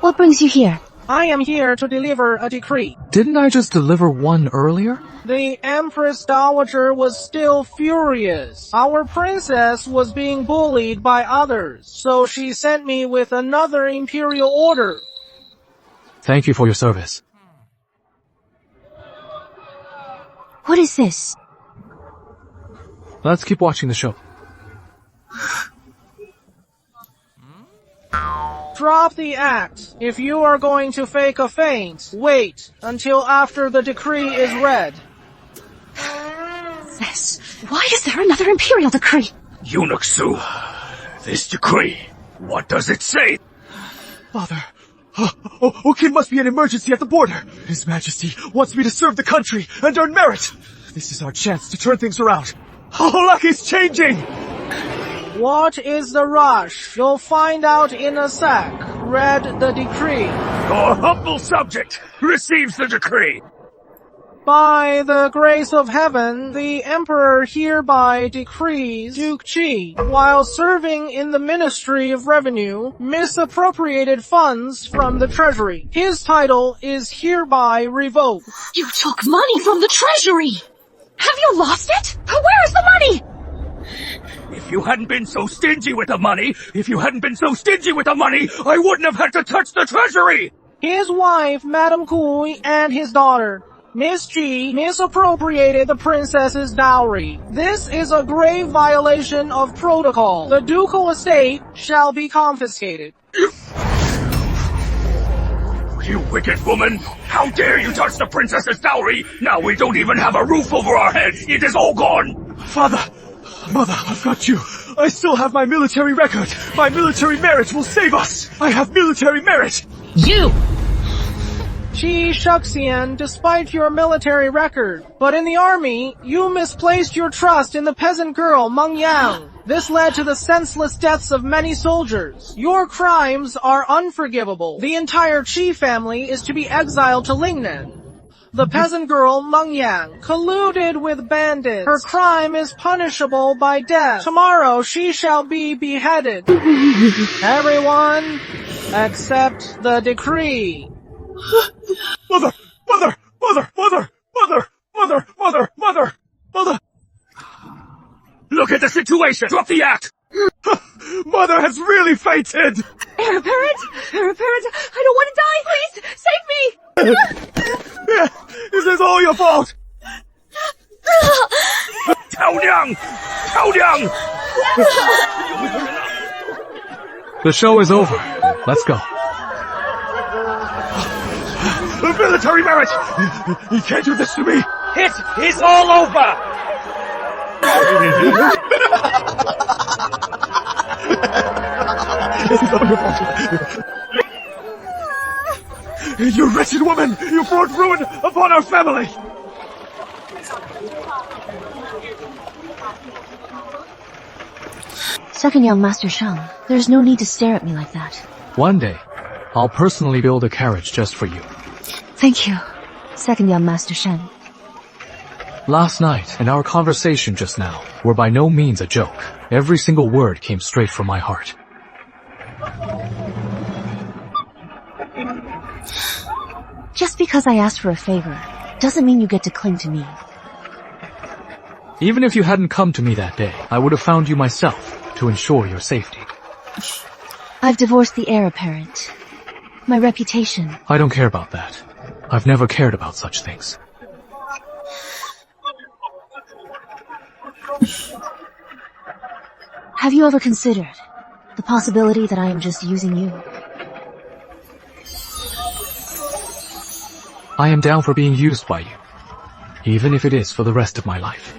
what brings you here? I am here to deliver a decree. Didn't I just deliver one earlier? The Empress Dowager was still furious. Our princess was being bullied by others, so she sent me with another imperial order. Thank you for your service. What is this? Let's keep watching the show. Drop the act. If you are going to fake a faint, wait until after the decree is read. This. Why is there another imperial decree? Eunuch Su, this decree, what does it say? Father. It must be an emergency at the border. His Majesty wants me to serve the country and earn merit. This is our chance to turn things around. Luck is changing! What is the rush? You'll find out in a sec. Read the decree. Your humble subject receives the decree. By the grace of heaven, the Emperor hereby decrees Duke Chi, while serving in the Ministry of Revenue, misappropriated funds from the Treasury. His title is hereby revoked. You took money from the treasury! Have you lost it? Where is the money? If you hadn't been so stingy with the money, I wouldn't have had to touch the treasury! His wife, Madame Kui, and his daughter, Miss Chi, misappropriated the princess's dowry. This is a grave violation of protocol. The ducal estate shall be confiscated. You wicked woman! How dare you touch the princess's dowry! Now we don't even have a roof over our heads! It is all gone! Father! Mother, I've got you. I still have my military record. My military merit will save us. I have military merit. You! Chi Shuxian, despite your military record, but in the army, you misplaced your trust in the peasant girl Meng Yang. This led to the senseless deaths of many soldiers. Your crimes are unforgivable. The entire Chi family is to be exiled to Lingnan. The peasant girl, Meng Yang, colluded with bandits. Her crime is punishable by death. Tomorrow she shall be beheaded. Everyone, accept the decree. Mother! Look at the situation! Drop the act! Mother has really fainted! Heir apparent, I don't want to die, please! Save me! This is all your fault! Tao Liang! The show is over. Let's go. Military merit! He can't do this to me! It is all over! This is all your fault. You wretched woman! You brought ruin upon our family! Second young Master Shang, there's no need to stare at me like that. One day, I'll personally build a carriage just for you. Thank you, second young Master Shen. Last night and our conversation just now were by no means a joke. Every single word came straight from my heart. Just because I asked for a favor, doesn't mean you get to cling to me. Even if you hadn't come to me that day, I would have found you myself to ensure your safety. I've divorced the heir apparent. My reputation. I don't care about that. I've never cared about such things. Have you ever considered the possibility that I am just using you? I am down for being used by you, even if it is for the rest of my life.